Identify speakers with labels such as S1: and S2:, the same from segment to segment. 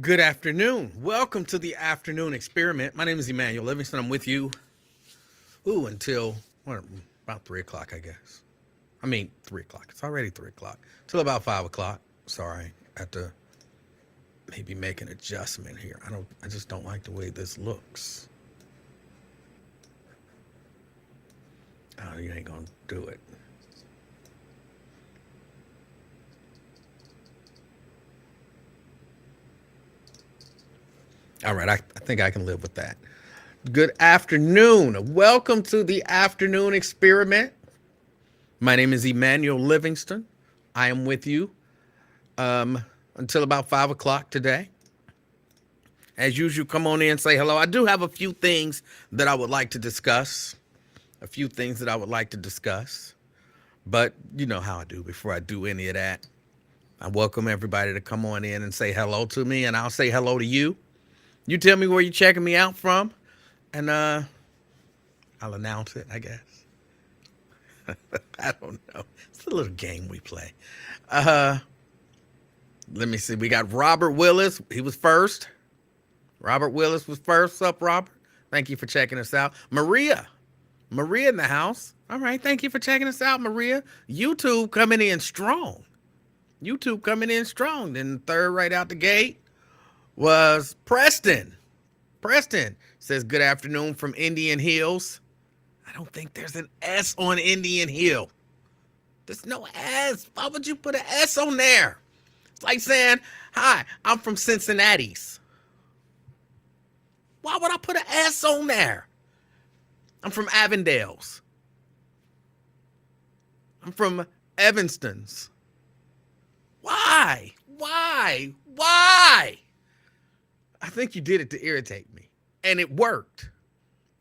S1: Good afternoon. Welcome to the afternoon experiment. My name is Emanuel Livingston. I'm with you. Until about 3 o'clock, I guess. I mean 3 o'clock. It's already 3 o'clock. Till about 5 o'clock. Sorry, I have to maybe make an adjustment here. I just don't like the way this looks. Oh, you ain't gonna do it. All right, I think I can live with that. Good afternoon. Welcome to the afternoon experiment. My name is Emanuel Livingston. I am with you until about 5 o'clock today. As usual, come on in and say hello. I do have a few things that I would like to discuss. But you know how I do before I do any of that. I welcome everybody to come on in and say hello to me, and I'll say hello to you. You tell me where you're checking me out from, and I'll announce it, I guess. I don't know. It's a little game we play. Let me see. We got Robert Willis. He was first. Robert Willis was first. What's up, Robert? Thank you for checking us out. Maria in the house. All right. Thank you for checking us out, Maria. YouTube coming in strong. Then third right out the gate was Preston. Preston says, good afternoon from Indian Hills. I don't think there's an S on Indian Hill. There's no S. Why would you put an S on there? It's like saying, hi, I'm from Cincinnati's. Why would I put an S on there? I'm from Avondale's. I'm from Evanston's. Why? I think you did it to irritate me. And it worked.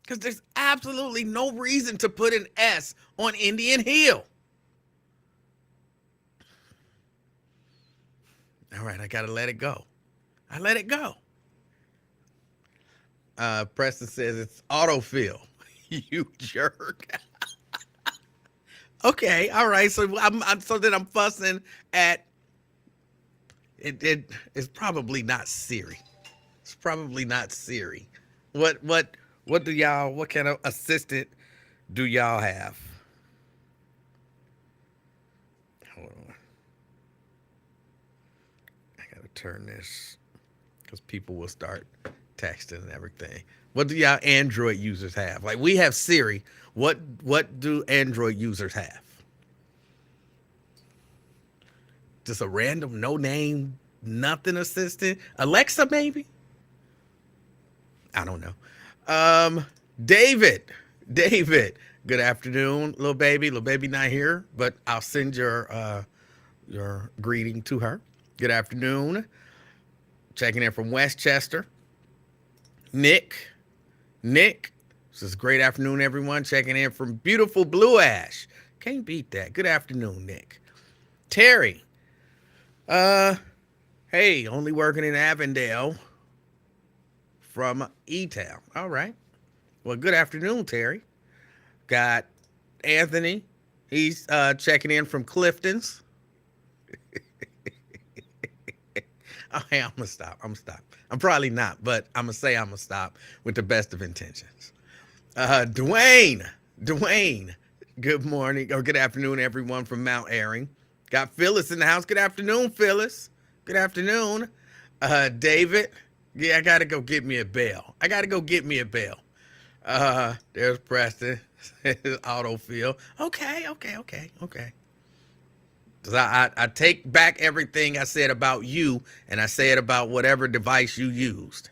S1: Because there's absolutely no reason to put an S on Indian Hill. All right, I got to let it go. I let it go. Preston says it's autofill. You jerk. Okay, all right. So then I'm fussing at it. It's probably not Siri. What what kind of assistant do y'all have? Hold on. I gotta turn this because people will start texting and everything. What do y'all Android users have? Like we have Siri. What do Android users have? Just a random no name, nothing assistant? Alexa, maybe? I don't know. David, good afternoon, little baby. Little baby not here, but I'll send your greeting to her. Good afternoon. Checking in from Westchester. Nick, says great afternoon, everyone. Checking in from beautiful Blue Ash. Can't beat that. Good afternoon, Nick. Terry, hey, only working in Avondale from E-Town. All right. Well, good afternoon, Terry. Got Anthony. He's checking in from Clifton's. Okay, I'm gonna stop. I'm probably not, but I'm gonna stop with the best of intentions. Dwayne, good morning or good afternoon, everyone from Mount Airing. Got Phyllis in the house. Good afternoon, Phyllis. Good afternoon. David, yeah, I gotta go get me a bell. There's Preston, autofill. Okay. I take back everything I said about you, and I say it about whatever device you used.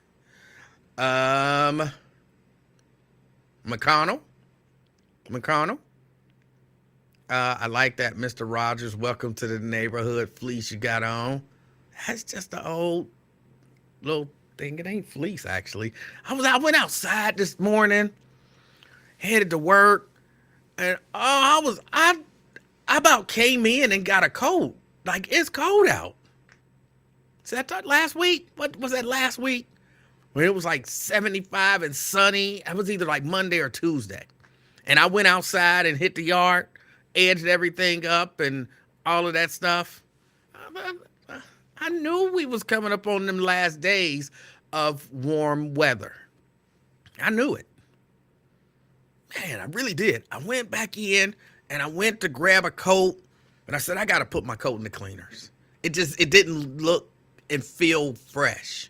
S1: McConnell. I like that, Mr. Rogers. Welcome to the neighborhood fleece you got on. That's just an old little thing. It ain't fleece, actually. I went outside this morning, headed to work, and I about came in and got a cold. Like, it's cold out. So that last week? What was that last week? When it was like 75 and sunny. It was either like Monday or Tuesday. And I went outside and hit the yard, edged everything up and all of that stuff. I knew we was coming up on them last days of warm weather. I knew it. Man, I really did. I went back in and I went to grab a coat, and I said, I got to put my coat in the cleaners. It didn't look and feel fresh.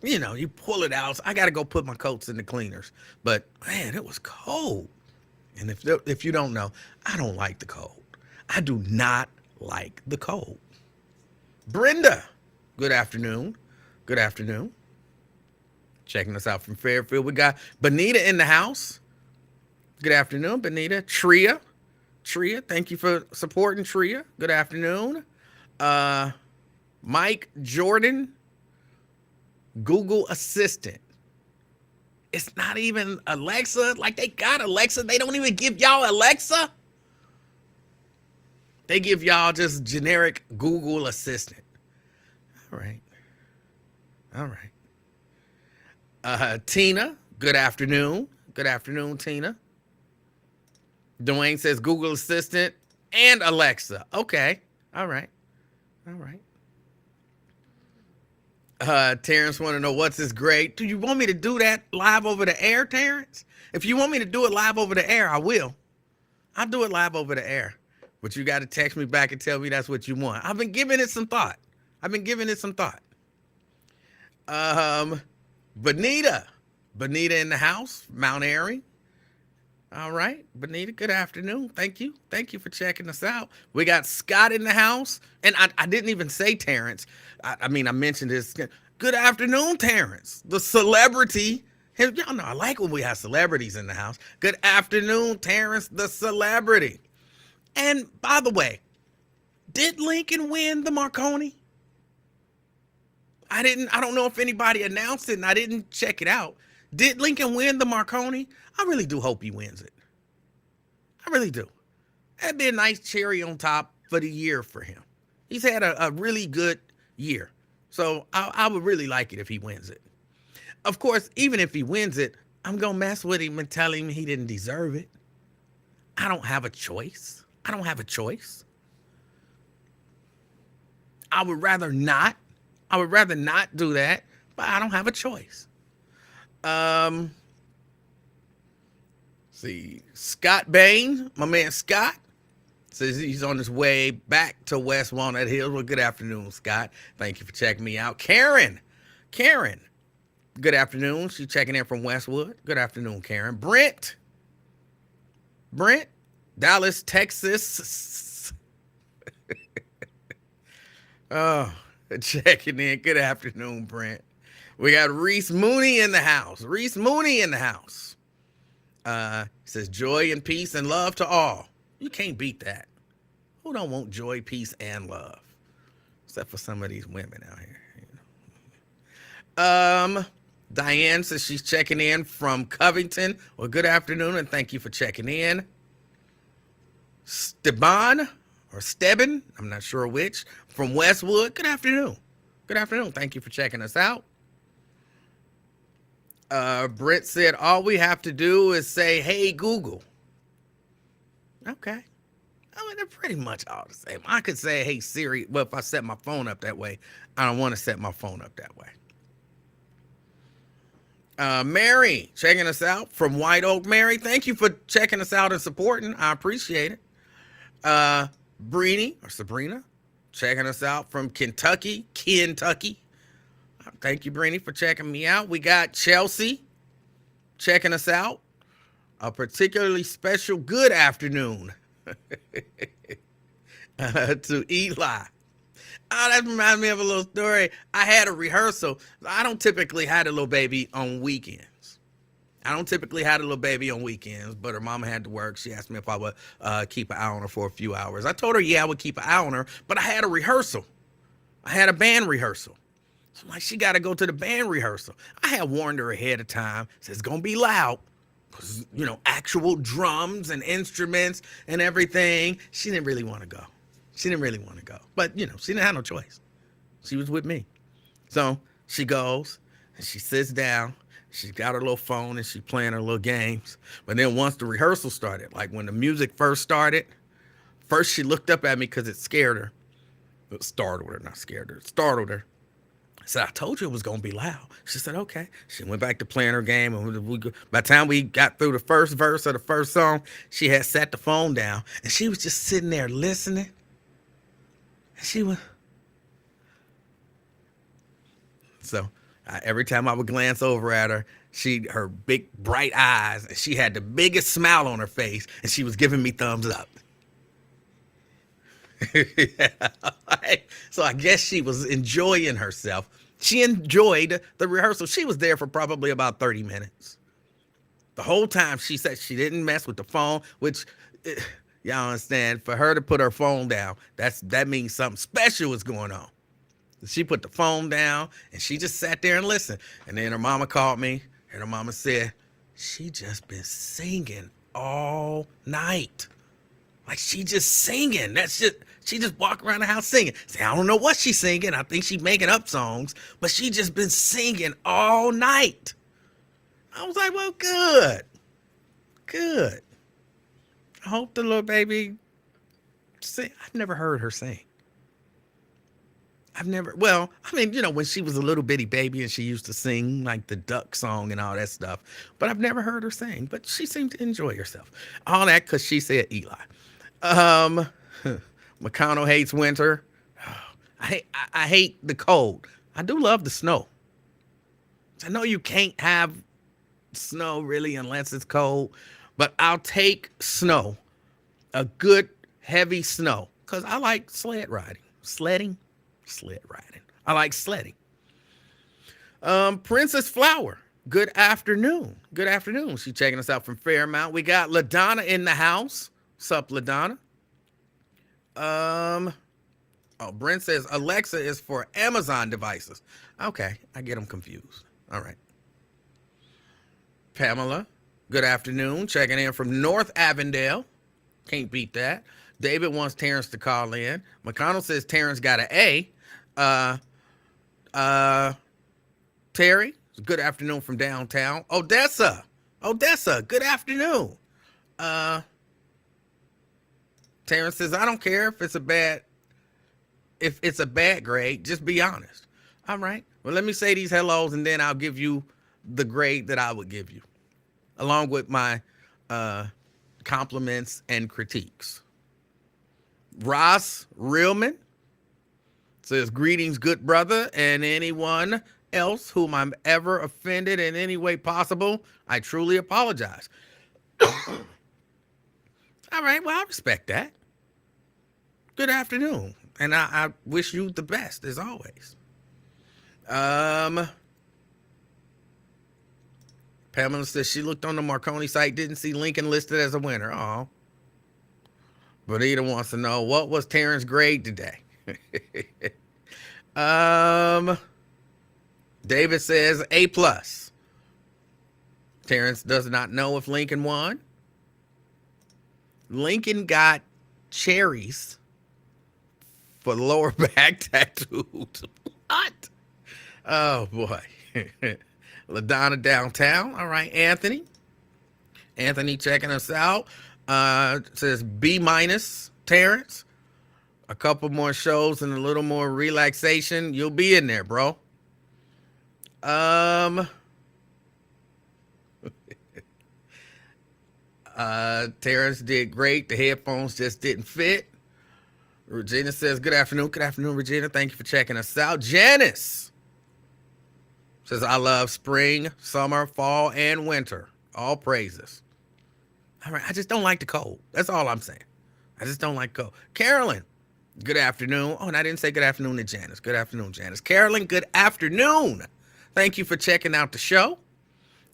S1: You know, you pull it out. So I got to go put my coats in the cleaners. But man, it was cold. And if you don't know, I don't like the cold. I do not like the cold. Brenda, good afternoon. Good afternoon. Checking us out from Fairfield. We got Benita in the house. Good afternoon, Benita. Tria, thank you for supporting Tria. Good afternoon. Mike Jordan, Google Assistant. It's not even Alexa. Like, they got Alexa. They don't even give y'all Alexa. They give y'all just generic Google Assistant. All right. All right. Tina, good afternoon. Good afternoon, Tina. Dwayne says Google Assistant and Alexa. Okay. All right. All right. Terrence want to know what's this grade. Do you want me to do that live over the air, Terrence? If you want me to do it live over the air, I will. I'll do it live over the air. But you got to text me back and tell me that's what you want. I've been giving it some thought. Benita in the house, Mount Airy. All right, Benita, good afternoon. Thank you for checking us out. We got Scott in the house, and I didn't even say Terrence. I mentioned this. Good afternoon, Terrence, the celebrity. Y'all know I like when we have celebrities in the house. Good afternoon, Terrence, the celebrity. And by the way, did Lincoln win the Marconi? I don't know if anybody announced it, and I didn't check it out. Did Lincoln win the Marconi? I really do hope he wins it. I really do. That'd be a nice cherry on top for the year for him. He's had a really good year. So I would really like it if he wins it. Of course, even if he wins it, I'm going to mess with him and tell him he didn't deserve it. I don't have a choice. I would rather not do that, but I don't have a choice. See, Scott Bain, my man Scott, says he's on his way back to West Walnut Hills. Well, good afternoon, Scott. Thank you for checking me out. Karen, good afternoon. She's checking in from Westwood. Good afternoon, Karen. Brent, Dallas, Texas. Oh, checking in. Good afternoon, Brent. We got Reese Mooney in the house. Says joy and peace and love to all. You can't beat that. Who don't want joy, peace, and love? Except for some of these women out here. Diane says she's checking in from Covington. Well, good afternoon, and thank you for checking in. Steban, I'm not sure which, from Westwood. Good afternoon. Thank you for checking us out. Brent said, all we have to do is say, hey, Google. Okay. They're pretty much all the same. I could say, hey, Siri, but if I set my phone up that way, I don't want to set my phone up that way. Mary, checking us out from White Oak. Mary, thank you for checking us out and supporting. I appreciate it. Sabrina, checking us out from Kentucky. Thank you, Brini, for checking me out. We got Chelsea checking us out. A particularly special good afternoon to Eli. Oh, that reminds me of a little story. I had a rehearsal. I don't typically have a little baby on weekends. But her mama had to work. She asked me if I would keep an eye on her for a few hours. I told her, yeah, I would keep an eye on her, but I had a rehearsal. I had a band rehearsal. So I'm like, she got to go to the band rehearsal. I had warned her ahead of time. Said it's going to be loud. Because, actual drums and instruments and everything. She didn't really want to go. But, she didn't have no choice. She was with me. So she goes and she sits down. She's got her little phone and she's playing her little games. But then once the rehearsal started, like when the music first started, she looked up at me because it scared her. Startled her, not scared her. Startled her. I said, I told you it was going to be loud. She said, okay. She went back to playing her game. And by the time we got through the first verse of the first song, she had set the phone down. And she was just sitting there listening. And she was... So every time I would glance over at her, her big, bright eyes, and she had the biggest smile on her face, and she was giving me thumbs up. Yeah. So I guess she was enjoying herself. She enjoyed the rehearsal. She was there for probably about 30 minutes. The whole time she said she didn't mess with the phone, which y'all understand, for her to put her phone down, that means something special is going on. She put the phone down and she just sat there and listened. And then her mama called me and her mama said, she just been singing all night. Like she just singing. She just walk around the house singing. Say, I don't know what she's singing. I think she's making up songs, but she just been singing all night. I was like, well, good. Good. I hope the little baby sing. I've never heard her sing. When she was a little bitty baby and she used to sing like the duck song and all that stuff, but I've never heard her sing, but she seemed to enjoy herself. All that because she said Eli. McConnell hates winter. I hate the cold. I do love the snow. I know you can't have snow really unless it's cold, but I'll take snow, a good heavy snow, because I like sled riding. I like sledding. Princess Flower, good afternoon. Good afternoon. She's checking us out from Fairmount. We got LaDonna in the house. What's up, LaDonna? Brent says Alexa is for Amazon devices. Okay, I get them confused. All right. Pamela, good afternoon. Checking in from North Avondale. Can't beat that. David wants Terrence to call in. McConnell says Terrence got an A. Terry, good afternoon from downtown. Odessa, good afternoon. Terrence says, I don't care if it's a bad grade, just be honest. All right. Well, let me say these hellos and then I'll give you the grade that I would give you, along with my compliments and critiques. Ross Reelman says, greetings, good brother, and anyone else whom I'm ever offended in any way possible. I truly apologize. All right, well, I respect that. Good afternoon, and I wish you the best, as always. Pamela says she looked on the Marconi site, didn't see Lincoln listed as a winner. Oh. But Ada wants to know, what was Terrence's grade today? David says A+. Terrence does not know if Lincoln won. Lincoln got cherries for lower back tattoos. What? Oh, boy. LaDonna downtown. All right, Anthony. Anthony checking us out. Says B-, Terrence. A couple more shows and a little more relaxation. You'll be in there, bro. Terrence did great. The headphones just didn't fit. Regina says, good afternoon. Good afternoon, Regina. Thank you for checking us out. Janice says, I love spring, summer, fall, and winter. All praises. All right, I just don't like the cold. That's all I'm saying. I just don't like cold. Carolyn, good afternoon. Oh, and I didn't say good afternoon to Janice. Good afternoon, Janice. Carolyn, good afternoon. Thank you for checking out the show.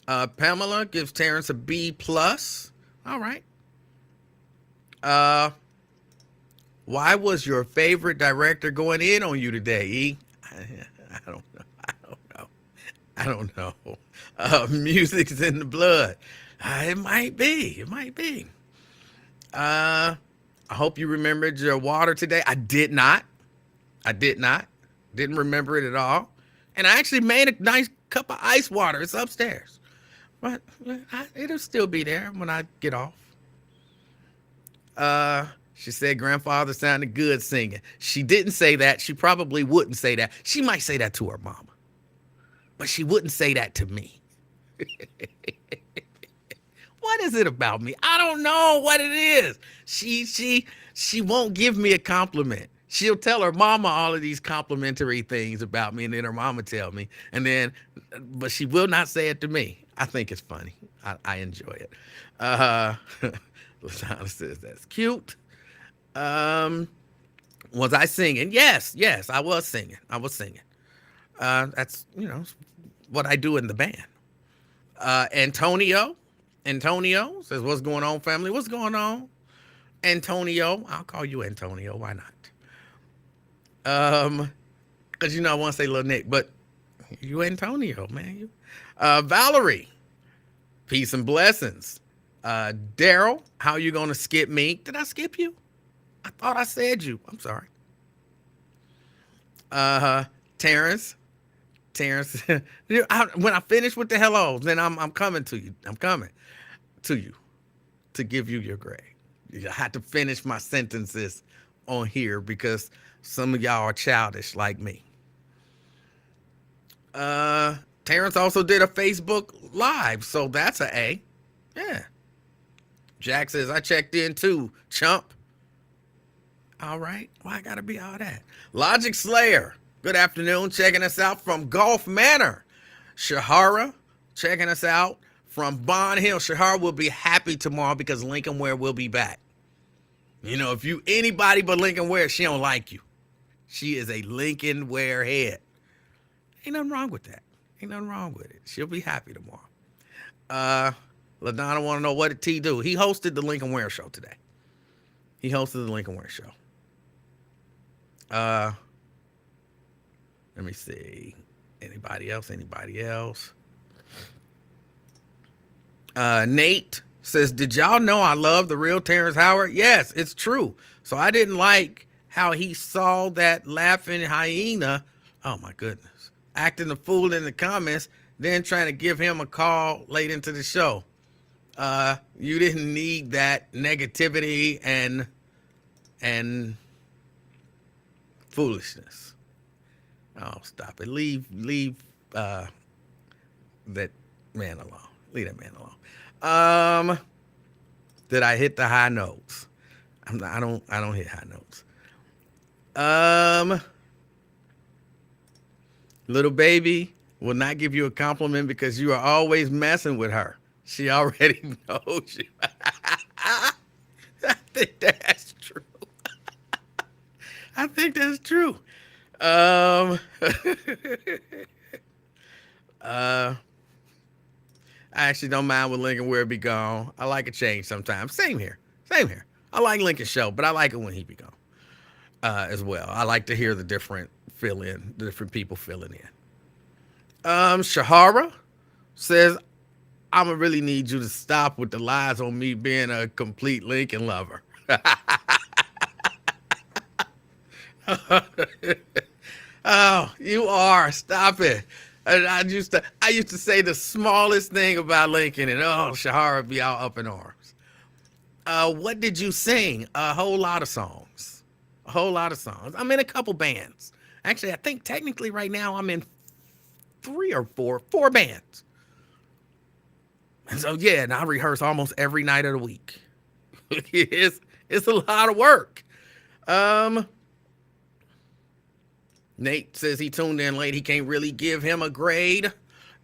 S1: Pamela gives Terrence a B+. All right. Why was your favorite director going in on you today, E? I don't know. Music's in the blood. It might be. I hope you remembered your water today. I did not. Didn't remember it at all. And I actually made a nice cup of ice water. It's upstairs. But it'll still be there when I get off. She said grandfather sounded good singing. She didn't say that. She probably wouldn't say that. She might say that to her mama, but she wouldn't say that to me. What is it about me? I don't know what it is. She won't give me a compliment. She'll tell her mama all of these complimentary things about me, and then her mama tell me, but she will not say it to me. I think it's funny. I enjoy it. Lasana says that's cute. Was I singing? Yes, I was singing. That's what I do in the band. Antonio says, "What's going on, family? What's going on?" Antonio, I'll call you Antonio. Why not? Because I want to say Lil Nick, but you Antonio, man. Valerie, peace and blessings. Daryl, how you gonna skip me? Did I skip you? I thought I said you. I'm sorry. Terrence, when I finish with the hellos, then I'm coming to you. I'm coming to you to give you your grade. I had to finish my sentences on here because some of y'all are childish like me. Terrence also did a Facebook Live, so that's an A. Yeah. Jack says, I checked in too, chump. All right. Why I gotta be all that? Logic Slayer, good afternoon. Checking us out from Gulf Manor. Shahara, checking us out from Bond Hill. Shahara will be happy tomorrow because Lincoln Ware will be back. If you anybody but Lincoln Ware, she don't like you. She is a Lincoln Ware head. Ain't nothing wrong with that. Ain't nothing wrong with it. She'll be happy tomorrow. LaDonna want to know what did T do? He hosted the Lincoln Ware show today. Let me see. Anybody else? Nate says, did y'all know I love the real Terrence Howard? Yes, it's true. So I didn't like how he saw that laughing hyena, oh my goodness, acting the fool in the comments, then trying to give him a call late into the show. You didn't need that negativity and foolishness. Oh, stop it. Leave that man alone. Leave that man alone. Did I hit the high notes? I don't hit high notes. Little baby will not give you a compliment because you are always messing with her. She already knows you. I think that's true. I actually don't mind when Lincoln Ware be gone. I like a change sometimes. Same here. I like Lincoln's show, but I like it when he be gone as well. I like to hear the different people filling in. Shahara says, I'm going to really need you to stop with the lies on me being a complete Lincoln lover. Oh, you are. Stop it. I used to say the smallest thing about Lincoln, and Shahara be all up in arms. What did you sing? A whole lot of songs. I'm in a couple bands. Actually, I think technically right now I'm in four bands. And so and I rehearse almost every night of the week. It's a lot of work. Nate says he tuned in late. He can't really give him a grade.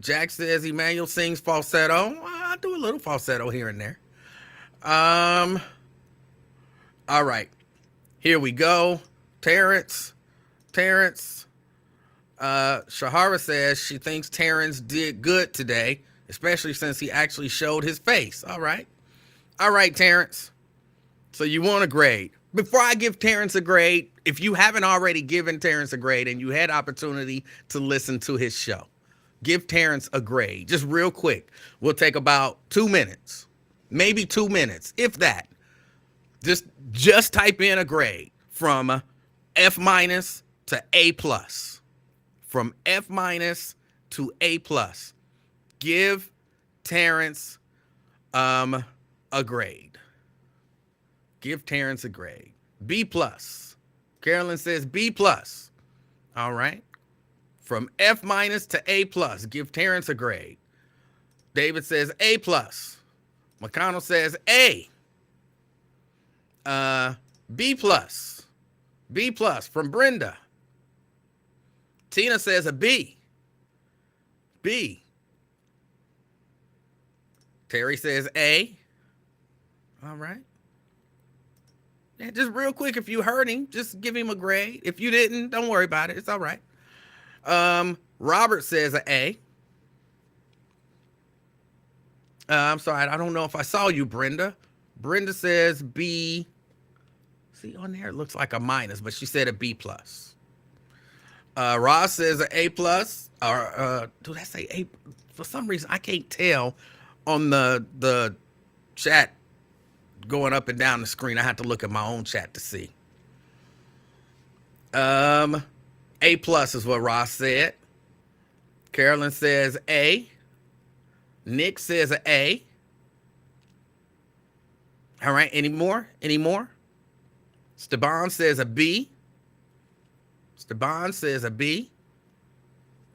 S1: Jack says Emanuel sings falsetto. I do a little falsetto here and there. All right. Here we go. Terrence. Shahara says she thinks Terrence did good today, especially since he actually showed his face. All right, Terrence. So you want a grade. Before I give Terrence a grade, if you haven't already given Terrence a grade and you had opportunity to listen to his show, give Terrence a grade. Just real quick. We'll take about 2 minutes, maybe 2 minutes, if that. Just type in a grade from F- to A+. From F- to A+. Give Terrence a grade. Give Terrence a grade. B plus. Carolyn says B plus. All right. From F minus to A plus. Give Terrence a grade. David says A plus. McConnell says A. B plus. B plus from Brenda. Tina says a B. B. Terry says A. All right. Yeah, just real quick, if you heard him, just give him a grade. If you didn't, don't worry about it. It's all right. Robert says an A. I'm sorry, I don't know if I saw you, Brenda. Brenda says B. See, on there it looks like a minus, but she said a B plus. Ross says an A plus. Or did I say A? For some reason, I can't tell on the chat going up and down the screen. I have to look at my own chat to see. A plus is what Ross said. Carolyn says A. Nick says an A. All right, any more? Any more? Steban says a B. Steban says a B.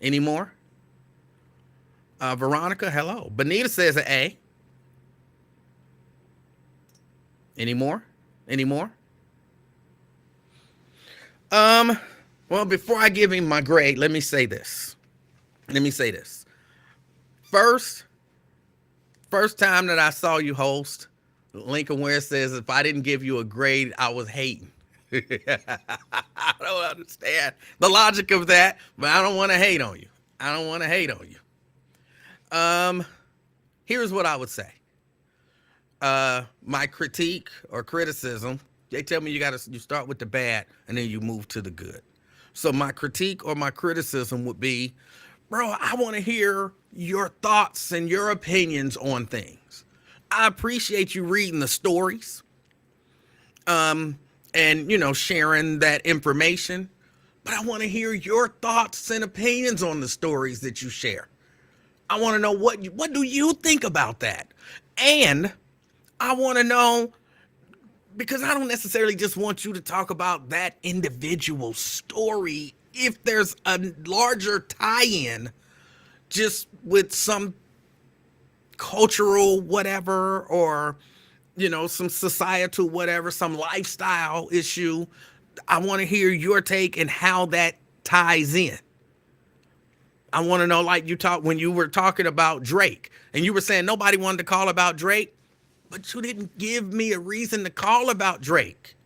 S1: Any more? Veronica, hello. Benita says an A. Any more? Any more? Well, before I give him my grade, let me say this. First time that I saw you host, Lincoln Ware says, if I didn't give you a grade, I was hating. I don't understand the logic of that, but I don't want to hate on you. Here's what I would say. My critique or criticism, they tell me you start with the bad and then you move to the good. So my critique or my criticism would be, bro, I want to hear your thoughts and your opinions on things. I appreciate you reading the stories, and, sharing that information, but I want to hear your thoughts and opinions on the stories that you share. I want to know what do you think about that? And I want to know, because I don't necessarily just want you to talk about that individual story. If there's a larger tie-in just with some cultural whatever, or, some societal whatever, some lifestyle issue, I want to hear your take and how that ties in. I want to know, like when you were talking about Drake and you were saying nobody wanted to call about Drake, but you didn't give me a reason to call about Drake.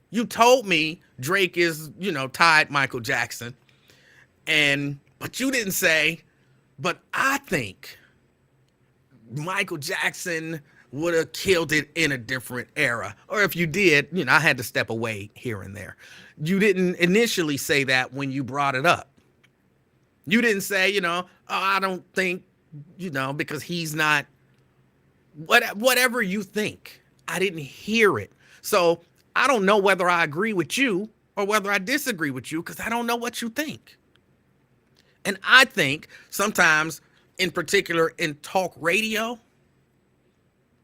S1: You told me Drake is, tied Michael Jackson, but you didn't say, but I think Michael Jackson would have killed it in a different era. Or if you did, I had to step away here and there. You didn't initially say that when you brought it up. You didn't say, I don't think, because he's not, whatever you think. I didn't hear it. So I don't know whether I agree with you or whether I disagree with you, because I don't know what you think. And I think sometimes, in particular in talk radio,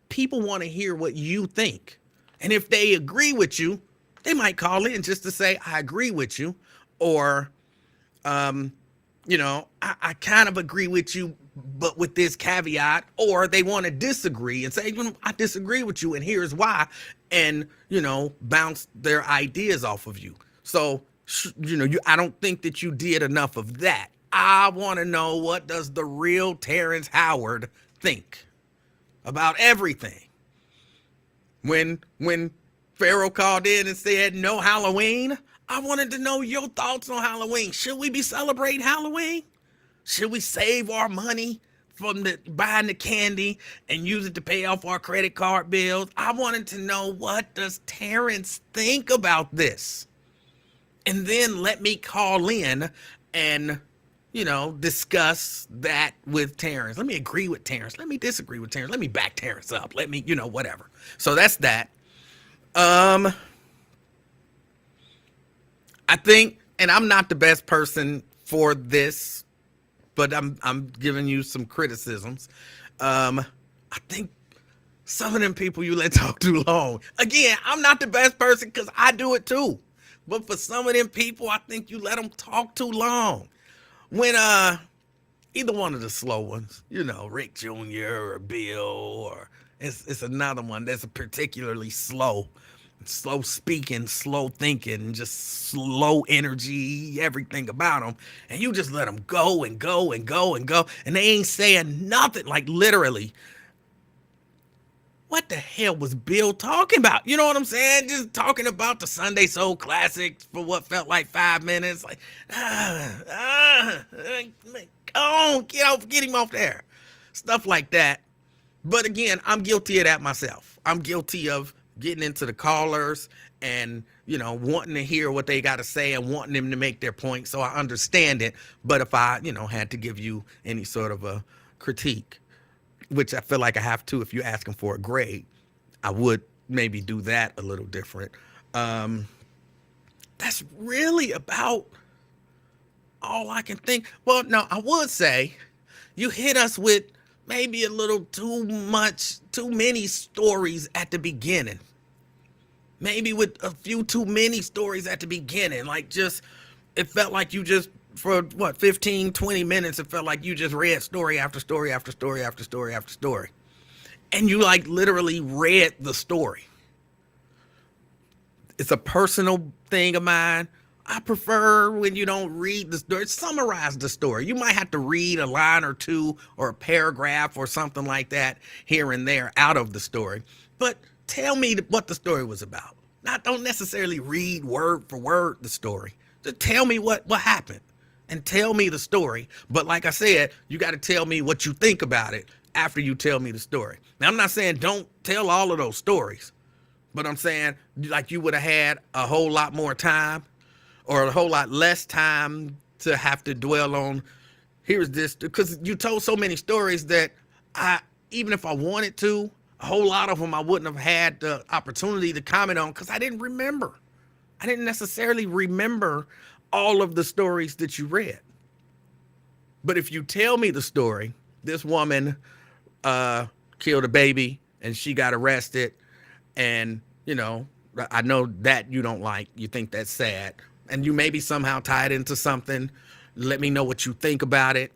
S1: people want to hear what you think. And if they agree with you, they might call in just to say, I agree with you. Or, I kind of agree with you, but with this caveat. Or they want to disagree and say, I disagree with you and here's why. And, bounce their ideas off of you. So, I don't think that you did enough of that. I want to know, what does the real Terrence Howard think about everything? When Pharaoh called in and said no Halloween, I wanted to know your thoughts on Halloween. Should we be celebrating Halloween? Should we save our money from buying the candy and use it to pay off our credit card bills? I wanted to know, what does Terrence think about this? And then let me call in and, discuss that with Terrence. Let me agree with Terrence. Let me disagree with Terrence. Let me back Terrence up. Let me, whatever. So that's that. I think, and I'm not the best person for this, but I'm giving you some criticisms. I think Some of them people you let talk too long. Again, I'm not the best person because I do it too. But for some of them people, I think you let them talk too long. When either one of the slow ones, Rick Jr. or Bill, or it's another one that's particularly slow speaking, slow thinking, just slow energy, everything about them. And you just let them go and go and go and go. And they ain't saying nothing. Like literally, what the hell was Bill talking about? You know what I'm saying? Just talking about the Sunday Soul Classics for what felt like 5 minutes. Like, get him off there. Stuff like that. But again, I'm guilty of that myself. I'm guilty of getting into the callers and, wanting to hear what they got to say and wanting them to make their point. So I understand it. But if I, had to give you any sort of a critique, which I feel like I have to, if you're asking for a grade, I would maybe do that a little different. That's really about all I can think. Well, no, I would say you hit us with maybe a little too many stories at the beginning. Maybe with a few too many stories at the beginning. Like it felt like you just, for 15, 20 minutes, it felt like you just read story after story after story after story after story. And you like literally read the story. It's a personal thing of mine. I prefer when you don't read the story, summarize the story. You might have to read a line or two or a paragraph or something like that here and there out of the story. But tell me what the story was about. Don't necessarily read word for word the story. Just tell me what happened and tell me the story. But like I said, you got to tell me what you think about it after you tell me the story. Now, I'm not saying don't tell all of those stories, but I'm saying like you would have had a whole lot more time or a whole lot less time to have to dwell on. Here's this, because you told so many stories that even if I wanted to, a whole lot of them I wouldn't have had the opportunity to comment on because I didn't remember. I didn't necessarily remember all of the stories that you read. But if you tell me the story, this woman killed a baby and she got arrested, and I know that you don't like, you think that's sad, and you maybe somehow tie it into something. Let me know what you think about it.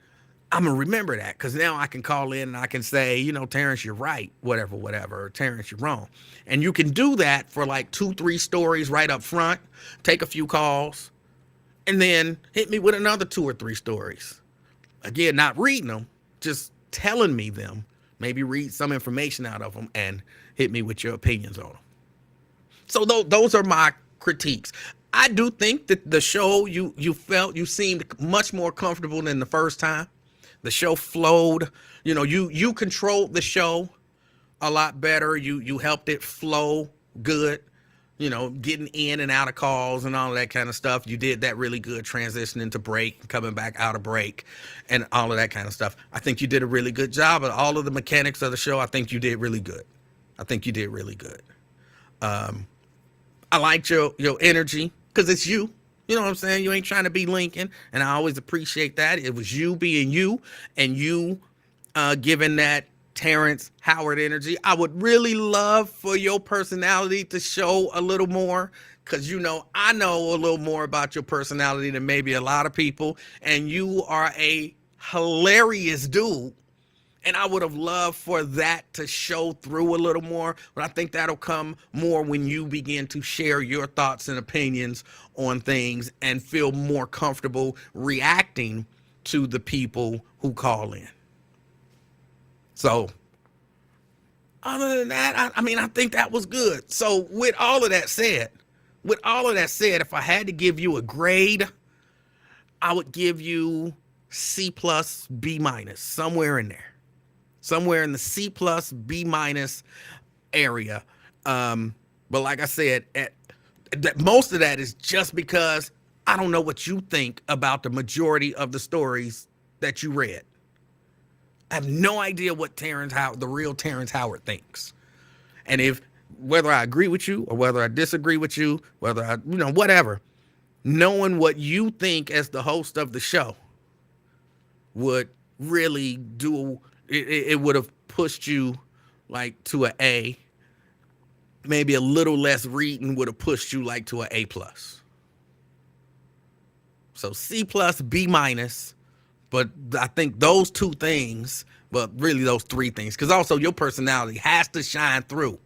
S1: I'm gonna remember that because now I can call in and I can say, Terrence, you're right, whatever, or Terrence, you're wrong. And you can do that for like 2-3 stories right up front, take a few calls, and then hit me with another 2 or 3 stories. Again, not reading them, just telling me them. Maybe read some information out of them and hit me with your opinions on them. So those are my critiques. I do think that the show, you seemed much more comfortable than the first time. The show flowed. You controlled the show a lot better. You helped it flow good. Getting in and out of calls and all of that kind of stuff. You did that really good, transitioning to break, coming back out of break, and all of that kind of stuff. I think you did a really good job of all of the mechanics of the show. I think you did really good. I liked your energy because it's you. You know what I'm saying? You ain't trying to be Lincoln, and I always appreciate that. It was you being you, and you giving that Terrence Howard energy. I would really love for your personality to show a little more, because I know a little more about your personality than maybe a lot of people, and you are a hilarious dude. And I would have loved for that to show through a little more, but I think that'll come more when you begin to share your thoughts and opinions on things and feel more comfortable reacting to the people who call in. So other than that, I think that was good. So with all of that said, if I had to give you a grade, I would give you C+, B-, somewhere in there. Somewhere in the C+, B- area. But like I said, most of that is just because I don't know what you think about the majority of the stories that you read. I have no idea what the real Terrence Howard thinks. And whether I agree with you or whether I disagree with you, whether I, whatever, knowing what you think as the host of the show would really it would have pushed you like to an A. Maybe a little less reading would have pushed you like to an A plus. So C plus, B minus. But I think those two things, but really those three things, because also your personality has to shine through.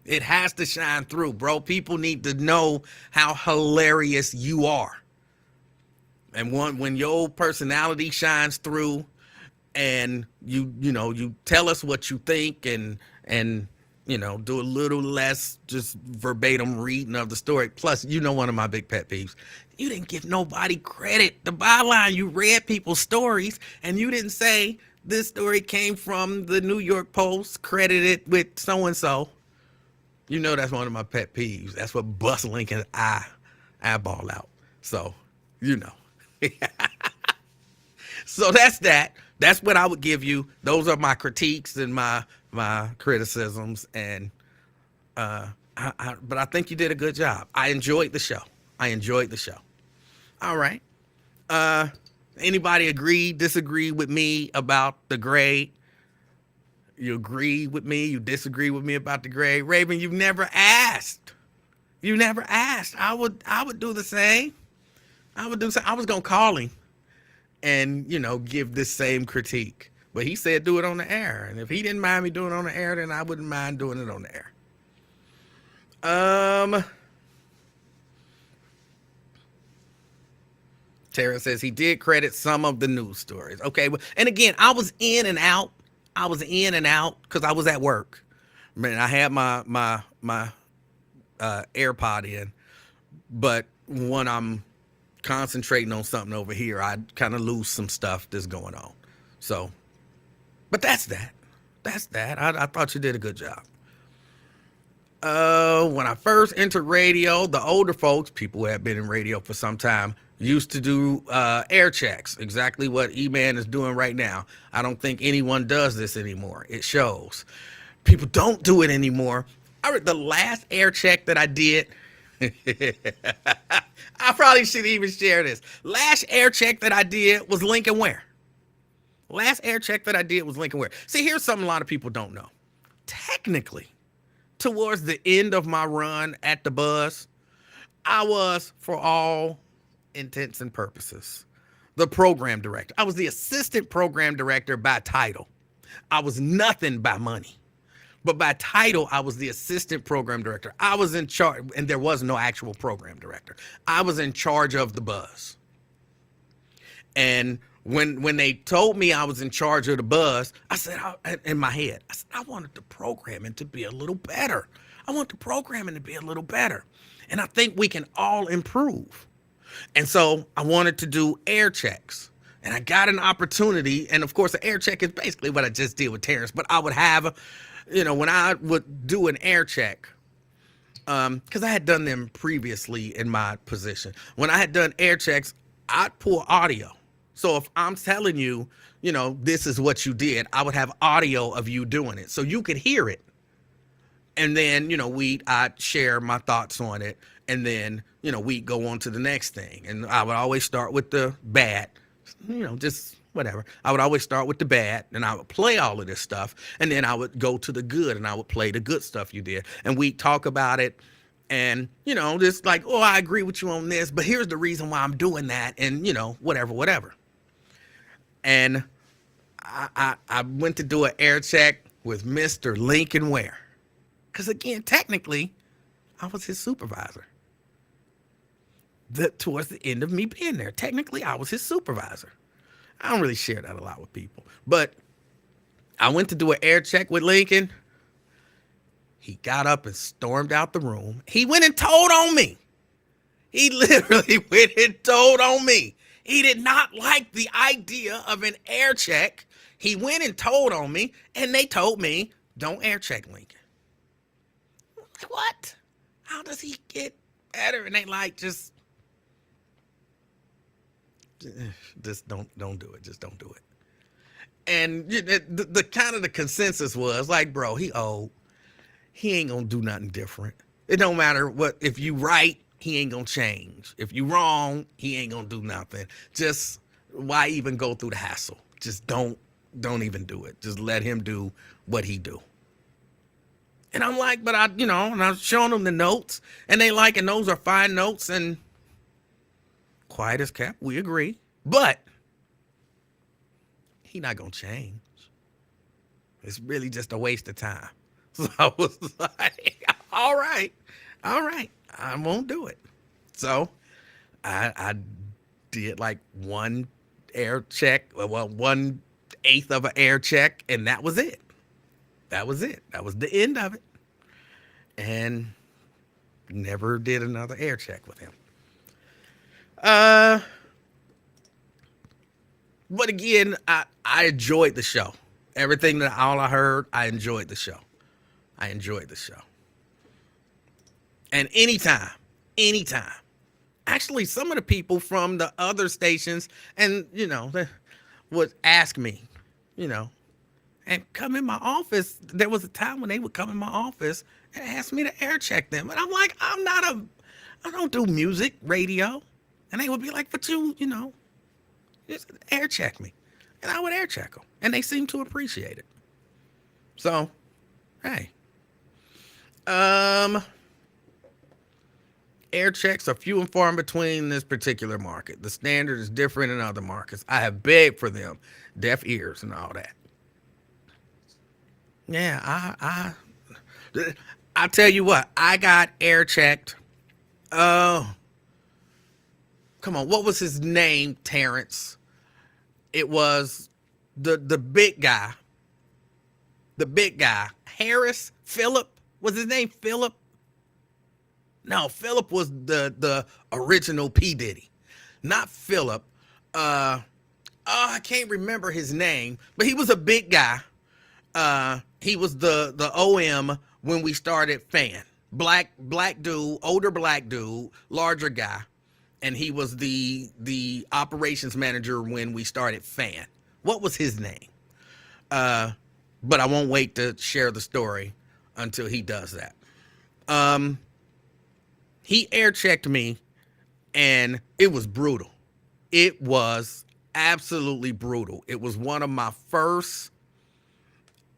S1: It has to shine through, bro. People need to know how hilarious you are. And when your personality shines through, and you tell us what you think, and do a little less just verbatim reading of the story. Plus, one of my big pet peeves, you didn't give nobody credit. The byline, you read people's stories, and you didn't say this story came from the New York Post, credited with so and so. That's one of my pet peeves. That's what busts Lincoln's eyeball out. So, So that's that. That's what I would give you. Those are my critiques and my criticisms. And but I think you did a good job. I enjoyed the show. All right. Anybody agree, disagree with me about the grade? You agree with me? You disagree with me about the grade? Raven, you've never asked. I would do the same. I was gonna call him and give this same critique, but he said do it on the air, and if he didn't mind me doing it on the air, then I wouldn't mind doing it on the air. Tara says he did credit some of the news stories. Okay, and again, I was in and out because I was at work. Man, I had my AirPod in, but when I'm concentrating on something over here, I kind of lose some stuff that's going on. So, but that's that. I thought you did a good job. When I first entered radio, the older folks, people who have been in radio for some time, used to do air checks, exactly what E-Man is doing right now. I don't think anyone does this anymore. It shows. People don't do it anymore. The last air check that I did, I probably should even share this. Last air check that I did was Lincoln Ware. See, here's something a lot of people don't know. Technically, towards the end of my run at the Buzz, I was, for all intents and purposes, the program director. I was the assistant program director by title. I was nothing by money. But by title, I was the assistant program director. I was in charge, and there was no actual program director. I was in charge of the Buzz. And when they told me I was in charge of the Buzz, I said, in my head, I wanted the programming to be a little better. And I think we can all improve. And so I wanted to do air checks. And I got an opportunity. And of course, an air check is basically what I just did with Terrence. But I would have, when I would do an air check, because I had done them previously in my position. When I had done air checks, I'd pull audio. So if I'm telling you, this is what you did, I would have audio of you doing it so you could hear it. And then, I'd share my thoughts on it. And then, we'd go on to the next thing. And I would always start with the bad, just whatever. I would always start with the bad, and I would play all of this stuff. And then I would go to the good, and I would play the good stuff you did. And we'd talk about it. And, just like, oh, I agree with you on this, but here's the reason why I'm doing that. And, whatever. And I went to do an air check with Mr. Lincoln Ware. Because, again, technically, I was his supervisor. Towards the end of me being there, technically, I was his supervisor. I don't really share that a lot with people. But I went to do an air check with Lincoln. He got up and stormed out the room. He went and told on me. He literally went and told on me. He did not like the idea of an air check. He went and told on me, and they told me, don't air check Lincoln. What? How does he get better? And they like, just don't do it. Just don't do it. And the kind of the consensus was like, bro, he old. He ain't gonna do nothing different. It don't matter what, if you right, he ain't gonna change. If you wrong, he ain't gonna do nothing. Just why even go through the hassle? Just don't even do it. Just let him do what he do. And I'm like, but and I was showing them the notes, and they like, and those are fine notes, and quiet as kept, we agree. But he not gonna change. It's really just a waste of time. So I was like, all right, I won't do it. So I did like one air check, well, 1/8 of an air check, and that was it. That was it. That was the end of it. And never did another air check with him. Uh, but again, I enjoyed the show. Everything that all I heard, I enjoyed the show. I enjoyed the show. And anytime. Actually, some of the people from the other stations, and would ask me, you know, and come in my office. There was a time when they would come in my office and ask me to air check them. And I'm like, I don't do music, radio. And they would be like, but just air check me. And I would air check them. And they seemed to appreciate it. So, hey. Air checks are few and far in between in this particular market. The standard is different in other markets. I have begged for them. Deaf ears and all that. Yeah, I tell you what, I got air checked. Oh, come on, what was his name, Terrence? It was the big guy. The big guy. Harris, Philip, was his name Philip? No, Philip was the original P. Diddy. Not Philip. I can't remember his name, but he was a big guy. He was the OM when we started Fan. Black dude, older black dude, larger guy. And he was the operations manager when we started Fan. What was his name? But I won't wait to share the story until he does that. He air checked me, and it was brutal. It was absolutely brutal. It was one of my first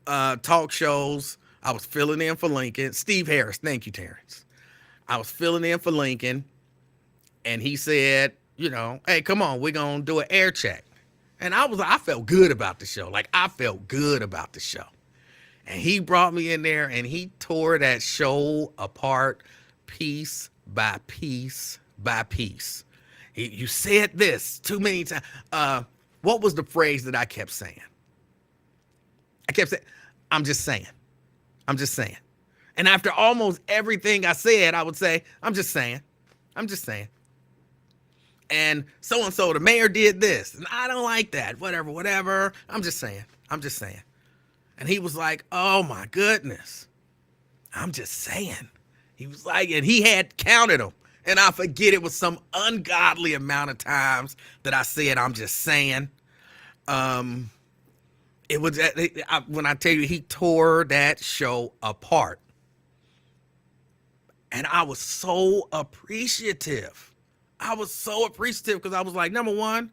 S1: talk shows. I was filling in for Lincoln. Steve Harris, thank you, Terrence. I was filling in for Lincoln, and he said, hey, come on, we're gonna do an air check. And I felt good about the show. Like, I felt good about the show. And he brought me in there, and he tore that show apart piece by piece by piece. You said this too many times. What was the phrase that I kept saying? I kept saying, I'm just saying. I'm just saying. And after almost everything I said, I would say, I'm just saying. I'm just saying. And so, the mayor did this, and I don't like that. Whatever. I'm just saying. I'm just saying. And he was like, oh my goodness. I'm just saying. He was like, and he had counted them. And I forget, it was some ungodly amount of times that I said, I'm just saying. It was, when I tell you, he tore that show apart. And I was so appreciative. Because I was like, number one,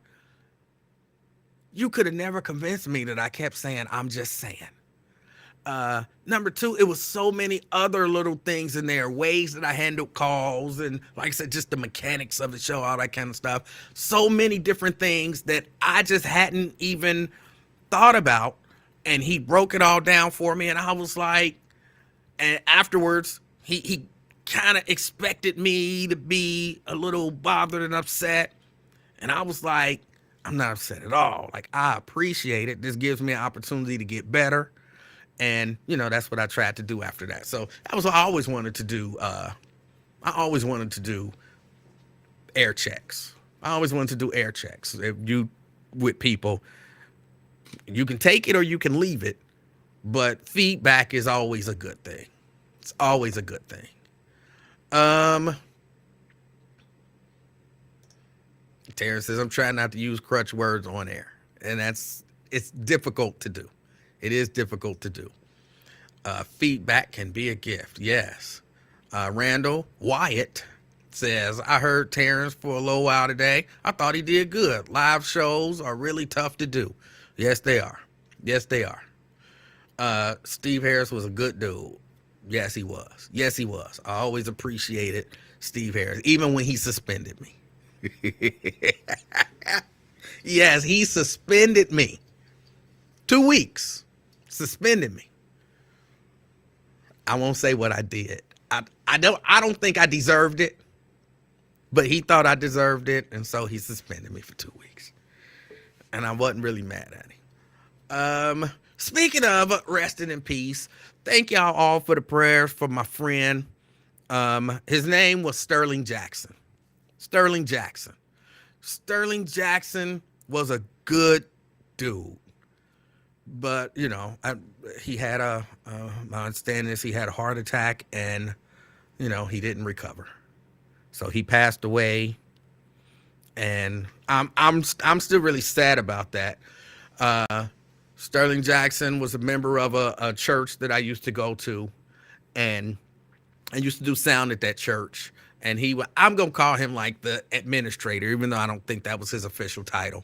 S1: you could have never convinced me that I kept saying, I'm just saying. Number two, it was so many other little things in there, ways that I handled calls, and like I said, just the mechanics of the show, all that kind of stuff. So many different things that I just hadn't even thought about. And he broke it all down for me. And I was like, and afterwards, he kind of expected me to be a little bothered and upset. And I was like, I'm not upset at all. Like, I appreciate it. This gives me an opportunity to get better. And, that's what I tried to do after that. So that was what I always wanted to do. I always wanted to do air checks. If you, with people, you can take it or you can leave it. But feedback is always a good thing. It's always a good thing. Terrence says, I'm trying not to use crutch words on air. And it's difficult to do. It is difficult to do. Feedback can be a gift. Yes. Randall Wyatt says, I heard Terrence for a little while today. I thought he did good. Live shows are really tough to do. Yes, they are. Yes, they are. Steve Harris was a good dude. Yes, he was. Yes, he was. I always appreciated Steve Harris, even when he suspended me. Yes, he suspended me. 2 weeks. Suspended me. I won't say what I did. I don't think I deserved it, but he thought I deserved it, and so he suspended me for 2 weeks. And I wasn't really mad at him. Speaking of resting in peace, thank y'all all for the prayers for my friend. His name was Sterling Jackson. Sterling Jackson. Sterling Jackson was a good dude, but he had my understanding is he had a heart attack, and he didn't recover, so he passed away, and I'm still really sad about that. Sterling Jackson was a member of a church that I used to go to, and I used to do sound at that church. And I'm going to call him like the administrator, even though I don't think that was his official title.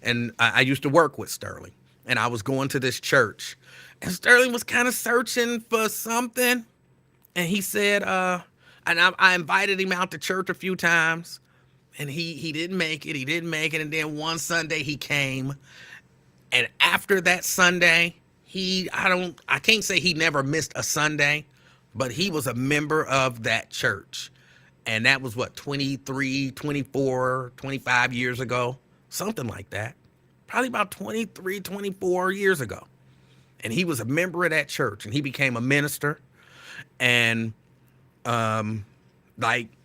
S1: And I used to work with Sterling. And I was going to this church. And Sterling was kind of searching for something. And he said, and I invited him out to church a few times. And he didn't make it. He didn't make it. And then one Sunday he came. And after that Sunday, I can't say he never missed a Sunday, but he was a member of that church. And that was what, 23, 24, 25 years ago, something like that. Probably about 23, 24 years ago. And he was a member of that church, and he became a minister. And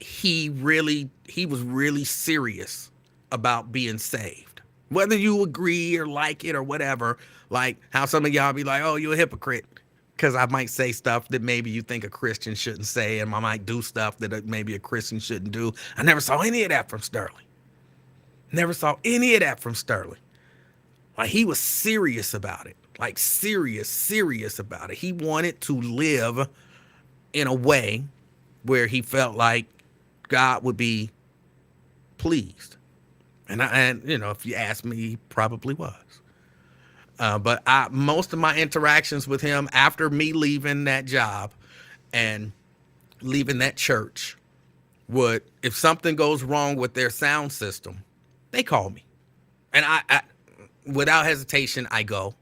S1: he was really serious about being saved. Whether you agree or like it or whatever, like how some of y'all be like, oh, you're a hypocrite. Because I might say stuff that maybe you think a Christian shouldn't say, and I might do stuff that maybe a Christian shouldn't do. I never saw any of that from Sterling. Never saw any of that from Sterling. Like, he was serious about it. Like, serious about it. He wanted to live in a way where he felt like God would be pleased. And if you ask me, he probably was. But most of my interactions with him after me leaving that job and leaving that church if something goes wrong with their sound system, they call me. And I without hesitation, I go.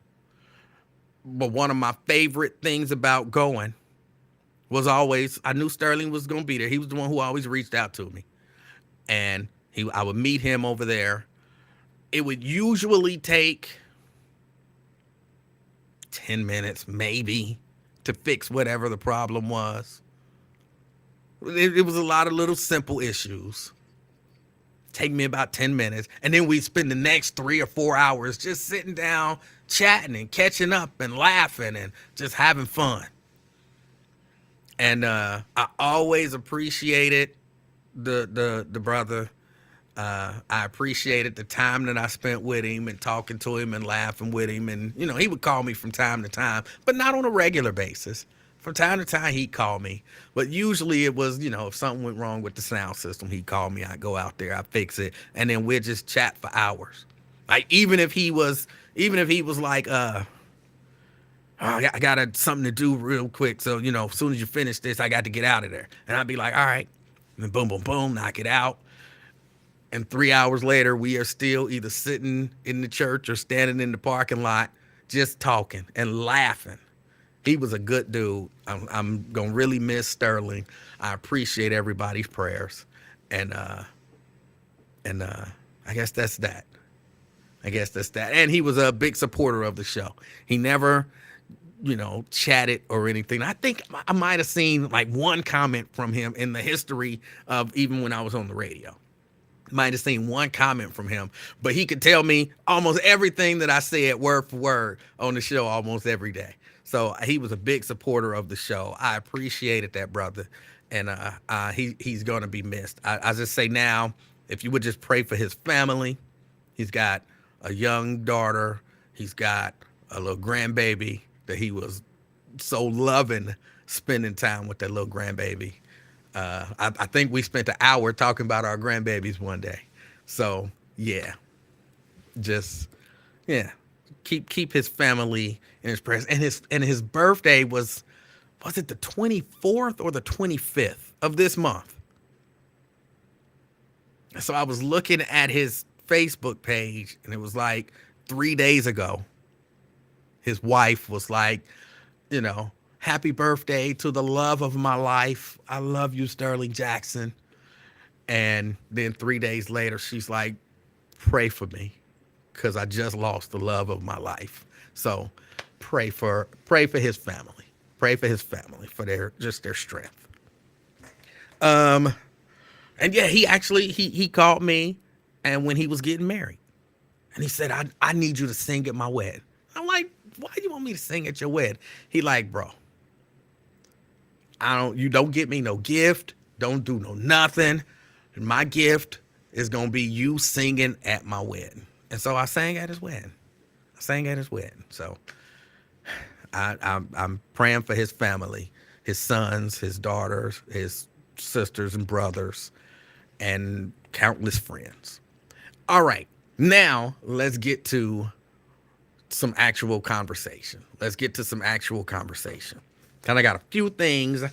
S1: But one of my favorite things about going was always, I knew Sterling was going to be there. He was the one who always reached out to me. And I would meet him over there. It would usually take 10 minutes, maybe, to fix whatever the problem was. It was a lot of little simple issues. Take me about 10 minutes. And then we'd spend the next 3 or 4 hours just sitting down, chatting and catching up and laughing and just having fun. And I always appreciated the brother. I appreciated the time that I spent with him and talking to him and laughing with him. And, he would call me from time to time, but not on a regular basis. From time to time, he'd call me. But usually it was, if something went wrong with the sound system, he'd call me. I'd go out there, I'd fix it. And then we'd just chat for hours. Like, even if he was like, oh, I got something to do real quick. So, as soon as you finish this, I got to get out of there. And I'd be like, all right. And then boom, boom, boom, knock it out. And 3 hours later, we are still either sitting in the church or standing in the parking lot, just talking and laughing. He was a good dude. I'm going to really miss Sterling. I appreciate everybody's prayers. And I guess that's that. And he was a big supporter of the show. He never, chatted or anything. I think I might have seen like one comment from him in the history of even when I was on the radio. Might have seen one comment from him, but he could tell me almost everything that I said word for word on the show almost every day. So he was a big supporter of the show. I appreciated that, brother. And he's going to be missed. I just say now, if you would just pray for his family. He's got a young daughter. He's got a little grandbaby that he was so loving spending time with that little grandbaby. I think we spent an hour talking about our grandbabies one day. So yeah, keep his family in his prayers. And his birthday was was it the 24th or the 25th of this month? So I was looking at his Facebook page, and it was like 3 days ago. His wife was like, happy birthday to the love of my life. I love you, Sterling Jackson. And then 3 days later, she's like, pray for me because I just lost the love of my life. So pray for his family. Pray for his family for their strength. And yeah, he called me, and when he was getting married, and he said, I need you to sing at my wedding. I'm like, why do you want me to sing at your wedding? He like, bro, you don't get me no gift. Don't do no nothing. My gift is going to be you singing at my wedding. And so I sang at his wedding. So I'm praying for his family, his sons, his daughters, his sisters and brothers, and countless friends. All right, now let's get to some actual conversation. Kind of got a few things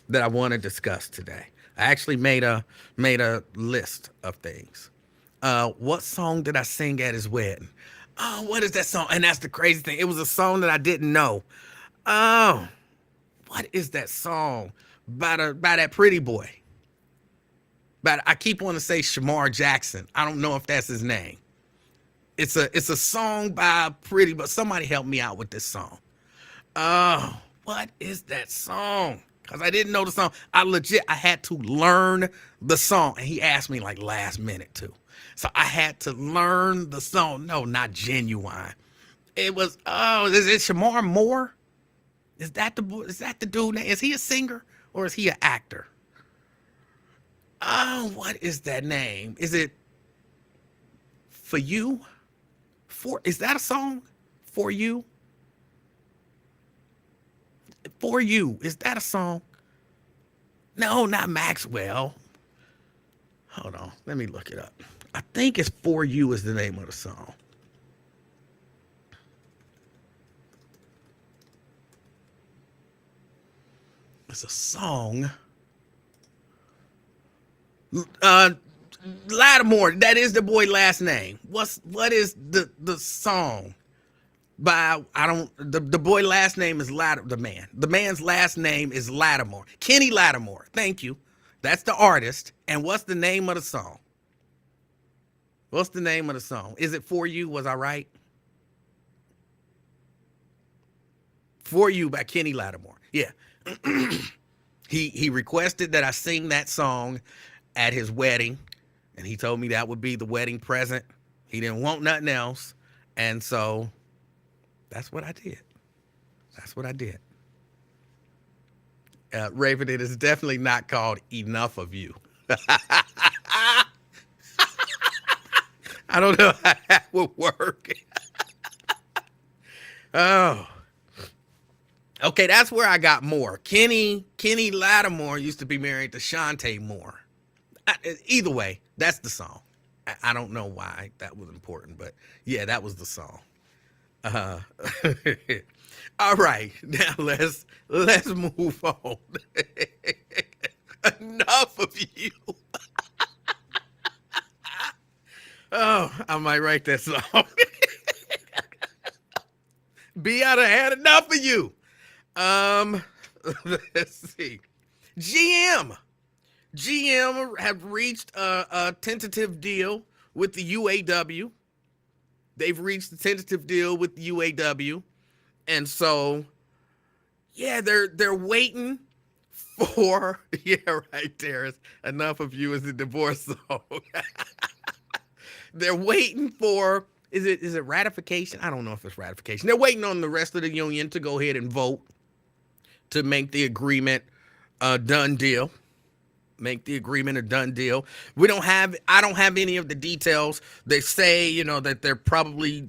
S1: that I want to discuss today. I actually made a list of things. What song did I sing at his wedding? Oh, what is that song? And that's the crazy thing. It was a song that I didn't know. Oh, what is that song by that pretty boy? But I keep wanting to say Shamar Jackson. I don't know if that's his name. It's a song by Pretty, but somebody help me out with this song. Oh, what is that song? Because I didn't know the song. I had to learn the song. And he asked me like last minute too. So I had to learn the song. No, not Genuine. It was, is it Shamar Moore? Is that the dude? Is he a singer or is he an actor? Oh, what is that name? Is it For You? Is that a song? For You? For You. Is that a song? No, not Maxwell. Hold on. Let me look it up. I think it's For You is the name of the song. It's a song. Lattimore, that is the boy last name. What is the song by the boy last name is the man's last name is Lattimore. Kenny Lattimore. Thank you. That's the artist. And what's the name of the song? Is it For You? Was I right? For You by Kenny Lattimore. Yeah. He requested that I sing that song at his wedding, and he told me that would be the wedding present. He didn't want nothing else, and so that's what I did. Raven, it is definitely not called Enough of You. I don't know how that would work. Oh. Okay, that's where I got Moore. Kenny Lattimore used to be married to Shantae Moore. Either way, that's the song. I don't know why that was important, but yeah, that was the song. All right, now let's move on. Enough of you. Oh, I might write that song. Be out of had enough of you. Let's see. GM have reached a tentative deal with the UAW. They've reached a tentative deal with the UAW. And so, yeah, they're waiting for, yeah, right there. Enough of You is the divorce song. They're waiting for, is it ratification? I don't know if it's ratification. They're waiting on the rest of the union to go ahead and vote to make the agreement a done deal. I don't have any of the details. They say, that they're probably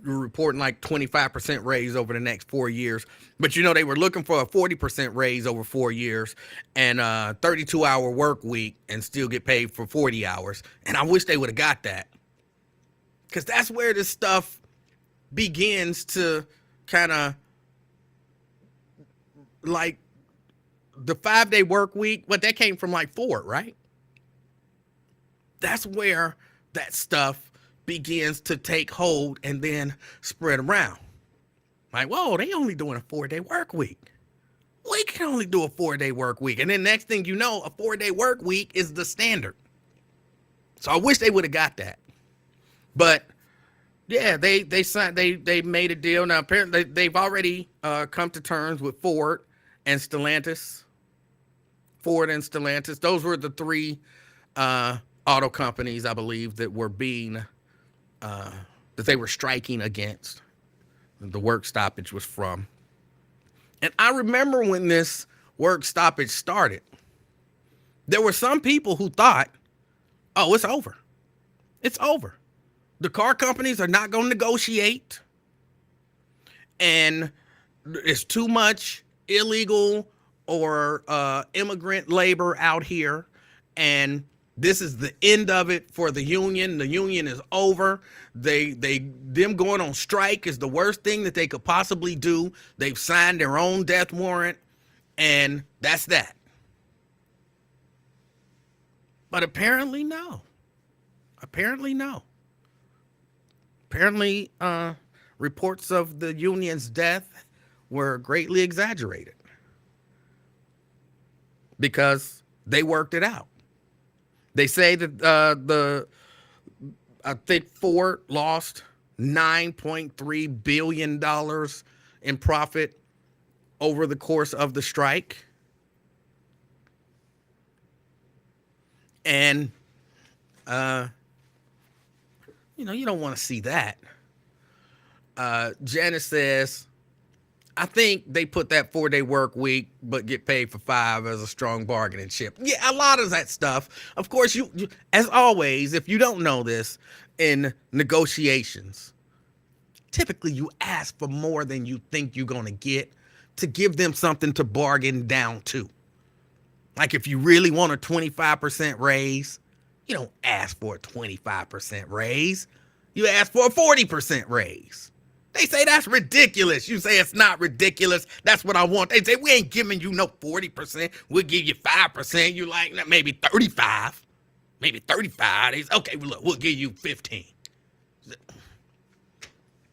S1: reporting like 25% raise over the next 4 years. But, they were looking for a 40% raise over 4 years and a 32-hour work week and still get paid for 40 hours. And I wish they would have got that. Because that's where this stuff begins to kind of like the 5-day work week, but that came from like Ford, right? That's where that stuff begins to take hold and then spread around. Like, whoa, they only doing a 4-day work week. We can only do a 4-day work week. And then next thing you know, a 4-day work week is the standard. So I wish they would have got that. But yeah, they signed, they made a deal. Now apparently they've already come to terms with Ford and Stellantis. Ford and Stellantis. Those were the three auto companies, I believe, that were being that they were striking against. The work stoppage was from. And I remember when this work stoppage started, there were some people who thought, oh, it's over. It's over. The car companies are not going to negotiate. And it's too much illegal or immigrant labor out here. And this is the end of it for the union. The union is over. Them going on strike is the worst thing that they could possibly do. They've signed their own death warrant, and that's that. But apparently, no. Apparently, no. Apparently, reports of the union's death were greatly exaggerated because they worked it out. They say that I think Ford lost $9.3 billion in profit over the course of the strike. And, you don't want to see that. Janice says, I think they put that 4-day work week, but get paid for 5 as a strong bargaining chip. Yeah, a lot of that stuff. Of course, you as always, if you don't know this, in negotiations, typically you ask for more than you think you're going to get to give them something to bargain down to. Like if you really want a 25% raise, you don't ask for a 25% raise. You ask for a 40% raise. They say that's ridiculous. You say it's not ridiculous. That's what I want. They say we ain't giving you no 40%. We'll give you 5%. You like maybe 35. Maybe 35. They say, okay, well, look, we'll give you 15.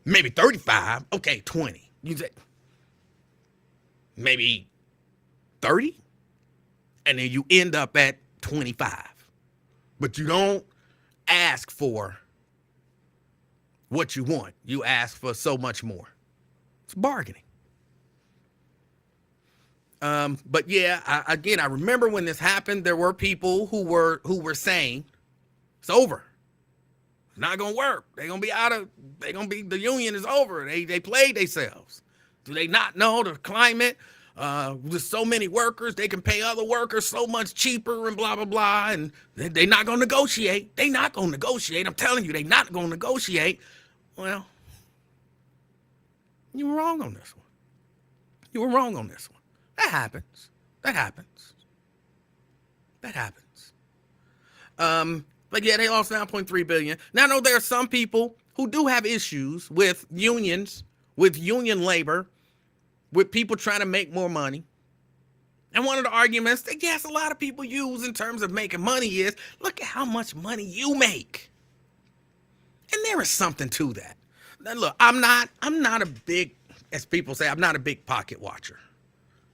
S1: Maybe 35. Okay, 20. You say maybe 30. And then you end up at 25. But you don't ask for what you want. You ask for so much more. It's bargaining. But yeah, I remember when this happened, there were people who were saying, it's over. It's not gonna work. The union is over. They played themselves. Do they not know the climate? With so many workers, they can pay other workers so much cheaper and blah, blah, blah. And they're not going to negotiate. They're not going to negotiate. I'm telling you, they're not going to negotiate. Well, you were wrong on this one. You were wrong on this one. That happens. That happens. That happens. But yeah, they lost $9.3 billion. Now I know there are some people who do have issues with unions, with union labor, with people trying to make more money. And one of the arguments that, yes, a lot of people use in terms of making money is, look at how much money you make. And there is something to that. Now, look, I'm not a big, as people say, I'm not a big pocket watcher.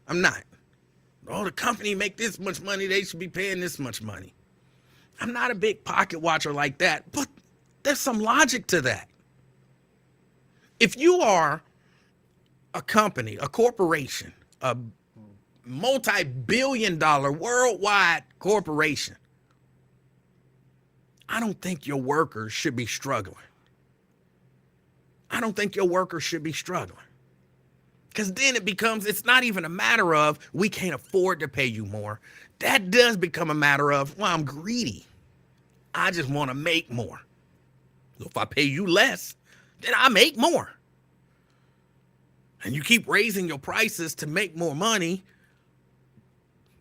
S1: I'm not. Oh, the company make this much money, they should be paying this much money. I'm not a big pocket watcher like that, but there's some logic to that. If you are a company, a corporation, a multi-billion-dollar worldwide corporation, I don't think your workers should be struggling. I don't think your workers should be struggling. Because then it's not even a matter of we can't afford to pay you more. That does become a matter of, well, I'm greedy. I just want to make more. So if I pay you less, then I make more. And you keep raising your prices to make more money,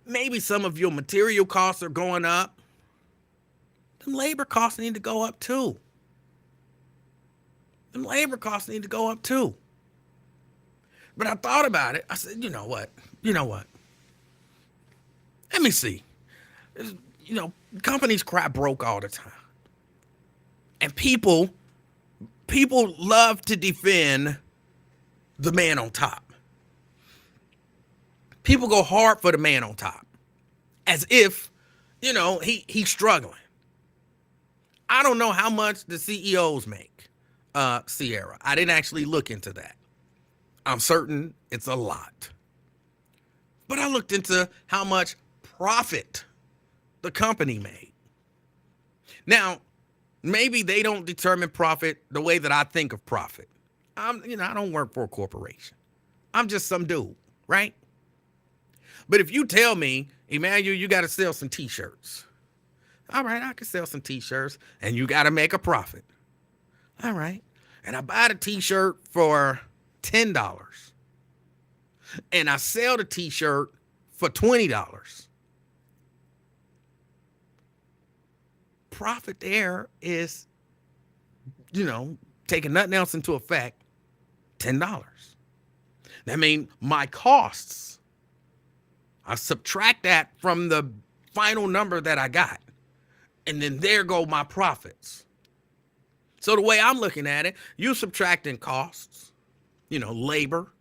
S1: maybe some of your material costs are going up. Them labor costs need to go up too. Them labor costs need to go up too. But I thought about it. I said, you know what? You know what? Let me see. You know, companies cry broke all the time. And people love to defend the man on top. People go hard for the man on top as if, he's struggling. I don't know how much the CEOs make, Sierra. I didn't actually look into that. I'm certain it's a lot. But I looked into how much profit the company made. Now, maybe they don't determine profit the way that I think of profit. I don't work for a corporation. I'm just some dude, right? But if you tell me, Emanuel, you got to sell some t-shirts. All right, I can sell some t-shirts, and you got to make a profit. All right. And I buy the t-shirt for $10. And I sell the t-shirt for $20. Profit there is, taking nothing else into effect, $10. That means my costs, I subtract that from the final number that I got. And then there go my profits. So the way I'm looking at it, you subtracting costs, labor,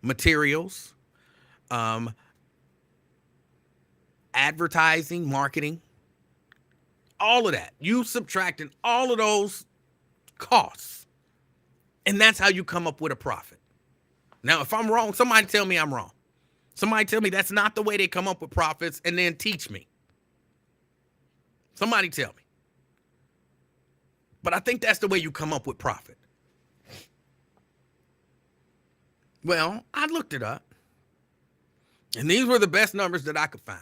S1: materials, advertising, marketing, all of that. You subtracting all of those costs. And that's how you come up with a profit. Now, if I'm wrong, somebody tell me I'm wrong. Somebody tell me that's not the way they come up with profits, and then teach me. Somebody tell me. But I think that's the way you come up with profit. Well, I looked it up. And these were the best numbers that I could find.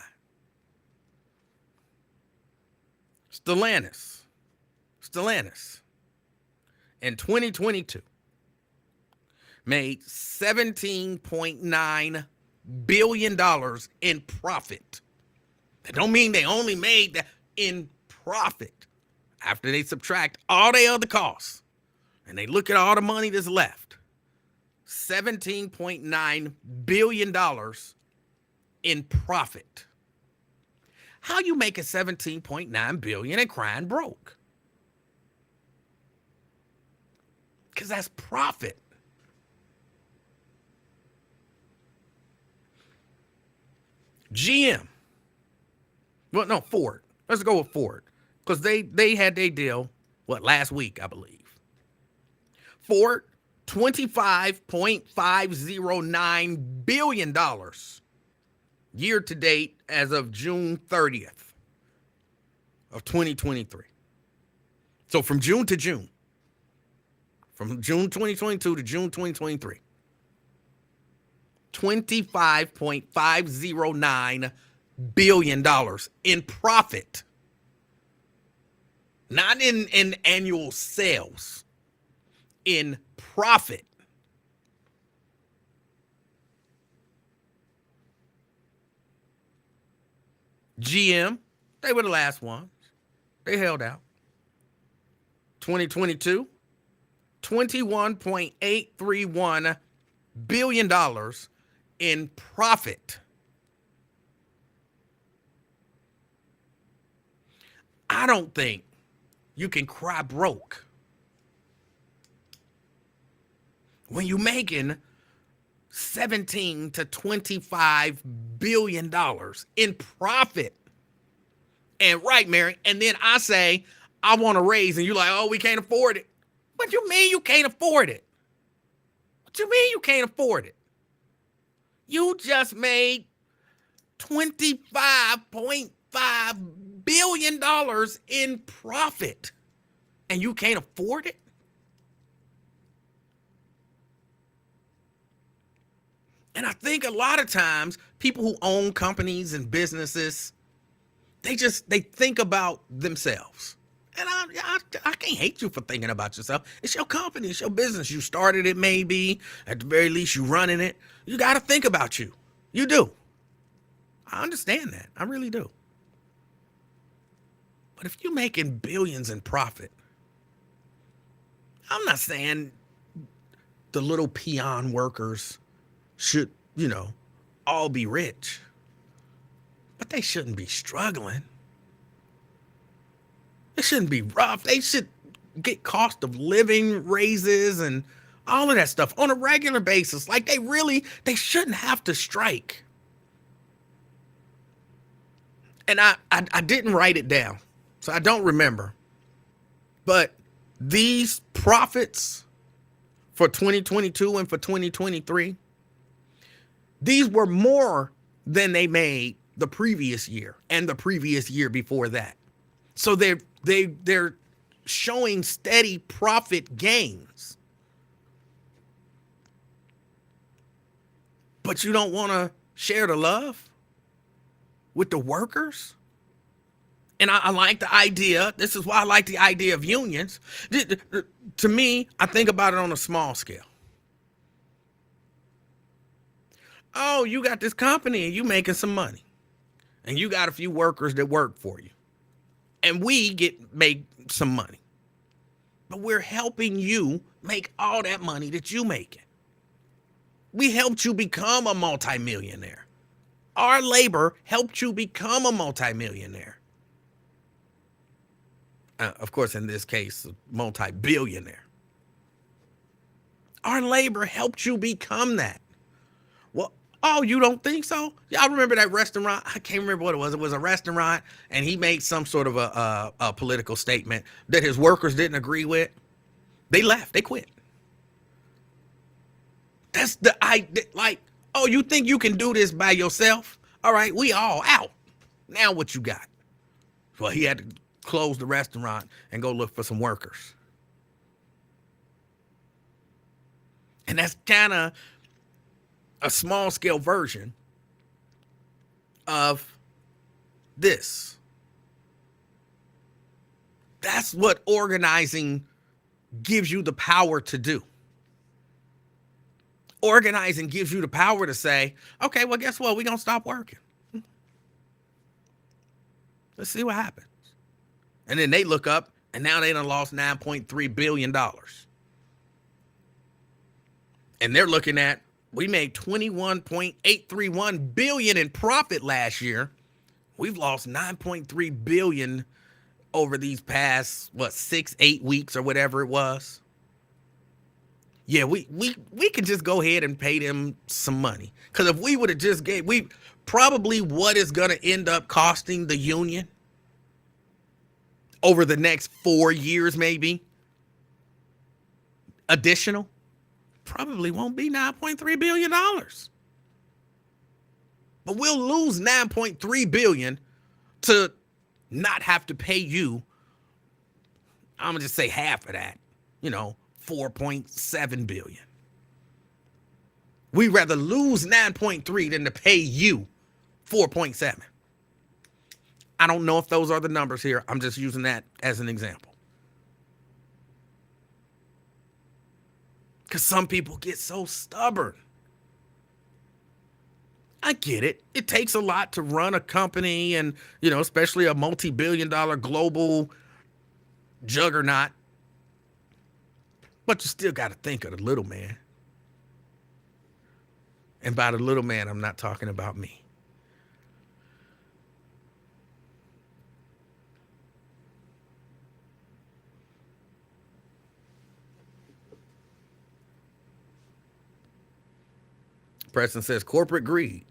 S1: Stellantis in 2022 made $17.9 billion in profit. That don't mean they only made that in profit after they subtract all their other costs and they look at all the money that's left. $17.9 billion in profit. How you making $17.9 billion and crying broke? Because that's profit. GM. Well, no, Ford. Let's go with Ford. Because they had their deal, last week, I believe. Ford, $25.509 billion year to date as of June 30th of 2023. So from June to June. From June 2022 to June 2023. $25.509 billion in profit. Not in annual sales. In profit. GM, they were the last ones. They held out. 2022, $21.831 billion in profit. I don't think you can cry broke when you're making $17 to $25 billion in profit. And right, Mary, and then I say, I want a raise, and you're like, oh, we can't afford it. What you mean you can't afford it? What you mean you can't afford it? You just made $25.5 billion in profit, and you can't afford it? And I think a lot of times people who own companies and businesses, they think about themselves. And I can't hate you for thinking about yourself. It's your company. It's your business. You started it, maybe. At the very least, you running it. You got to think about you. You do. I understand that. I really do. But if you're making billions in profit, I'm not saying the little peon workers should, all be rich, but they shouldn't be struggling. It shouldn't be rough. They should get cost of living raises and all of that stuff on a regular basis. Like they shouldn't have to strike. And I didn't write it down, so I don't remember. But these profits for 2022 and for 2023, these were more than they made the previous year and the previous year before that. So they're showing steady profit gains. But you don't want to share the love with the workers? And I like the idea. This is why I like the idea of unions. To me, I think about it on a small scale. Oh, you got this company and you making some money. And you got a few workers that work for you. And we make some money. But we're helping you make all that money that you making. We helped you become a multimillionaire. Our labor helped you become a multimillionaire. Of course, in this case, a multi-billionaire. Our labor helped you become that. Well, oh, you don't think so? Y'all remember that restaurant? I can't remember what it was. It was a restaurant, and he made some sort of a political statement that his workers didn't agree with. They left. They quit. That's like, oh, you think you can do this by yourself? All right, we all out. Now what you got? Well, he had to close the restaurant and go look for some workers. And that's kind of a small scale version of this. That's what organizing gives you the power to do. Organizing gives you the power to say, okay, well, guess what? We're going to stop working. Let's see what happens. And then they look up, and now they done lost $9.3 billion. And they're looking at, we made $21.831 billion in profit last year. We've lost $9.3 billion over these past, 6-8 weeks or whatever it was. Yeah, we could just go ahead and pay them some money. Because if we would have just probably what is going to end up costing the union over the next 4 years, maybe, additional, probably won't be $9.3 billion. But we'll lose $9.3 billion to not have to pay you, I'm going to just say half of that, $4.7 billion. We'd rather lose 9.3 than to pay you 4.7. I don't know if those are the numbers here. I'm just using that as an example. Because some people get so stubborn. I get it. It takes a lot to run a company and, especially a multi-billion-dollar global juggernaut. But you still got to think of the little man. And by the little man, I'm not talking about me. Preston says corporate greed.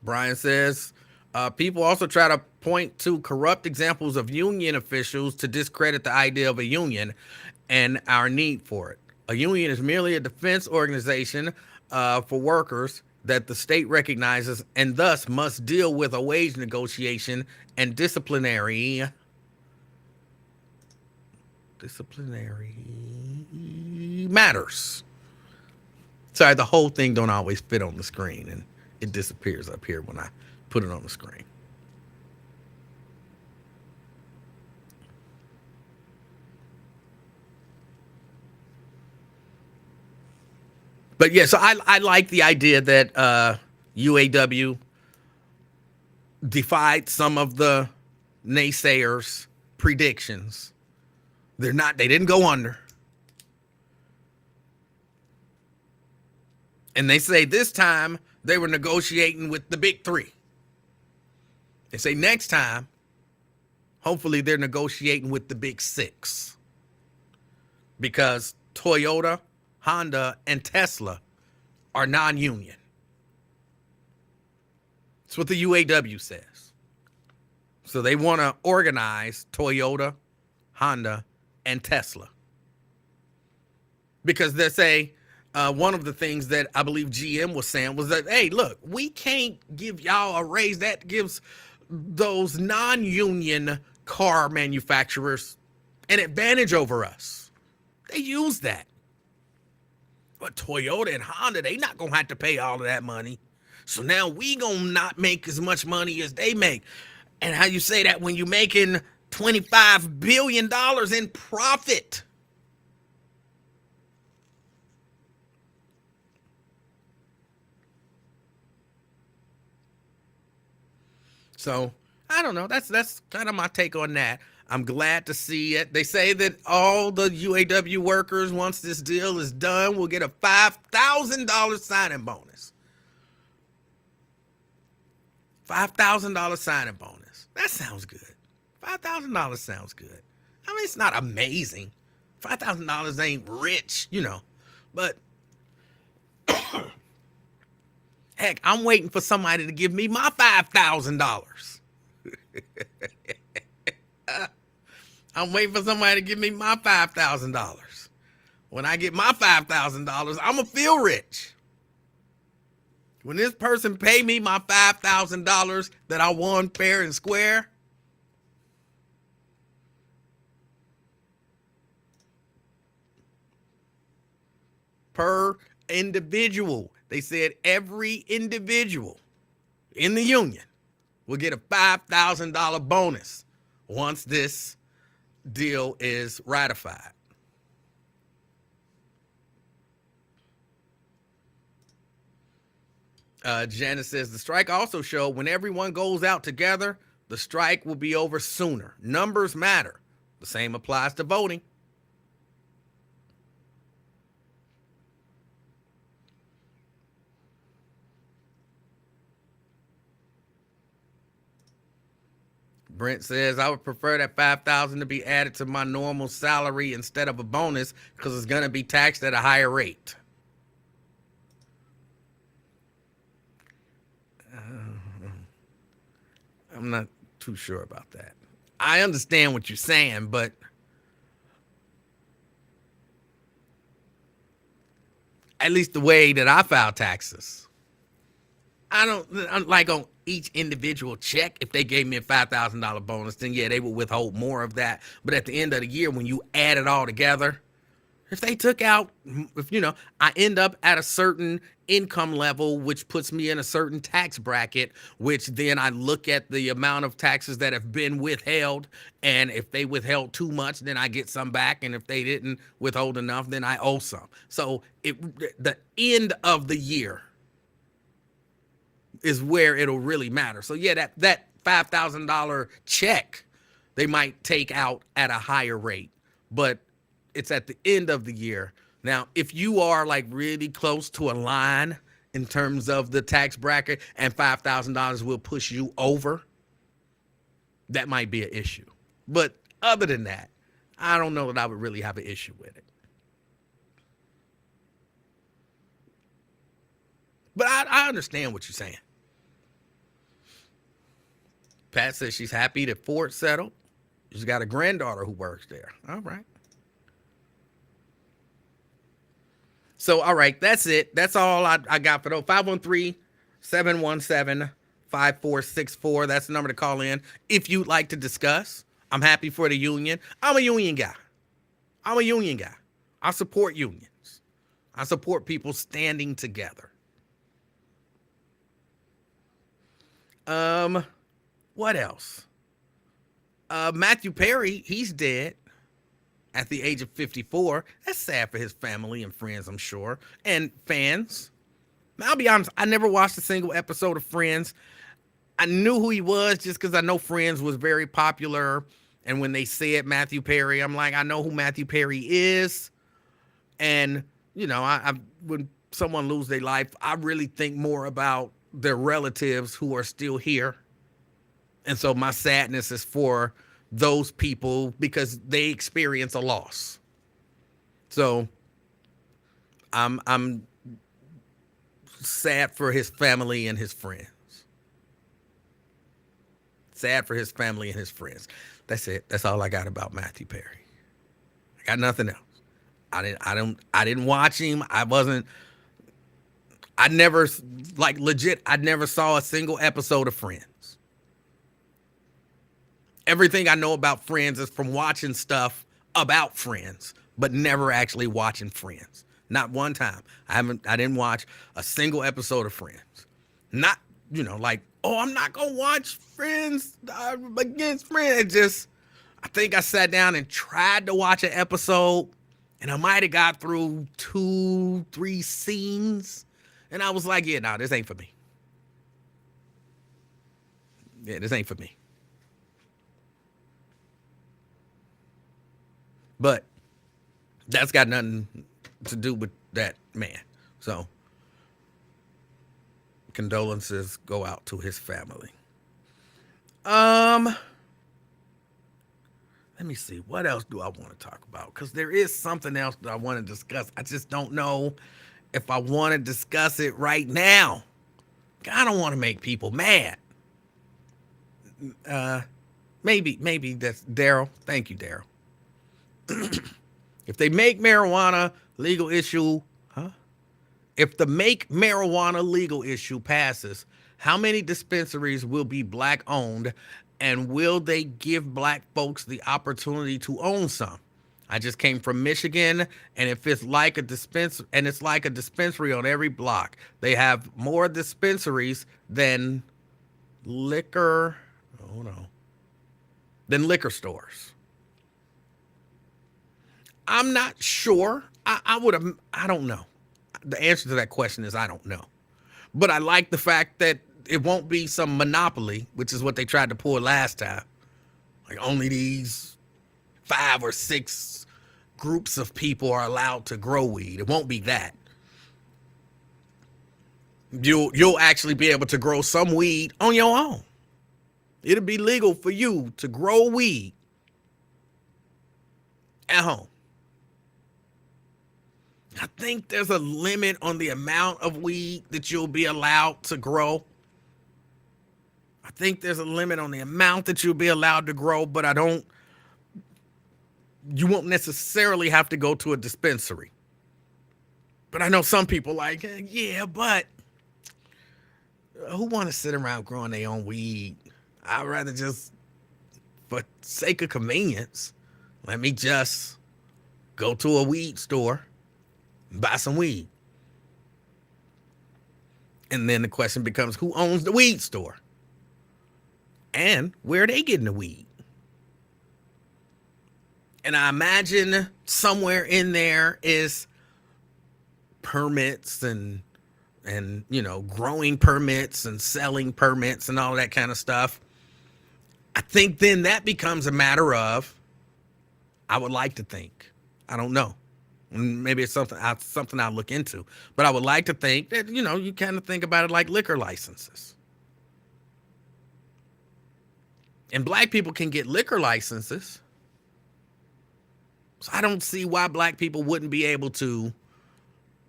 S1: Brian says, people also try to point to corrupt examples of union officials to discredit the idea of a union and our need for it. A union is merely a defense organization for workers that the state recognizes and thus must deal with a wage negotiation and disciplinary matters. Sorry, the whole thing don't always fit on the screen, and it disappears up here when I put it on the screen. But yeah, so I like the idea that UAW defied some of the naysayers' predictions. They didn't go under. And they say this time they were negotiating with the big three. They say next time, hopefully they're negotiating with the big six. Because Toyota, Honda, and Tesla are non-union. That's what the UAW says. So they want to organize Toyota, Honda, and Tesla. Because they say one of the things that I believe GM was saying was that, hey, look, we can't give y'all a raise. That gives those non-union car manufacturers an advantage over us. They use that. But Toyota and Honda, they not going to have to pay all of that money. So now we going to not make as much money as they make. And how you say that when you're making $25 billion in profit? So I don't know. That's kind of my take on that. I'm glad to see it. They say that all the UAW workers, once this deal is done, will get a $5,000 signing bonus. $5,000 signing bonus. That sounds good. $5,000 sounds good. I mean, it's not amazing. $5,000 ain't rich, but heck, I'm waiting for somebody to give me my $5,000. I'm waiting for somebody to give me my $5,000. When I get my $5,000, I'm going to feel rich. When this person pay me my $5,000 that I won fair and square, per individual, they said every individual in the union will get a $5,000 bonus once this deal is ratified. Janice says the strike also showed when everyone goes out together, the strike will be over sooner. Numbers matter. The same applies to voting. Brent says, I would prefer that $5,000 to be added to my normal salary instead of a bonus because it's going to be taxed at a higher rate. I'm not too sure about that. I understand what you're saying, but at least the way that I file taxes, I don't like on each individual check. If they gave me a $5,000 bonus, then yeah, they would withhold more of that. But at the end of the year, when you add it all together, if they took out, I end up at a certain income level, which puts me in a certain tax bracket, which then I look at the amount of taxes that have been withheld. And if they withheld too much, then I get some back. And if they didn't withhold enough, then I owe some. So the end of the year is where it'll really matter. So yeah, that $5,000 check, they might take out at a higher rate, but it's at the end of the year. Now, if you are like really close to a line in terms of the tax bracket and $5,000 will push you over, that might be an issue. But other than that, I don't know that I would really have an issue with it. But I understand what you're saying. Pat says she's happy that Ford settled. She's got a granddaughter who works there. All right. So, all right, that's it. That's all I got for those. 513-717-5464. That's the number to call in if you'd like to discuss. I'm happy for the union. I'm a union guy. I support unions. I support people standing together. What else? Matthew Perry, he's dead at the age of 54. That's sad for his family and friends, I'm sure, and fans. Now, I'll be honest, I never watched a single episode of Friends. I knew who he was just because I know Friends was very popular, and when they said Matthew Perry, I'm like, I know who Matthew Perry is. And, I when someone lose their life, I really think more about their relatives who are still here. And so my sadness is for those people because they experience a loss. So I'm sad for his family and his friends. Sad for his family and his friends. That's it. That's all I got about Matthew Perry. I got nothing else. I didn't watch him. I never, like, legit, I never saw a single episode of Friends. Everything I know about Friends is from watching stuff about Friends, but never actually watching Friends. Not one time. I didn't watch a single episode of Friends. Not, like, oh, I'm not gonna watch Friends against Friends. It just, I think I sat down and tried to watch an episode, and I might have got through 2, 3 scenes, and I was like, yeah, no, this ain't for me. Yeah, this ain't for me. But that's got nothing to do with that man. So condolences go out to his family. Let me see. What else do I want to talk about? Because there is something else that I want to discuss. I just don't know if I want to discuss it right now. I don't want to make people mad. Maybe that's Daryl. Thank you, Daryl. If they make marijuana legal issue, if the make marijuana legal issue passes, how many dispensaries will be black owned, and will they give black folks the opportunity to own some? I just came from Michigan, and if it's like a dispensary on every block. They have more dispensaries than liquor. Oh no. Than liquor stores. I'm not sure. I don't know. The answer to that question is I don't know. But I like the fact that it won't be some monopoly, which is what they tried to pull last time. Like only these 5 or 6 groups of people are allowed to grow weed. It won't be that. You'll actually be able to grow some weed on your own. It'll be legal for you to grow weed at home. I think there's a limit on the amount of weed that you'll be allowed to grow. I think there's a limit on the amount that you'll be allowed to grow, but you won't necessarily have to go to a dispensary. But I know some people like, yeah, but who want to sit around growing their own weed? I'd rather just, for sake of convenience, let me just go to a weed store, buy some weed. And then the question becomes, who owns the weed store? And where are they getting the weed? And I imagine somewhere in there is permits and growing permits and selling permits and all that kind of stuff. I think then that becomes a matter of, I would like to think, I don't know, maybe it's something I'll look into, but I would like to think that, you kind of think about it like liquor licenses. And black people can get liquor licenses. So I don't see why black people wouldn't be able to,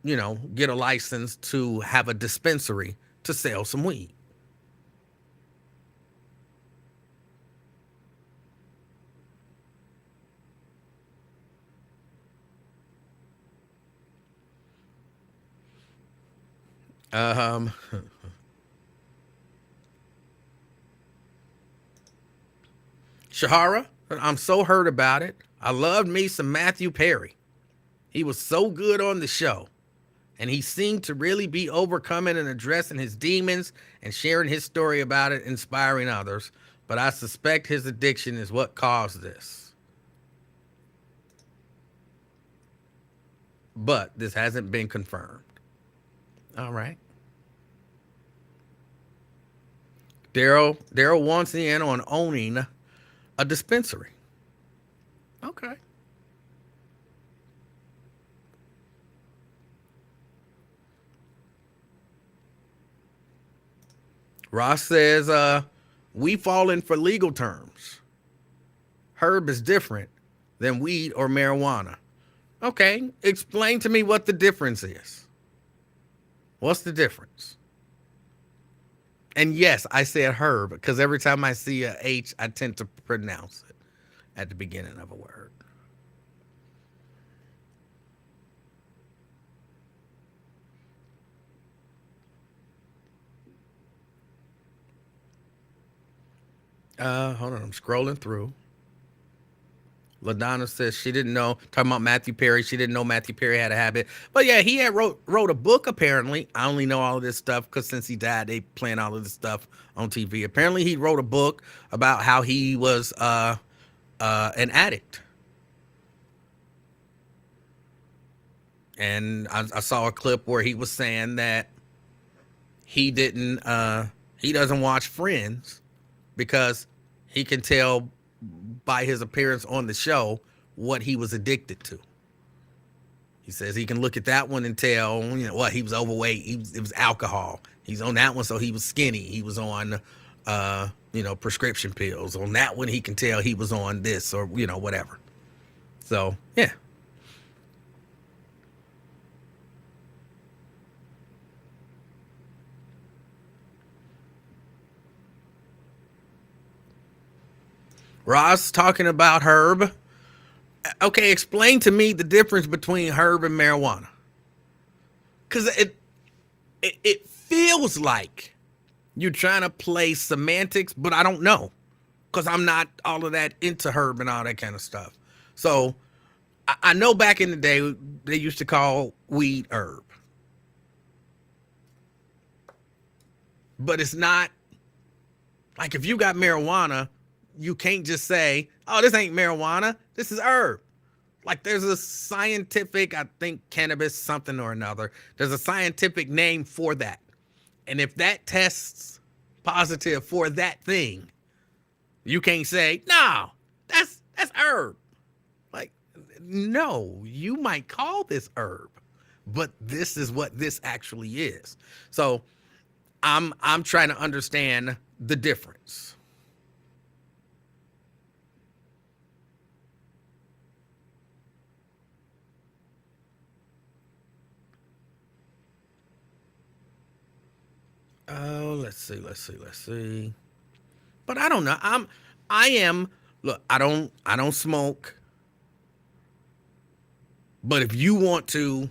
S1: get a license to have a dispensary to sell some weed. Shahara, I'm so hurt about it. I loved me some Matthew Perry. He was so good on the show. And he seemed to really be overcoming and addressing his demons and sharing his story about it, inspiring others. But I suspect his addiction is what caused this. But this hasn't been confirmed. All right. Daryl wants in on owning a dispensary. Okay. Ross says, we fall in for legal terms. Herb is different than weed or marijuana. Okay, explain to me what the difference is. What's the difference? And yes, I said herb because every time I see a H, I tend to pronounce it at the beginning of a word. Hold on, I'm scrolling through. LaDonna says she didn't know. Talking about Matthew Perry, she didn't know Matthew Perry had a habit. But yeah, he had wrote a book. Apparently, I only know all of this stuff because since he died, they playing all of this stuff on TV. Apparently, he wrote a book about how he was an addict, and I saw a clip where he was saying that he didn't he doesn't watch Friends because he can tell by his appearance on the show what he was addicted to. He says he can look at that one and tell, what he was overweight. It was alcohol. He's on that one, so he was skinny. He was on, prescription pills. On that one, he can tell he was on this or whatever. So yeah. Ross talking about herb. Okay, explain to me the difference between herb and marijuana. Because it feels like you're trying to play semantics, but I don't know. Because I'm not all of that into herb and all that kind of stuff. So I know back in the day, they used to call weed herb. But it's not like if you got marijuana, you can't just say, oh, this ain't marijuana. This is herb. Like there's a scientific, I think cannabis something or another. There's a scientific name for that. And if that tests positive for that thing, you can't say, no, that's herb. Like, no, you might call this herb, but this is what this actually is. So I'm trying to understand the difference. Oh, let's see. But I don't know. I am look, I don't smoke. But if you want to,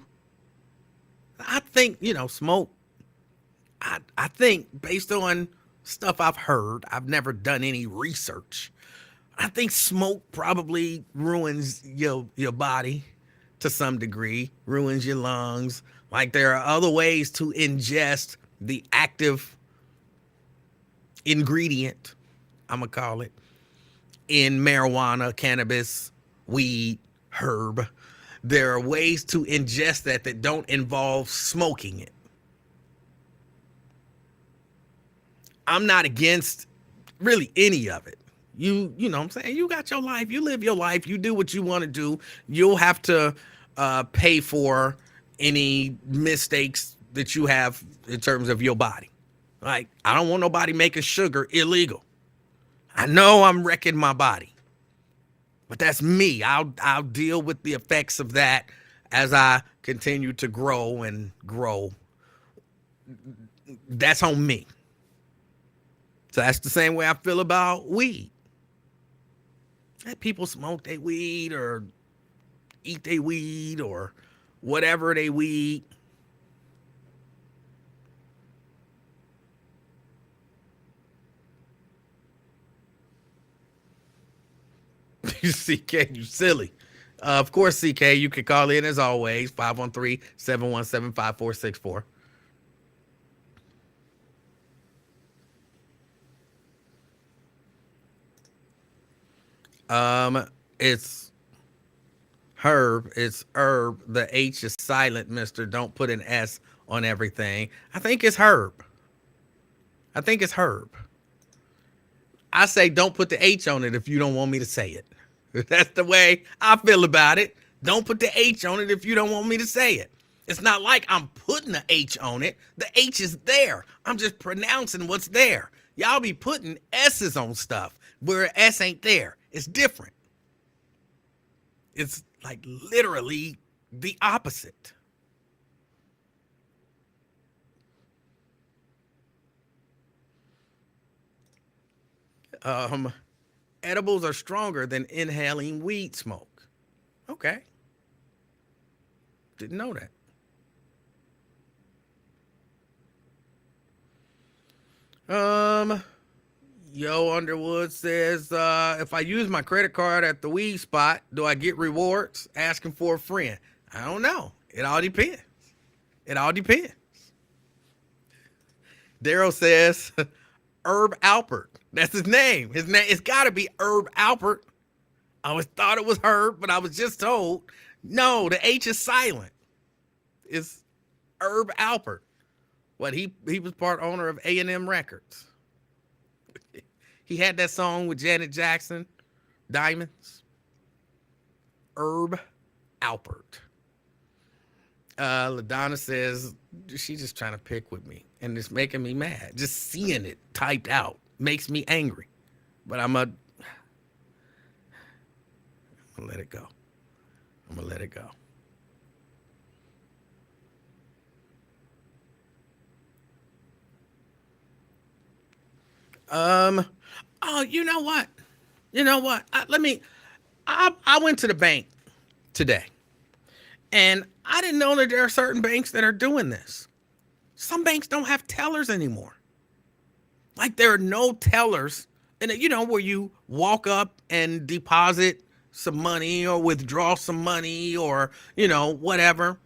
S1: I think, smoke. I think based on stuff I've heard, I've never done any research. I think smoke probably ruins your body to some degree, ruins your lungs. Like there are other ways to ingest the active ingredient, I'm gonna call it, in marijuana, cannabis, weed, herb. There are ways to ingest that don't involve smoking it. I'm not against really any of it. You know what I'm saying? You got your life, you live your life, you do what you want to do. You'll have to pay for any mistakes that you have in terms of your body. Like, I don't want nobody making sugar illegal. I know I'm wrecking my body, but that's me. I'll deal with the effects of that as I continue to grow and grow. That's on me. So that's the same way I feel about weed. Let people smoke their weed or eat their weed or whatever they weed. CK, you silly. Of course, CK, you can call in as always, 513-717-5464. It's herb. It's herb. The H is silent, mister. Don't put an S on everything. I think it's herb. I think it's herb. I say don't put the H on it if you don't want me to say it. That's the way I feel about it. Don't put the H on it if you don't want me to say it. It's not like I'm putting the H on it. The H is there. I'm just pronouncing what's there. Y'all be putting S's on stuff where S ain't there. It's different. It's like literally the opposite. Um, Edibles are stronger than inhaling weed smoke. Okay. Didn't know that. Yo Underwood says, if I use my credit card at the weed spot, do I get rewards? Asking for a friend. I don't know. It all depends. It all depends. Daryl says, Herb Alpert. That's his name. His name, it's got to be Herb Alpert. I always thought it was Herb, but I was just told, no, the H is silent. It's Herb Alpert. What, he was part owner of A&M Records. He had that song with Janet Jackson, Diamonds. Herb Alpert. LaDonna says, she's just trying to pick with me, and it's making me mad. Just seeing it typed out makes me angry. But I'm gonna let it go. I'm gonna let it go. Oh, you know what? I went to the bank today, and I didn't know that there are certain banks that are doing this. Some banks don't have tellers anymore. Like, there are no tellers, and where you walk up and deposit some money or withdraw some money or, whatever.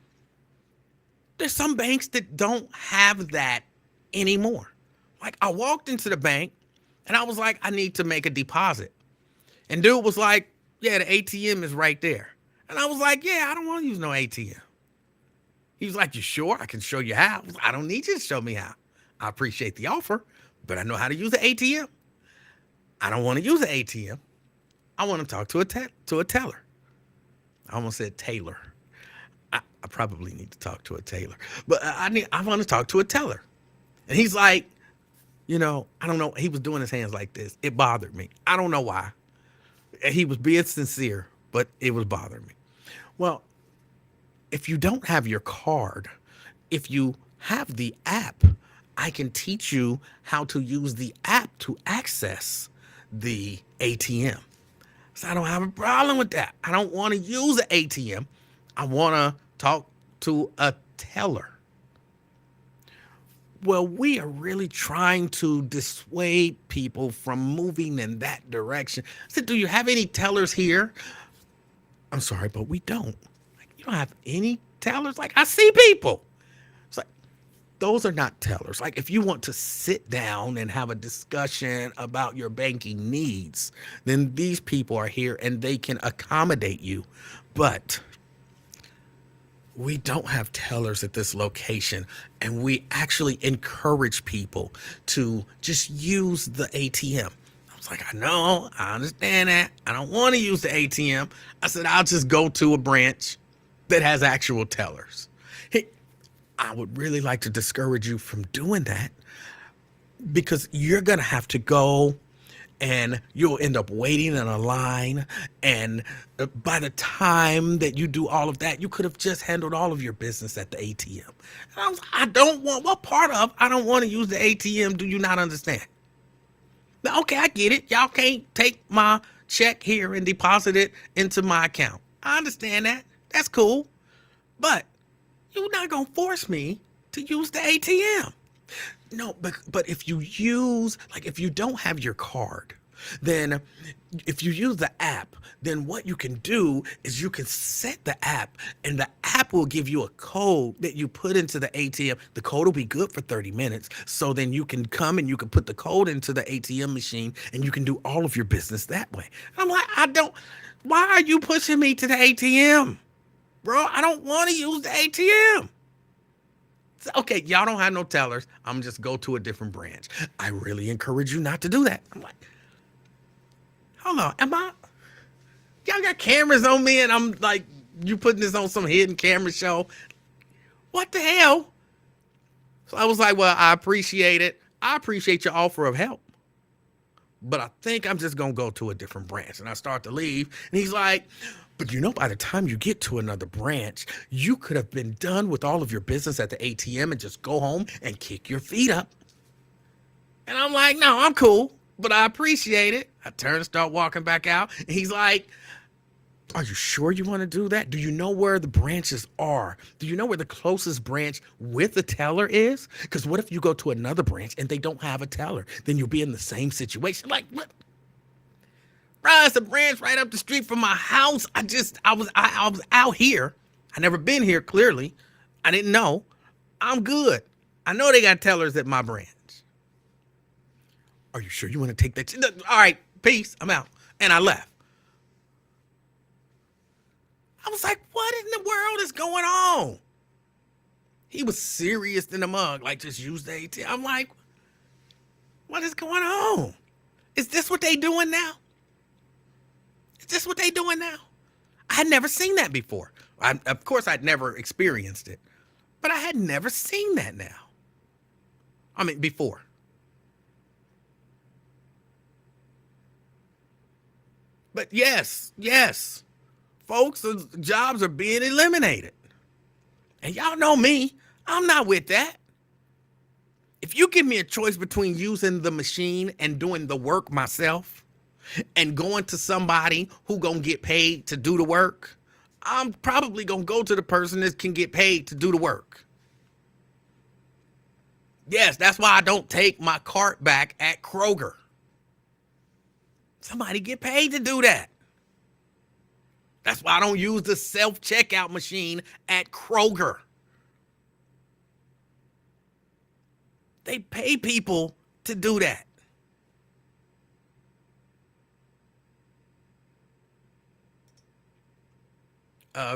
S1: There's some banks that don't have that anymore. Like, I walked into the bank and I was like, I need to make a deposit. And dude was like, yeah, the ATM is right there. And I was like, yeah, I don't want to use no ATM. He was like, you sure? I can show you how. I don't need you to show me how. I appreciate the offer, but I know how to use the ATM. I don't want to use the ATM. I want to talk to a teller. I almost said tailor. I probably need to talk to a tailor, but I want to talk to a teller. And he's like, I don't know. He was doing his hands like this. It bothered me. I don't know why. He was being sincere, but it was bothering me. Well, if you don't have your card, if you have the app, I can teach you how to use the app to access the ATM. So I don't have a problem with that. I don't want to use the ATM. I want to talk to a teller. Well, we are really trying to dissuade people from moving in that direction. I said, do you have any tellers here? I'm sorry, but we don't. Like, you don't have any tellers? Like, I see people. It's like, those are not tellers. Like, if you want to sit down and have a discussion about your banking needs, then these people are here and they can accommodate you. But we don't have tellers at this location, and we actually encourage people to just use the ATM. I was like, I know, I understand that. I don't want to use the ATM. I said, I'll just go to a branch that has actual tellers. Hey, I would really like to discourage you from doing that, because you're going to have to go and you'll end up waiting in a line. And by the time that you do all of that, you could have just handled all of your business at the ATM. And I don't want, what part of I don't want to use the ATM do you not understand? Now, okay, I get it. Y'all can't take my check here and deposit it into my account. I understand that. That's cool. But you're not going to force me to use the ATM. No, but if you use, like, if you don't have your card, then if you use the app, then what you can do is you can set the app, and the app will give you a code that you put into the ATM. The code will be good for 30 minutes. So then you can come and you can put the code into the ATM machine, and you can do all of your business that way. I'm like, why are you pushing me to the ATM? Bro, I don't want to use the ATM. Okay, y'all don't have no tellers. I'm just go to a different branch. I really encourage you not to do that. I'm like, hold on, y'all got cameras on me, and I'm like, you putting this on some hidden camera show? What the hell? So I was like, well, I appreciate it. I appreciate your offer of help, but I think I'm just going to go to a different branch. And I start to leave. And he's like, but you know, by the time you get to another branch, you could have been done with all of your business at the ATM and just go home and kick your feet up. And I'm like, no, I'm cool, but I appreciate it. I turn and start walking back out. And he's like, are you sure you want to do that? Do you know where the branches are? Do you know where the closest branch with a teller is? Because what if you go to another branch and they don't have a teller? Then you'll be in the same situation. Like, what? Bruh, it's a branch right up the street from my house. I was out here. I never been here, clearly. I didn't know. I'm good. I know they got tellers at my branch. Are you sure you want to take that? All right, peace. I'm out. And I left. I was like, what in the world is going on? He was serious in the mug, like just use the ATM. I'm like, what is going on? Is this what they doing now? Is this what they doing now? I had never seen that before. Of course, I'd never experienced it, but I had never seen that now. I mean, before. But yes, folks, jobs are being eliminated. And y'all know me, I'm not with that. If you give me a choice between using the machine and doing the work myself and going to somebody who gonna get paid to do the work, I'm probably gonna go to the person that can get paid to do the work. Yes, that's why I don't take my cart back at Kroger. Somebody get paid to do that. That's why I don't use the self-checkout machine at Kroger. They pay people to do that.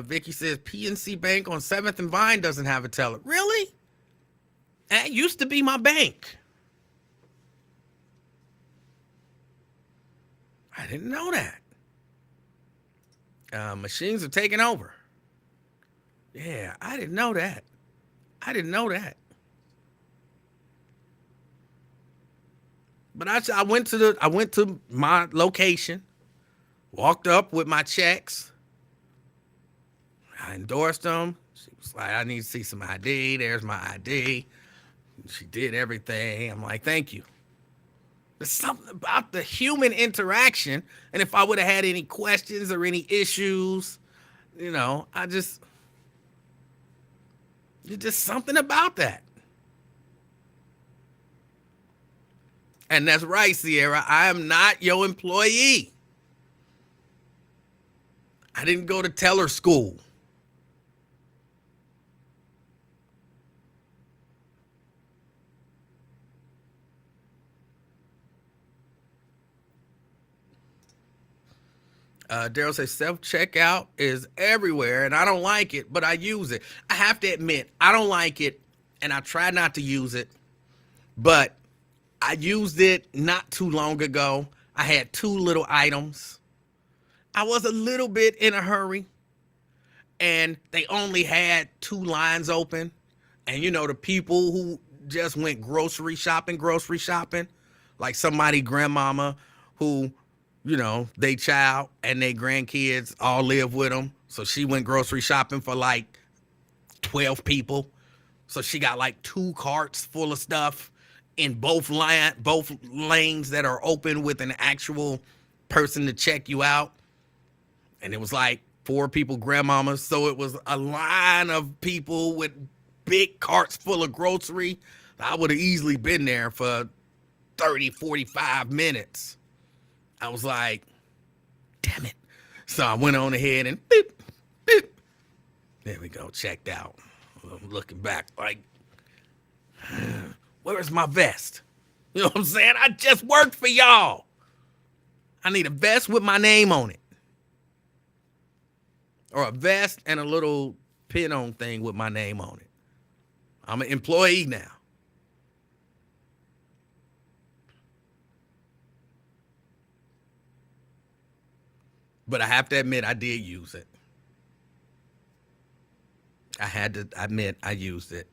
S1: Vicky says PNC Bank on 7th and Vine doesn't have a teller. Really? That used to be my bank. I didn't know that. Machines are taking over. Yeah, I didn't know that. I didn't know that. But I went to my location, walked up with my checks. I endorsed them. She was like, I need to see some ID. There's my ID. She did everything. I'm like, thank you. There's something about the human interaction. And if I would have had any questions or any issues, there's just something about that. And that's right, Sierra. I am not your employee. I didn't go to teller school. Daryl says self-checkout is everywhere, and I don't like it, but I use it. I have to admit, I don't like it, and I try not to use it, but I used it not too long ago. I had 2 little items. I was a little bit in a hurry, and they only had 2 lines open. And the people who just went grocery shopping, like somebody grandmama who they child and they grandkids all live with them. So she went grocery shopping for like 12 people. So she got like 2 carts full of stuff in both lanes that are open with an actual person to check you out. And it was like 4 people, grandmamas. So it was a line of people with big carts full of grocery. I would have easily been there for 30, 45 minutes. I was like, damn it. So I went on ahead and beep, beep. There we go, checked out. I'm looking back like, where's my vest? You know what I'm saying? I just worked for y'all. I need a vest with my name on it. Or a vest and a little pin-on thing with my name on it. I'm an employee now. But I have to admit, I did use it. I had to admit I used it.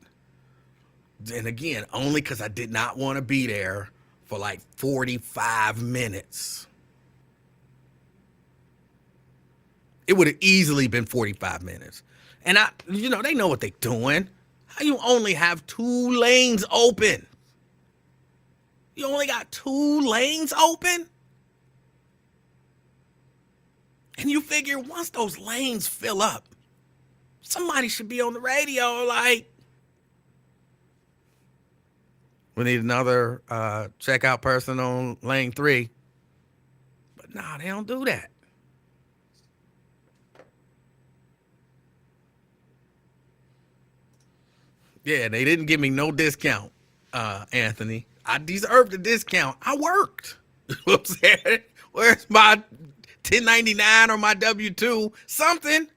S1: And again, only because I did not want to be there for like 45 minutes. It would have easily been 45 minutes. And they know what they're doing. How you only have 2 lanes open? You only got 2 lanes open? And you figure once those lanes fill up, somebody should be on the radio like, we need another checkout person on lane 3. But nah, they don't do that. Yeah, they didn't give me no discount, Anthony. I deserved a discount. I worked. You know what I'm saying? Where's my 1099 or my W-2? Something.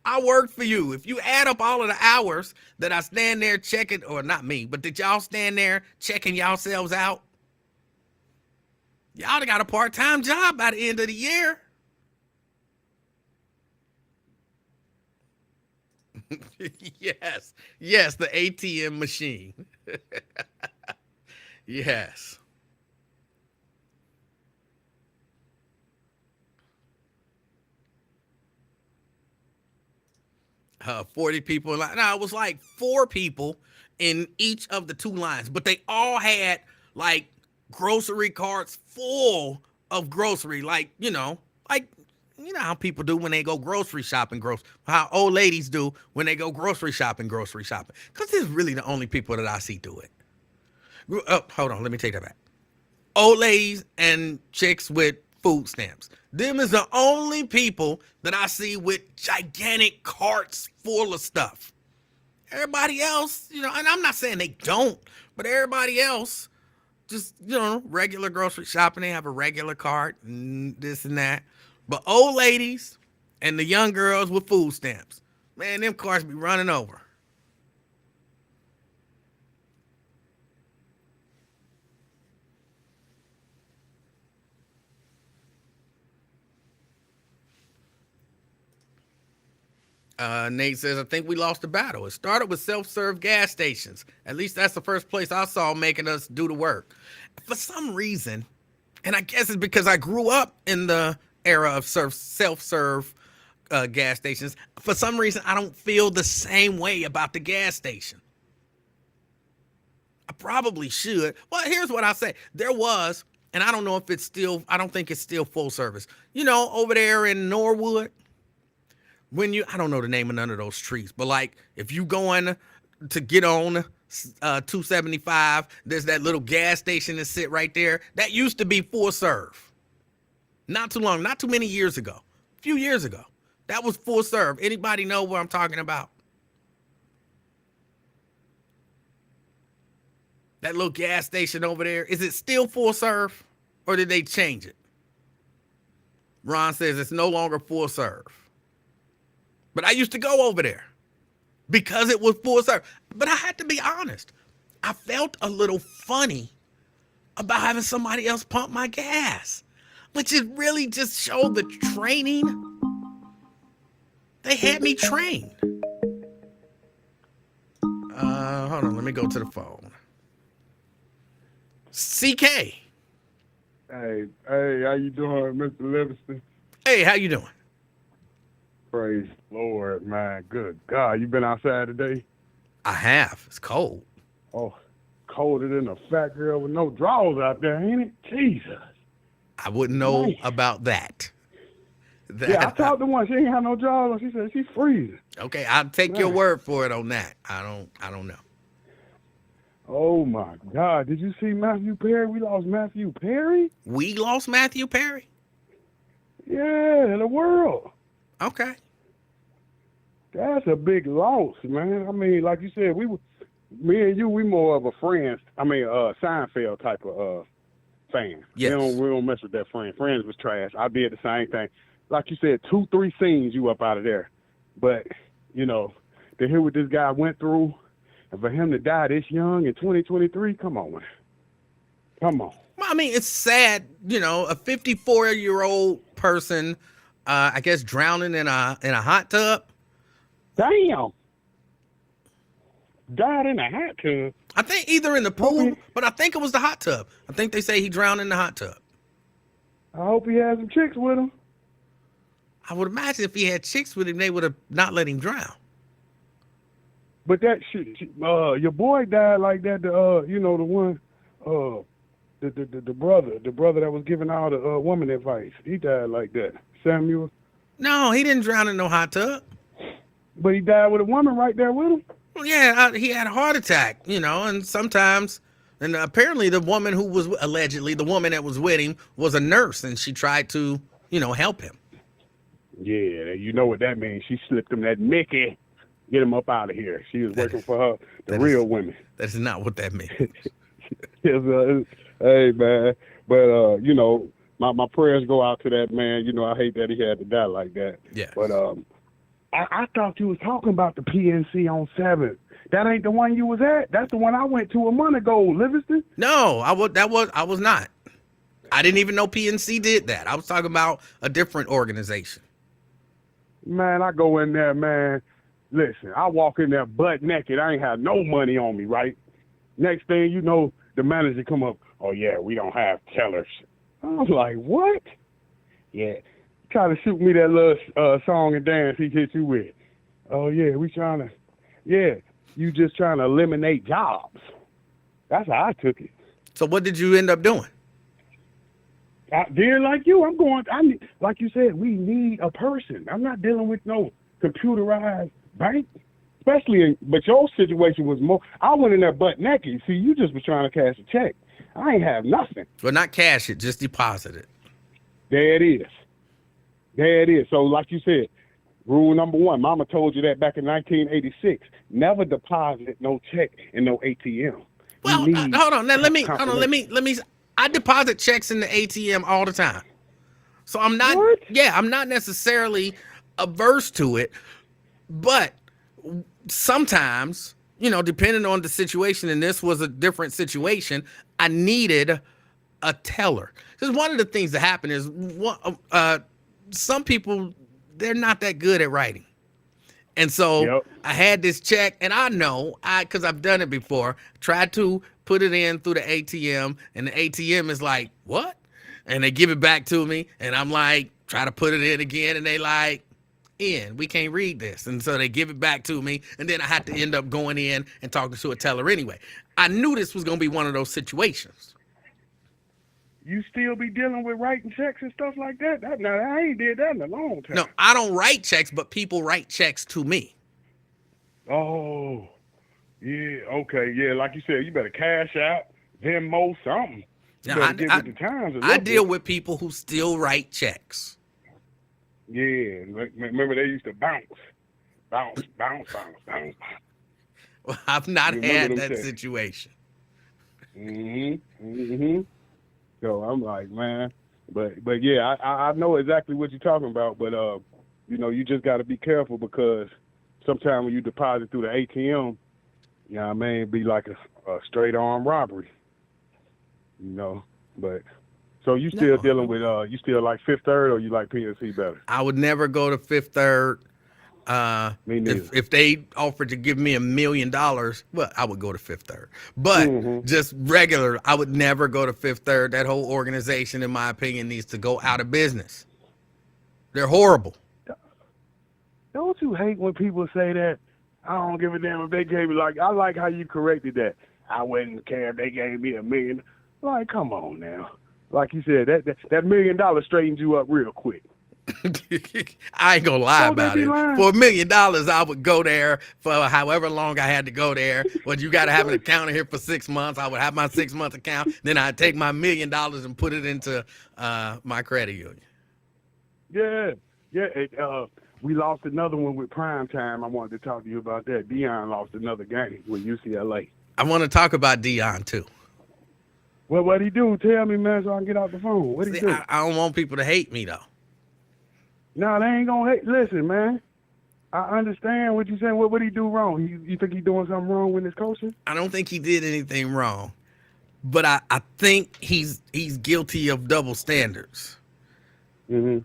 S1: I worked for you. If you add up all of the hours that I stand there checking, or not me, but did y'all stand there checking yourselves out? Y'all got a part-time job by the end of the year. Yes, the ATM machine. Yes. 40 people. No, it was like 4 people in each of the 2 lines, but they all had like grocery carts full of grocery, like how people do when they go grocery shopping, how old ladies do when they go grocery shopping. Because this is really the only people that I see do it. Oh, hold on, let me take that back. Old ladies and chicks with food stamps. Them is the only people that I see with gigantic carts full of stuff. Everybody else, and I'm not saying they don't, but everybody else just, regular grocery shopping. They have a regular cart and this and that. But old ladies and the young girls with food stamps, man, them carts be running over. Nate says, I think we lost the battle. It started with self-serve gas stations. At least that's the first place I saw making us do the work. For some reason, and I guess it's because I grew up in the era of self-serve gas stations, for some reason I don't feel the same way about the gas station. I probably should. Well, here's what I say. There was, and I don't know if it's still, I don't think it's still full service. Over there in Norwood, I don't know the name of none of those streets, but like if you going to get on 275, there's that little gas station that sit right there. That used to be full serve. Not too many years ago. A few years ago. That was full serve. Anybody know what I'm talking about? That little gas station over there, is it still full serve or did they change it? Ron says it's no longer full serve. But I used to go over there because it was full serve. But I had to be honest. I felt a little funny about having somebody else pump my gas, which is really just showed the training. They had me trained. Hold on, let me go to the phone. CK.
S2: Hey, how you doing, Mr. Livingston?
S1: Hey, how you doing?
S2: Praise the Lord, man. Good God, you been outside today?
S1: I have. It's cold.
S2: Oh, colder than a fat girl with no drawers out there, ain't it? Jesus.
S1: I wouldn't know
S2: Man.
S1: about that.
S2: Yeah, I talked to one. She ain't have no drawers on. She said she's freezing.
S1: Okay, I'll take your word for it on that. I don't know.
S2: Oh my God! Did you see Matthew Perry? We lost Matthew Perry.
S1: We lost Matthew Perry?
S2: Yeah, the world.
S1: Okay.
S2: That's a big loss, man. I mean, like you said, me and you, we more of a Friends. Seinfeld type of fan.
S1: Yes.
S2: We don't mess with that Friends. Friends was trash. I did the same thing. Like you said, 2-3 scenes, you up out of there. But to hear what this guy went through, and for him to die this young in 2023, come on, man. Come on.
S1: Well, I mean, it's sad, a 54-year-old person, I guess, drowning in a hot tub.
S2: Damn. Died in a hot tub.
S1: I think either in the
S2: Hope
S1: pool,
S2: he,
S1: but I think it was the hot tub. I think they say he drowned in the hot tub.
S2: I hope he had some chicks with him.
S1: I would imagine if he had chicks with him, they would have not let him drown.
S2: But that shit, your boy died like that. You know, the one, the brother that was giving all the woman advice. He died like that. Samuel.
S1: No, he didn't drown in no hot tub.
S2: But he died with a woman right there with him.
S1: Well, yeah, he had a heart attack, you know, and sometimes, and apparently the woman who was allegedly the woman that was with him was a nurse, and she tried to, you know, help him.
S2: Yeah, you know what that means. She slipped him that Mickey. Get him up out of here. She was working for her, the real women.
S1: That is not what that means.
S2: Hey, man. But, you know, my prayers go out to that man. You know, I hate that he had to die like that.
S1: Yeah.
S2: But I thought you was talking about the PNC on 7th. That ain't the one you was at. That's the one I went to a month ago, Livingston.
S1: No, I was not. I didn't even know PNC did that. I was talking about a different organization.
S2: Man, I go in there, man. Listen, I walk in there butt naked. I ain't have no money on me, right? Next thing you know, the manager come up, oh, yeah, we don't have tellers. I was like, what? Yeah. Try to shoot me that little song and dance he hit you with. Oh, yeah, you just trying to eliminate jobs. That's how I took it.
S1: So what did you end up doing?
S2: I did like you. Like you said, we need a person. I'm not dealing with no computerized bank. But your situation was more, I went in there butt naked. See, you just was trying to cash a check. I ain't have nothing.
S1: Well, not cash it, just deposit it.
S2: There it is. So like you said, rule number 1, mama told you that back in 1986. Never deposit no check in no ATM.
S1: Well, hold on. Now, let me, I deposit checks in the ATM all the time. So I'm not, I'm not necessarily averse to it, but sometimes, you know, depending on the situation, and this was a different situation, I needed a teller. Because one of the things that happen is some people, they're not that good at writing. And so I had this check, and I know, because I've done it before, tried to put it in through the ATM, and the ATM is like, what? And they give it back to me, and I'm like, try to put it in again, and they like, we can't read this. And so they give it back to me, and then I had to end up going in and talking to a teller anyway. I knew this was going to be one of those situations.
S2: You still be dealing with writing checks and stuff like that? Now, I ain't did that in a long time.
S1: No, I don't write checks, but people write checks to me.
S2: Oh, yeah, okay, yeah. Like you said, you better cash out, Venmo, something.
S1: Now, I deal with people who still write checks.
S2: Yeah, remember they used to bounce.
S1: Well, I've not had that situation.
S2: So I'm like, man, but yeah, I know exactly what you're talking about. But you know, you just got to be careful because sometimes when you deposit through the ATM, you know what I mean, it'd be like a straight arm robbery. You know, but. So you still dealing with you still like Fifth Third, or you like PNC better?
S1: I would never go to Fifth Third.
S2: Me neither.
S1: If they offered to give me $1 million, well, I would go to Fifth Third. But just regular, I would never go to Fifth Third. That whole organization, in my opinion, needs to go out of business. They're horrible.
S2: Don't you hate when people say that? I don't give a damn if they gave me, like, I like how you corrected that. I wouldn't care if they gave me $1 million. Like, come on now. Like you said, that $1 million straightens you up real quick.
S1: I ain't gonna lie about it. For $1 million, I would go there for however long I had to go there. But you got to have an account here for 6 months. I would have my 6-month account. Then I'd take my $1 million and put it into my credit union.
S2: Yeah. We lost another one with prime time. I wanted to talk to you about that. Deion lost another game with UCLA.
S1: I want to talk about Deion too.
S2: Well, what'd he do? Tell me, man, so I can get off the phone. What'd he do?
S1: I don't want people to hate me, though.
S2: No, they ain't gonna hate. Listen, man, I understand what you're saying. What he do wrong? You think he doing something wrong with his coaching?
S1: I don't think he did anything wrong, but I think he's guilty of double standards.
S2: Mm-hmm.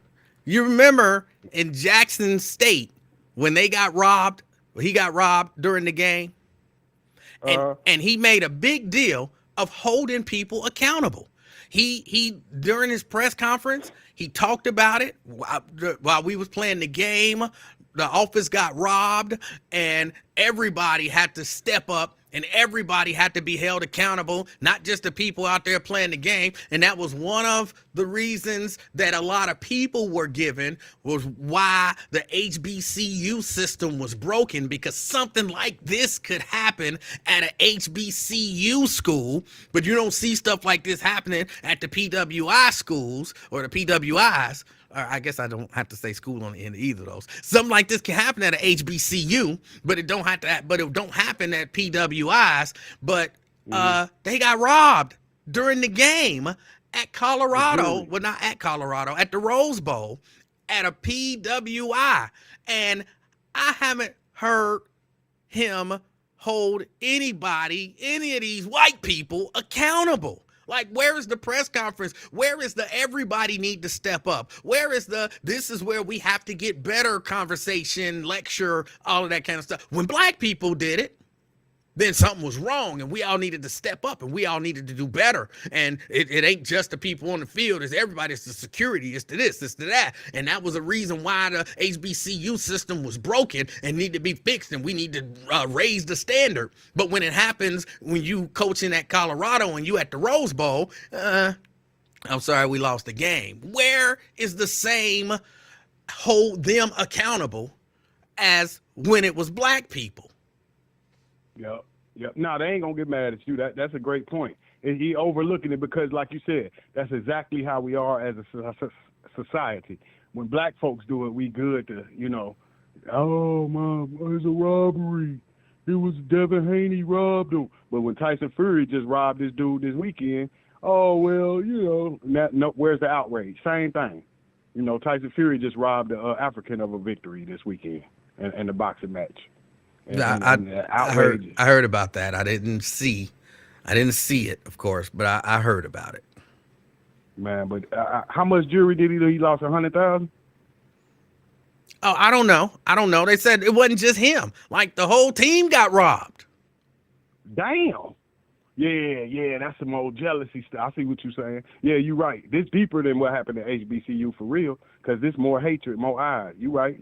S1: You remember in Jackson State when they got robbed? He got robbed during the game. And he made a big deal of holding people accountable. He during his press conference, he talked about it while we was playing the game. The office got robbed, and everybody had to step up, and everybody had to be held accountable, not just the people out there playing the game. And that was one of the reasons that a lot of people were given, was why the HBCU system was broken, because something like this could happen at an HBCU school, but you don't see stuff like this happening at the PWI schools or the PWIs. Or I guess I don't have to say school on the end of either of those. Something like this can happen at an HBCU, but it don't happen at PWIs. But they got robbed during the game at Colorado. Well, not at Colorado, at the Rose Bowl, at a PWI. And I haven't heard him hold any of these white people accountable. Like, where is the press conference? Where is the everybody need to step up? Where is the this is where we have to get better conversation, lecture, all of that kind of stuff? When black people did it, then something was wrong, and we all needed to step up, and we all needed to do better. And it ain't just the people on the field, it's everybody, it's the security, it's to this, it's to that. And that was a reason why the HBCU system was broken and need to be fixed, and we need to raise the standard. But when it happens, when you coaching at Colorado and you at the Rose Bowl, I'm sorry, we lost the game. Where is the same hold them accountable as when it was black people?
S2: Yep. No, they ain't gonna get mad at you. That's a great point. And he overlooking it because, like you said, that's exactly how we are as a society. When black folks do it, we good to, oh, Mom, it's a robbery. It was Devin Haney robbed him. But when Tyson Fury just robbed this dude this weekend, oh, well, where's the outrage? Same thing. Tyson Fury just robbed the African of a victory this weekend in the boxing match.
S1: I heard about that. I didn't see it, of course, but I heard about it.
S2: Man, but how much jury did he do? He lost 100,000.
S1: Oh, I don't know. They said it wasn't just him. Like, the whole team got robbed.
S2: Damn. Yeah, that's some old jealousy stuff. I see what you're saying. Yeah, you're right. This deeper than what happened at HBCU for real, because this more hatred, more eyes. You right.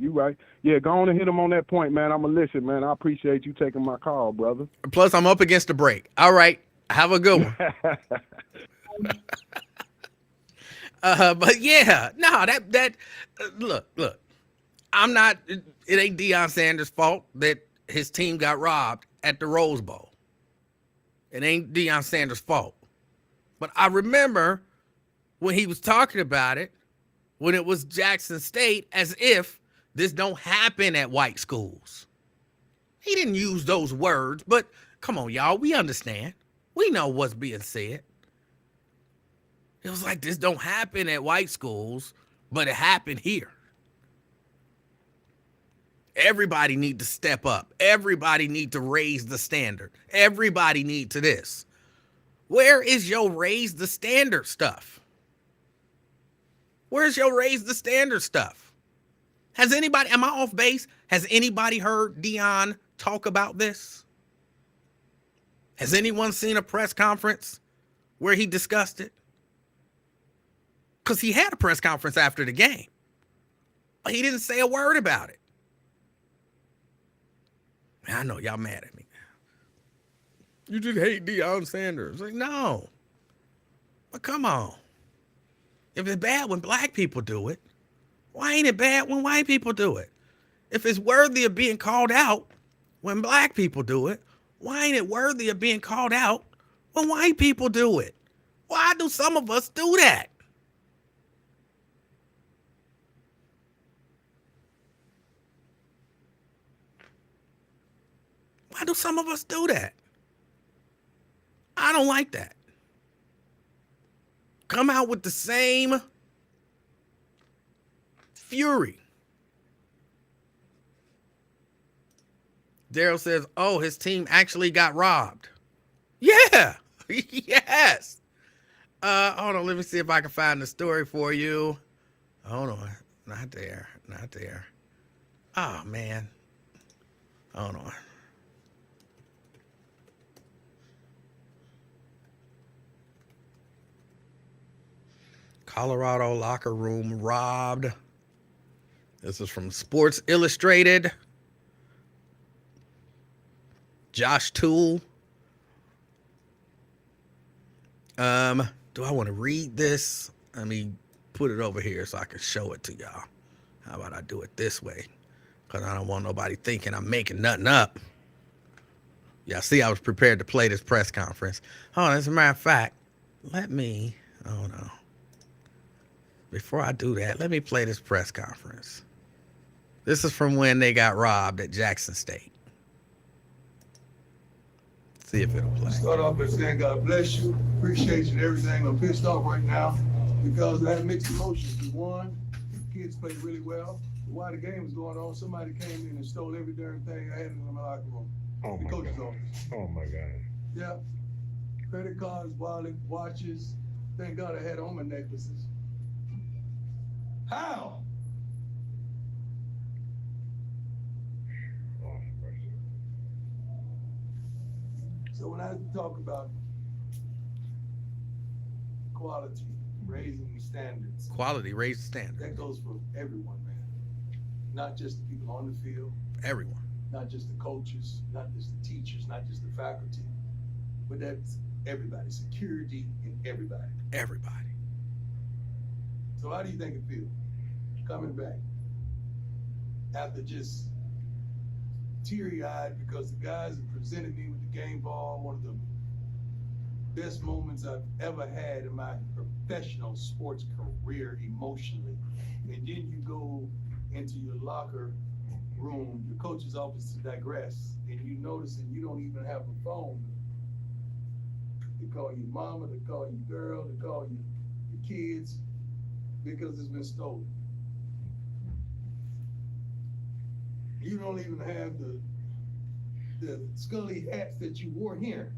S2: Yeah, go on and hit him on that point, man. I'm going to listen, man. I appreciate you taking my call, brother.
S1: Plus, I'm up against the break. All right. Have a good one. But yeah, no, look, I'm not, it ain't Deion Sanders' fault that his team got robbed at the Rose Bowl. It ain't Deion Sanders' fault. But I remember when he was talking about it, when it was Jackson State, as if this don't happen at white schools. He didn't use those words, but come on, y'all, we understand. We know what's being said. It was like, this don't happen at white schools, but it happened here. Everybody need to step up. Everybody need to raise the standard. Everybody need to this. Where is your raise the standard stuff? Where's your raise the standard stuff? Has anybody, am I off base? Has anybody heard Deion talk about this? Has anyone seen a press conference where he discussed it? Because he had a press conference after the game, but he didn't say a word about it. Man, I know y'all mad at me. You just hate Deion Sanders. Like, no. But come on. If it's bad when black people do it, why ain't it bad when white people do it? If it's worthy of being called out when black people do it, why ain't it worthy of being called out when white people do it? Why do some of us do that? Why do some of us do that? I don't like that. Come out with the same fury. Daryl says, oh, his team actually got robbed. Yeah. Yes. Hold on. Let me see if I can find the story for you. Hold on. Not there. Oh, man. Hold on. Colorado locker room robbed. This is from Sports Illustrated. Josh Toole. Do I want to read this? Let me put it over here so I can show it to y'all. How about I do it this way? Because I don't want nobody thinking I'm making nothing up. Yeah, see, I was prepared to play this press conference. Oh, as a matter of fact, oh no. Before I do that, let me play this press conference. This is from when they got robbed at Jackson State. See if it'll play.
S3: Start off by saying God bless you, appreciate you and everything. I'm pissed off right now because I had mixed emotions. We won, the kids played really well. While the game was going on, somebody came in and stole every darn thing I had in my locker room.
S4: Oh
S3: The
S4: my
S3: coach's
S4: God.
S3: office.
S4: Oh my God.
S3: Yeah. Credit cards, wallet, watches. Thank God I had on my necklaces. How?
S4: Oh, mercy.
S3: So when I talk about quality, raising the standards,
S1: Quality, raise the standard.
S3: that goes for everyone, man. Not just the people on the field,
S1: Everyone.
S3: not just the coaches, not just the teachers, not just the faculty, but that's everybody, security and everybody.
S1: Everybody.
S3: So how do you think it feels coming back after just teary-eyed because the guys have presented me with the game ball, one of the best moments I've ever had in my professional sports career emotionally. And then you go into your locker room, your coach's office to digress, and you notice that you don't even have a phone to call your mama, to call your girl, to call your kids, because it's been stolen. You don't even have the Scully hats that you wore here.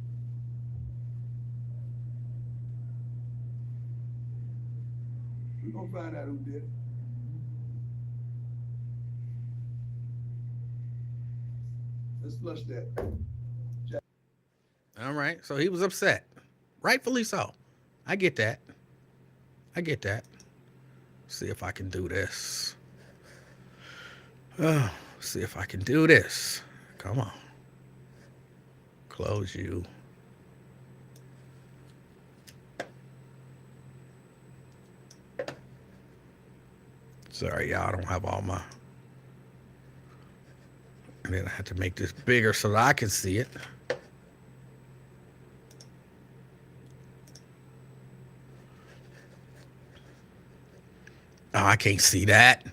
S3: We're gonna find out who did it. Let's flush that.
S1: All right. So he was upset. Rightfully so. I get that. See if I can do this. Oh, see if I can do this. Come on. Close you. Sorry, y'all. I don't have all my. And then I had to make this bigger so that I can see it. Oh, I can't see that.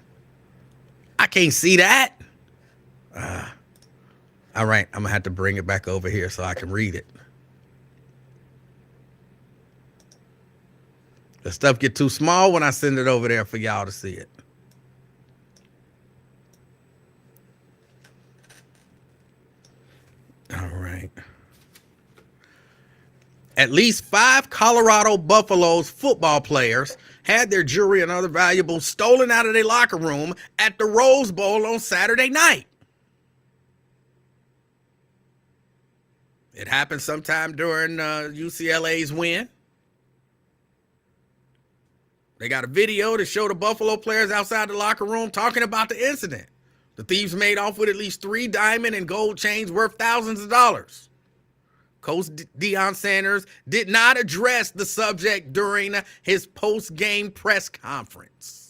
S1: All right, I'm going to have to bring it back over here so I can read it. The stuff get too small when I send it over there for y'all to see it. All right. At least 5 Colorado Buffaloes football players had their jewelry and other valuables stolen out of their locker room at the Rose Bowl on Saturday night. It happened sometime during UCLA's win. They got a video to show the Buffalo players outside the locker room talking about the incident. The thieves made off with at least 3 diamond and gold chains worth thousands of dollars. Coach Deion Sanders did not address the subject during his post-game press conference.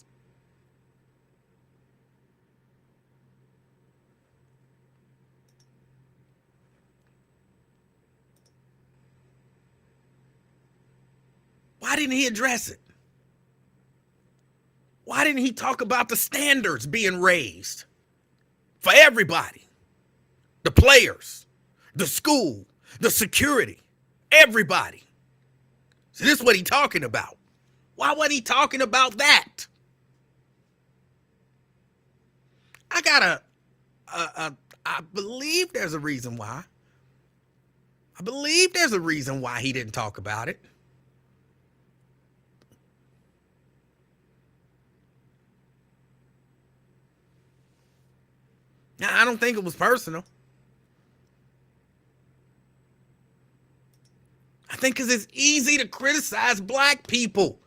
S1: Why didn't he address it? Why didn't he talk about the standards being raised for everybody? The players, the school, the security, everybody. So this is what he's talking about. Why wasn't he talking about that? I believe there's a reason why. I believe there's a reason why he didn't talk about it. Now, I don't think it was personal. I think because it's easy to criticize black people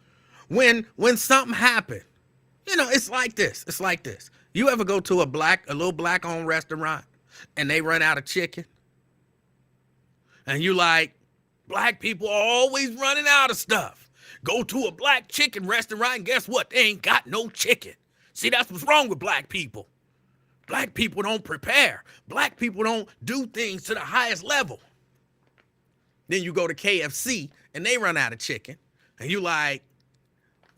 S1: When something happened, it's like this. It's like this. You ever go to a little black owned restaurant and they run out of chicken? And you like, black people are always running out of stuff. Go to a black chicken restaurant and guess what? They ain't got no chicken. See, that's what's wrong with black people. Black people don't prepare. Black people don't do things to the highest level. Then you go to KFC and they run out of chicken. And you like,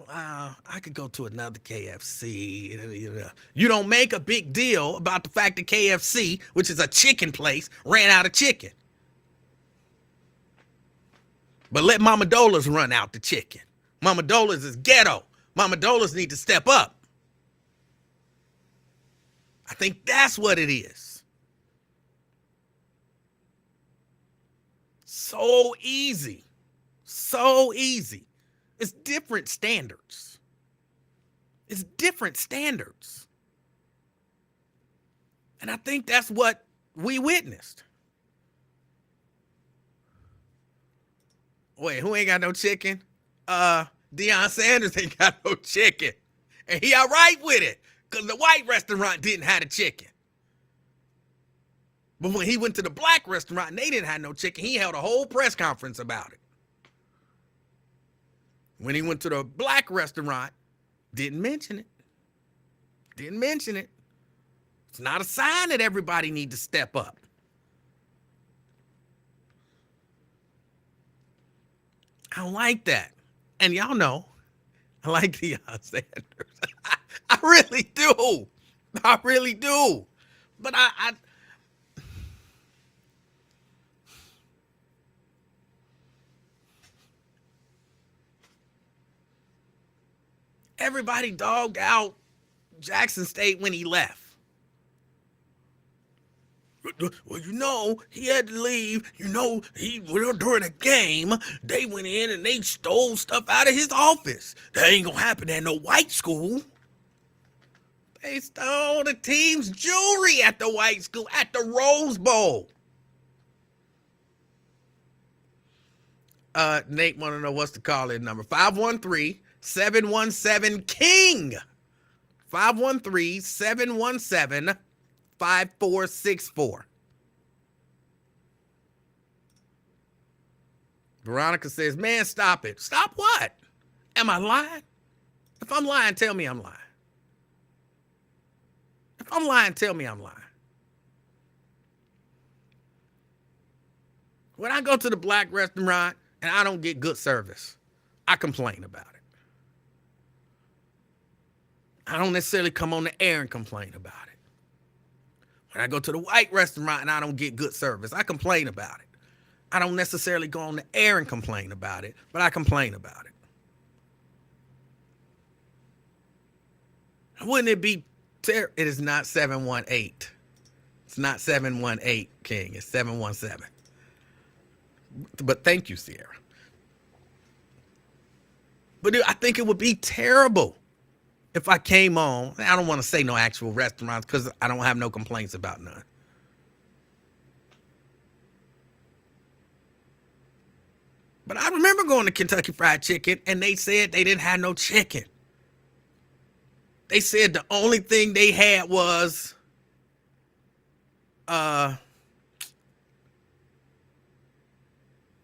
S1: wow, I could go to another KFC. You don't make a big deal about the fact that KFC, which is a chicken place, ran out of chicken. But let Mama Dolas run out the chicken. Mama Dolas is ghetto. Mama Dolas need to step up. I think that's what it is. So easy. So easy. It's different standards. It's different standards. And I think that's what we witnessed. Wait, who ain't got no chicken? Deion Sanders ain't got no chicken. And he all right with it, because the white restaurant didn't have the chicken. But when he went to the black restaurant and they didn't have no chicken, he held a whole press conference about it. When he went to the black restaurant, didn't mention it. Didn't mention it. It's not a sign that everybody need to step up. I don't like that. And y'all know, I like Deion Sanders. I really do. I really do. But I everybody dogged out Jackson State when he left. Well, he had to leave. During a game, they went in and they stole stuff out of his office. That ain't gonna happen at no white school. They stole the team's jewelry at the white school, at the Rose Bowl. Nate want to know what's the call-in number. 513-717-KING. 513-717-5464. Veronica says, man, stop it. Stop what? Am I lying? If I'm lying, tell me I'm lying. If I'm lying, tell me I'm lying. When I go to the black restaurant and I don't get good service, I complain about it. I don't necessarily come on the air and complain about it. When I go to the white restaurant and I don't get good service, I complain about it. I don't necessarily go on the air and complain about it, but I complain about it. Wouldn't it be terrible? It is not 718. It's not 718, King. It's 717. But thank you, Sierra. But I think it would be terrible if I came on. I don't want to say no actual restaurants because I don't have no complaints about none. But I remember going to Kentucky Fried Chicken and they said they didn't have no chicken. They said the only thing they had was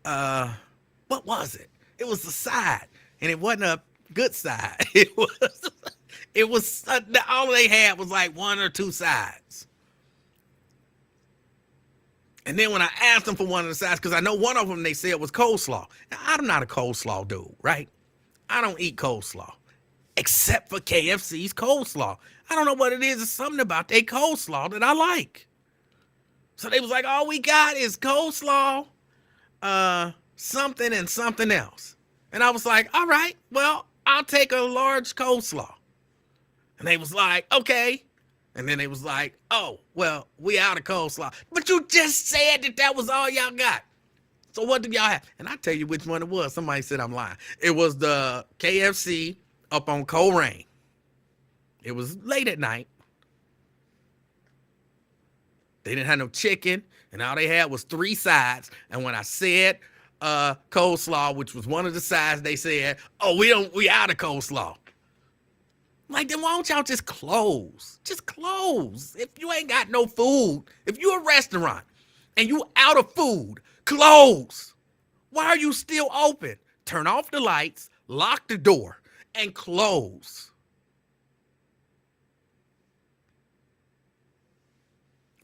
S1: what was it? It was the side, and it wasn't a good side. It was all they had was like one or two sides. And then when I asked them for one of the sides, because I know one of them they said was coleslaw. Now, I'm not a coleslaw dude, right? I don't eat coleslaw, except for KFC's coleslaw. I don't know what it is. It's something about their coleslaw that I like. So they was like, all we got is coleslaw, something and something else. And I was like, all right, well, I'll take a large coleslaw. And they was like, okay. And then they was like, oh, well, we out of coleslaw. But you just said that was all y'all got. So what do y'all have? And I tell you which one it was. Somebody said I'm lying. It was the KFC up on Coleraine. It was late at night. They didn't have no chicken, and all they had was three sides. And when I said coleslaw, which was one of the sides they said, oh, we out of coleslaw. Like, then why don't y'all just close? Just close. If you ain't got no food, if you a restaurant and you out of food, close. Why are you still open? Turn off the lights, lock the door, and close.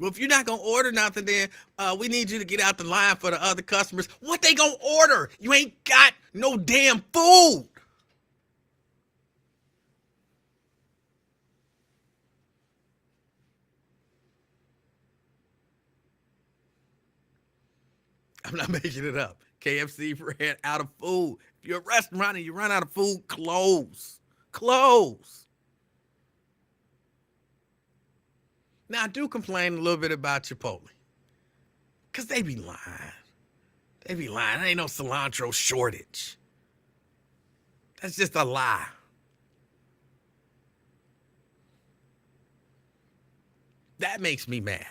S1: Well, if you're not going to order nothing, then we need you to get out the line for the other customers. What they going to order? You ain't got no damn food. I'm not making it up. KFC ran out of food. If you're a restaurant and you run out of food, close. Close. Now, I do complain a little bit about Chipotle. Because they be lying. They be lying. There ain't no cilantro shortage. That's just a lie. That makes me mad.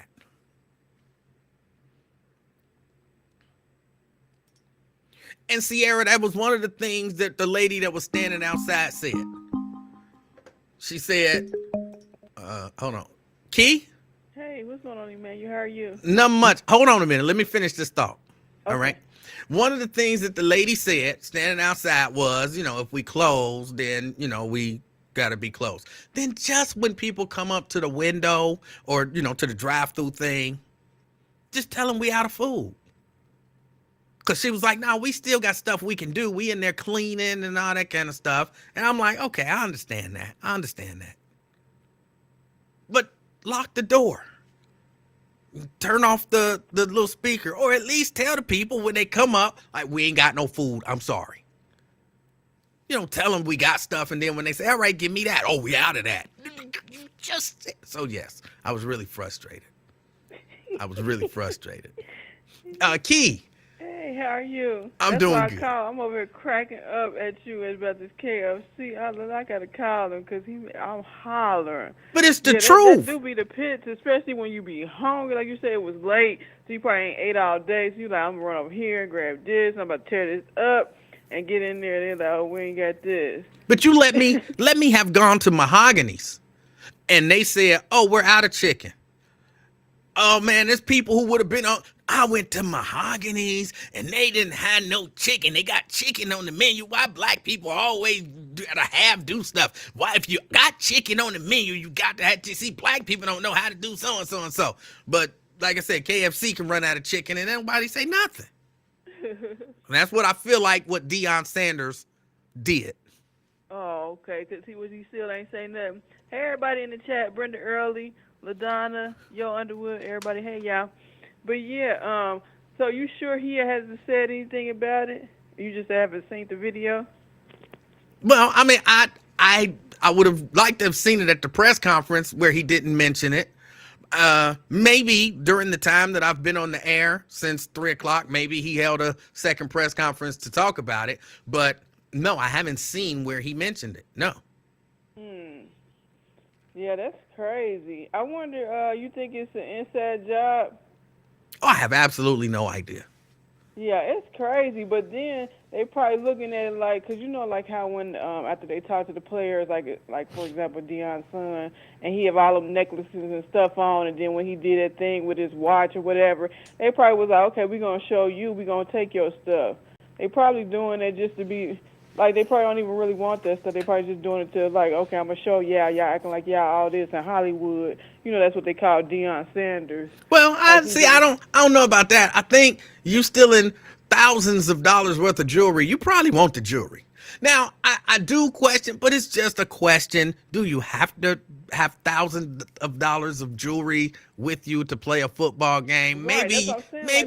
S1: And Sierra, that was one of the things that the lady that was standing outside said. She said, hold on. Key?
S4: Hey, what's going on, Emanuel? How are you?
S1: Not much. Hold on a minute. Let me finish this thought.
S4: Okay.
S1: All right. One of the things that the lady said standing outside was, if we close, then, we got to be closed. Then just when people come up to the window or, to the drive-through thing, just tell them we out of food. Because she was like, no, we still got stuff we can do. We in there cleaning and all that kind of stuff. And I'm like, okay, I understand that. But lock the door. Turn off the little speaker. Or at least tell the people when they come up, like, we ain't got no food. I'm sorry. You don't tell them we got stuff. And then when they say, all right, give me that. Oh, we out of that. So, yes, I was really frustrated. Key.
S4: Hey, how are you?
S1: I'm doing
S4: That's
S1: good.
S4: why I called. I'm over here cracking up at you about this KFC. I got to call him because I'm hollering.
S1: But it's the
S4: That
S1: truth.
S4: do be the pits, especially when you be hungry. Like you said, it was late, so you probably ain't ate all day. So you like, I'm going to run over here and grab this. I'm about to tear this up and get in there. They're like, oh, we ain't got this.
S1: But you let me have gone to Mahogany's, and they said, oh, we're out of chicken. Oh, man, there's people who would have been on. I went to Mahogany's, and they didn't have no chicken. They got chicken on the menu. Why black people always gotta do stuff? Why, if you got chicken on the menu, you got to have to see black people don't know how to do so and so and so. But like I said, KFC can run out of chicken, and nobody say nothing. And that's what I feel like what Deion Sanders did.
S4: Oh, okay. Cause he still ain't saying nothing. Hey, everybody in the chat, Brenda Early, LaDonna, Yo Underwood, everybody. Hey, y'all. But yeah, so you sure he hasn't said anything about it? You just haven't seen the video?
S1: Well, I mean, I would have liked to have seen it at the press conference where he didn't mention it. Maybe during the time that I've been on the air since 3:00, maybe he held a second press conference to talk about it. But no, I haven't seen where he mentioned it. No.
S4: Yeah, that's crazy. I wonder, you think it's an inside job?
S1: Oh, I have absolutely no idea.
S4: Yeah, it's crazy, but then they probably looking at it like, cause like how when after they talk to the players, like for example Deion's son, and he have all them necklaces and stuff on, and then when he did that thing with his watch or whatever, they probably was like, okay, we gonna show you, we gonna take your stuff. They probably doing that just to be. Like, they probably don't even really want that stuff. They probably just doing it to, like, okay, I'm going to show y'all acting like y'all all this in Hollywood. That's what they call Deion Sanders.
S1: Well, I don't know about that. I think you stealing thousands of dollars worth of jewelry. You probably want the jewelry. Now, I do question, but it's just a question. Do you have to have thousands of dollars of jewelry with you to play a football game?
S4: Right,
S1: Maybe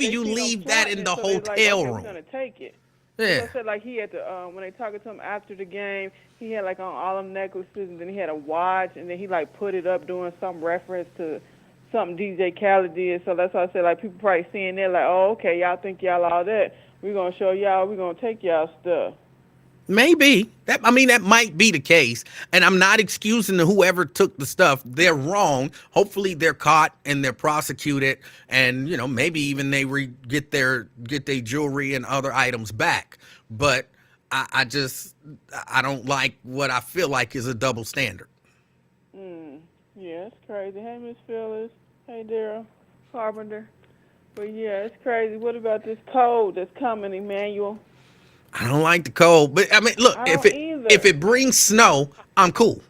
S4: like,
S1: you leave that in the
S4: so
S1: hotel room.
S4: We're going to take it.
S1: Yeah.
S4: Said like he had to when they talking to him after the game, he had like on all them necklaces, and then he had a watch, and then he like put it up doing some reference to something DJ Khaled did. So that's why I said like people probably seeing that like, oh, okay, y'all think y'all all that. We're gonna show y'all. We're gonna take y'all stuff.
S1: Maybe that. I mean, that might be the case, and I'm not excusing whoever took the stuff. They're wrong. Hopefully, they're caught and they're prosecuted, and maybe even they get their jewelry and other items back. But I don't like what I feel like is a double standard.
S4: Mm. Yeah, it's crazy. Hey, Miss Phyllis. Hey, Daryl Carpenter. But yeah, it's crazy. What about this cold that's coming, Emmanuel?
S1: I don't like the cold, but I mean, look,
S4: I
S1: if
S4: don't
S1: it
S4: either.
S1: brings snow, I'm cool.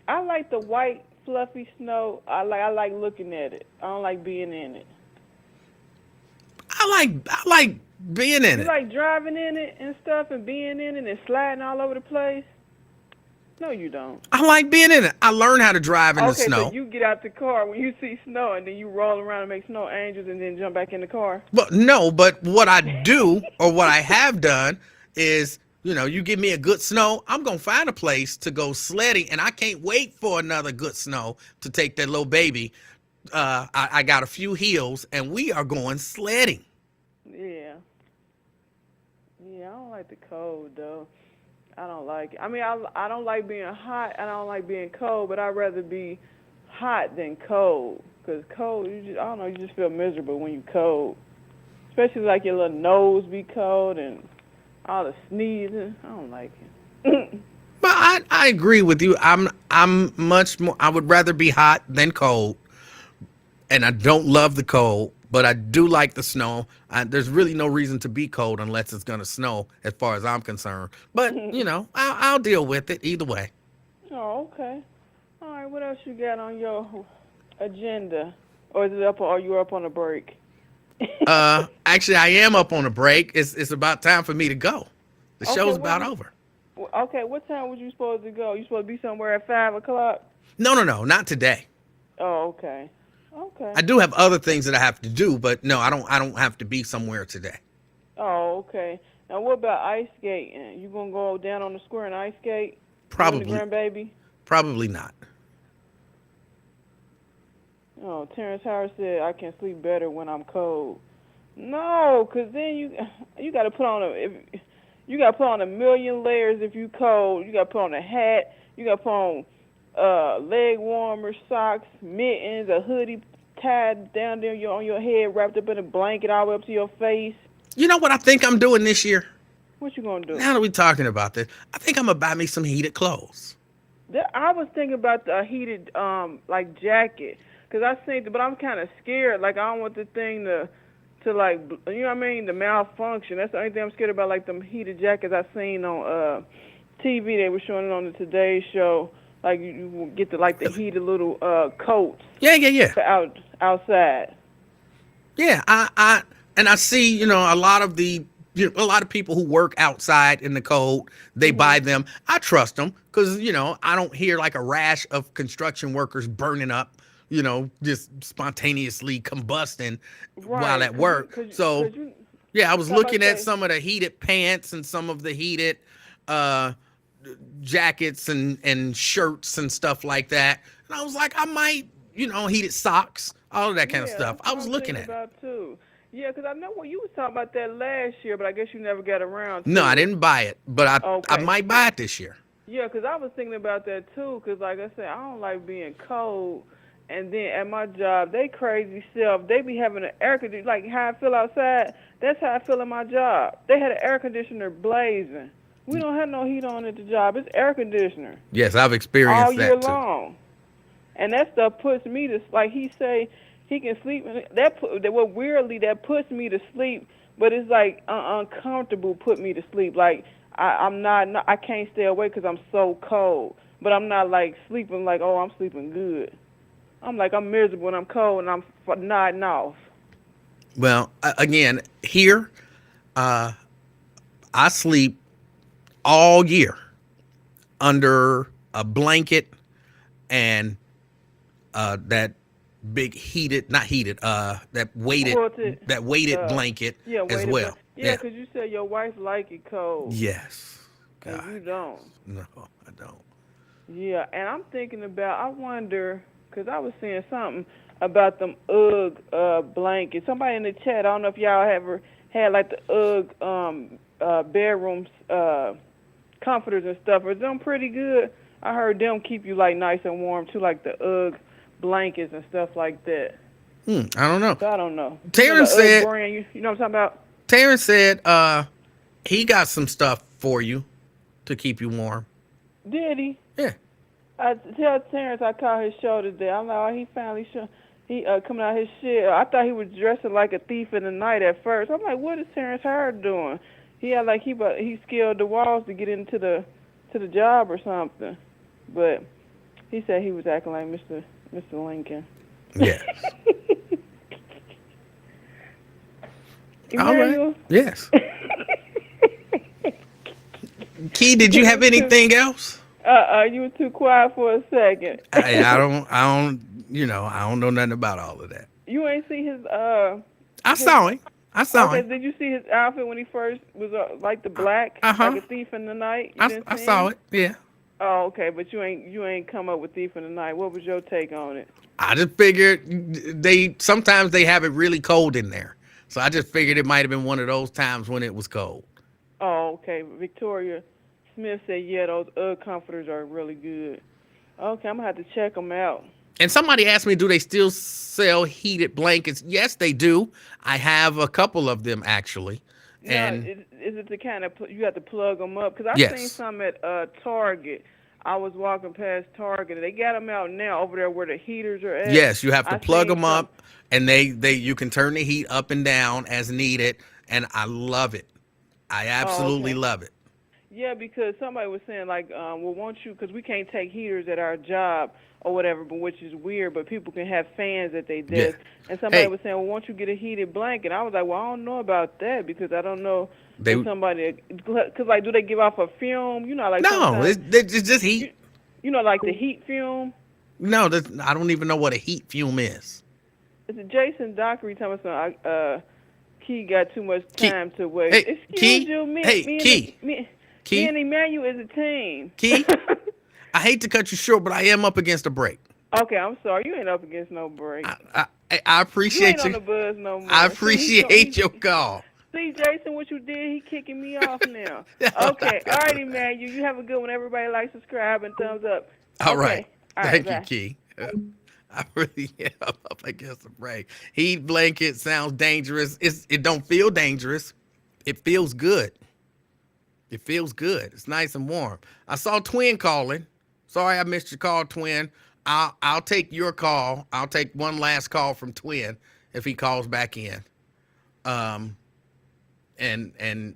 S4: I like the white, fluffy snow. I like looking at it. I don't like being in it.
S1: I like being in
S4: You
S1: it.
S4: like driving in it and stuff and being in it and sliding all over the place? No, you don't.
S1: I like being in it. I learned how to drive in the
S4: Okay, so
S1: snow.
S4: you get out the car when you see snow and then you roll around and make snow angels and then jump back in the car.
S1: But no, but what I do or what I have done is, you give me a good snow, I'm gonna find a place to go sledding, and I can't wait for another good snow to take that little baby. I got a few hills, and we are going sledding.
S4: Yeah. Yeah, I don't like the cold though. I don't like it. I mean, I don't like being hot. I don't like being cold, but I'd rather be hot than cold. Cause cold, I don't know, you just feel miserable when you cold. Especially like your little nose be cold and all the sneezing. I don't like it.
S1: But I agree with you. I'm much more. I would rather be hot than cold, and I don't love the cold, but I do like the snow. There's really no reason to be cold unless it's gonna snow, as far as I'm concerned. But I'll deal with it either way.
S4: Oh, okay. All right. What else you got on your agenda, or is it up? Or are you up on a break?
S1: Actually, I am up on a break. It's about time for me to go. The
S4: Okay.
S1: show's about over.
S4: Okay. What time was you supposed to go? You supposed to be somewhere at 5 o'clock?
S1: No, not today.
S4: Oh, okay. Okay.
S1: I do have other things that I have to do, but no, I don't have to be somewhere today.
S4: Oh, okay. Now, what about ice skating? You gonna go down on the square and ice skate? You and the
S1: Probably,
S4: grandbaby?
S1: probably not.
S4: Oh, Terrence Howard said I can sleep better when I'm cold. No, 'cause then you got to put on you got to put on a million layers if you cold. You got to put on a hat. You got to put on leg warmers, socks, mittens, a hoodie tied down there on your head, wrapped up in a blanket all the way up to your face.
S1: You know what I think I'm doing this year?
S4: What you gonna do?
S1: Now that we're talking about this, I think I'm gonna buy me some heated clothes.
S4: I was thinking about the heated like jacket, 'cause I seen it, but I'm kind of scared. Like I don't want the thing to like you know what I mean, the malfunction. That's the only thing I'm scared about. Like them heated jackets I seen on TV. They were showing it on the Today Show. Like you get the heated little coats
S1: Yeah.
S4: for outside.
S1: Yeah, and I see, a lot of people who work outside in the cold, they buy them. I trust them because, I don't hear like a rash of construction workers burning up, just spontaneously combusting while
S4: Right,
S1: at work. So,
S4: you,
S1: yeah, I was
S4: somebody
S1: looking at
S4: say,
S1: some of the heated pants and some of the heated uh jackets and shirts and stuff like that. And I was like, I might, heated socks, all of that kind of
S4: yeah,
S1: stuff.
S4: that's
S1: I
S4: what
S1: was
S4: I'm
S1: looking
S4: thinking
S1: at it.
S4: about too. Yeah, 'cause I know what you was talking about that last year, but I guess you never got around
S1: No, I
S4: to it.
S1: didn't buy it, but I
S4: Okay.
S1: might buy it this year.
S4: Yeah, 'cause I was thinking about that too. 'Cause like I said, I don't like being cold. And then at my job, they crazy self. They be having an air conditioner, like how I feel outside. That's how I feel in my job. They had an air conditioner blazing. We don't have no heat on at the job. It's air conditioner
S1: Yes, I've
S4: all
S1: experienced
S4: year
S1: that too.
S4: long. And that stuff puts me to, like he say he can sleep in it. Well, weirdly that puts me to sleep, but it's like uncomfortable put me to sleep. Like I'm not I can't stay awake because I'm so cold, but I'm not like sleeping like, oh, I'm sleeping good. I'm like, I'm miserable when I'm cold and I'm nodding off.
S1: Well, again, here, I sleep all year under a blanket and that big heated, not heated,
S4: Quilted,
S1: that weighted blanket
S4: yeah,
S1: as
S4: wait a
S1: well.
S4: minute. Yeah, 'cause you said your wife like it cold
S1: Yes.
S4: and
S1: God,
S4: you don't.
S1: no, I don't.
S4: Yeah, and I'm thinking about, I wonder, 'cause I was seeing something about them UGG blankets. Somebody in the chat, I don't know if y'all ever had like the UGG bedrooms comforters and stuff. Are them pretty good? I heard them keep you like nice and warm too, like the UGG blankets and stuff like that.
S1: I don't know.
S4: So I don't know.
S1: Terrence
S4: the UGG
S1: said.
S4: brand, you know what I'm talking about?
S1: Terrence said he got some stuff for you to keep you warm.
S4: Did he?
S1: Yeah.
S4: I tell Terrence I caught his show today. I'm like, oh, he finally coming out his shit. I thought he was dressing like a thief in the night at first. I'm like, what is Terrence Howard doing? He had like he scaled the walls to get into the job or something. But he said he was acting like Mr. Lincoln.
S1: Yeah. All
S4: Emanuel?
S1: right. Yes. Key, did you have anything else?
S4: You were too quiet for a second.
S1: I don't know nothing about all of that.
S4: You ain't see his
S1: I saw him.
S4: Okay, did you see his outfit when he first was like the black, like a thief in the night?
S1: I saw it. Yeah.
S4: Oh, okay, but you ain't come up with thief in the night. What was your take on it?
S1: I just figured sometimes they have it really cold in there, so I just figured it might have been one of those times when it was cold.
S4: Oh, okay. Victoria Smith said, yeah, those UGG comforters are really good. Okay, I'm gonna have to check them out.
S1: And somebody asked me, do they still sell heated blankets? Yes, they do. I have a couple of them, actually. And
S4: is it the kind of you have to plug them up? Because I've seen some at Target. I was walking past Target. They got them out now over there where the heaters are at.
S1: Yes, you have to plug them up, and you can turn the heat up and down as needed. And I love it. I absolutely love it.
S4: Yeah, because somebody was saying like, well, won't you? Because we can't take heaters at our job or whatever, but which is weird. But people can have fans at their desk. Yeah. And somebody was saying, well, won't you get a heated blanket? I was like, well, I don't know about that because I don't know if somebody, because like, do they give off a fume? You know, like
S1: no, it's just heat.
S4: You know, like the heat fume.
S1: No, I don't even know what a heat fume is.
S4: It's a Jason Dockery telling us Key got too much time to waste.
S1: Hey,
S4: Excuse you,
S1: Key
S4: and Emanuel is a team.
S1: Key, I hate to cut you short, but I am up against a break.
S4: Okay, I'm sorry. You ain't up against no break.
S1: I appreciate
S4: you. Ain't on the buzz no more.
S1: I appreciate your call.
S4: See, Jason, what you did, he kicking me off now. Okay, all right, Emanuel. You have a good one. Everybody like, subscribe, and thumbs up.
S1: All right. Thank you,
S4: bye.
S1: Key. I really am up against a break. Heat blanket sounds dangerous. It don't feel dangerous. It feels good. It feels good. It's nice and warm. I saw Twin calling. Sorry I missed your call, Twin. I'll take your call. I'll take one last call from Twin if he calls back in. And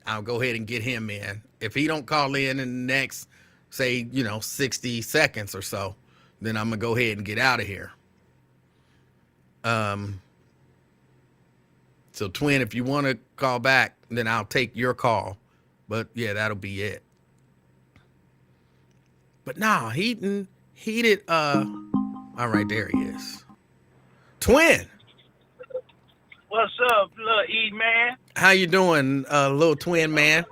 S1: I'll go ahead and get him in. If he don't call in the next, say, 60 seconds or so, then I'm gonna go ahead and get out of here. So Twin, if you want to call back, then I'll take your call. But yeah, that'll be it. But nah, heated, all right, there he is. Twin.
S5: What's up, little E man?
S1: How you doing, little twin man?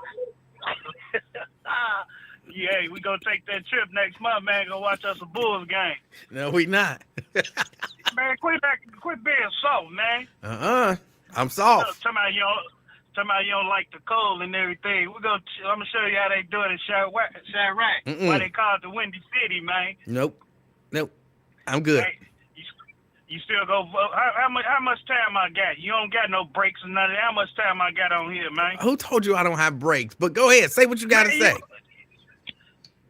S5: Yeah, we gonna take that trip next month, man. Go watch us a Bulls game.
S1: No, we not.
S5: Man, quit being soft, man.
S1: I'm soft.
S5: Talking about you don't like the cold and everything. I'm gonna show you how they do it in Chirac. Why they call it the Windy City, man.
S1: Nope. I'm good.
S5: Hey, you still go. How much time I got? You don't got no breaks or nothing. How much time I got on here, man?
S1: Who told you I don't have breaks? But go ahead, say what you gotta say.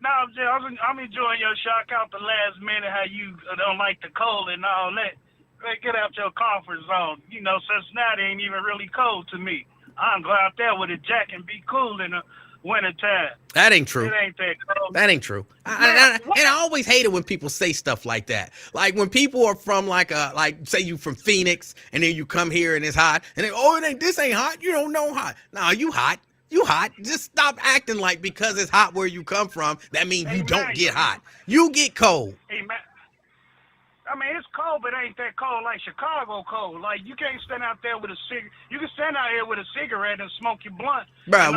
S5: No, I'm enjoying your show. I caught the last minute how you don't like the cold and all that. Man, get out your comfort zone. Cincinnati ain't even really cold to me. I can go out there with a jacket and be cool in the wintertime.
S1: That ain't true.
S5: It ain't that cold.
S1: That ain't true. And I always hate it when people say stuff like that. Like when people are from say you from Phoenix and then you come here and it's hot and they, this ain't hot. You don't know hot. No, you hot. You hot. Just stop acting like because it's hot where you come from, that means you don't get hot. You get cold.
S5: Hey, man. I mean, it's cold, but it ain't that cold like Chicago cold. Like, you can't stand out there with a cigarette. You can stand out here with a cigarette and smoke your blunt.
S1: Bro,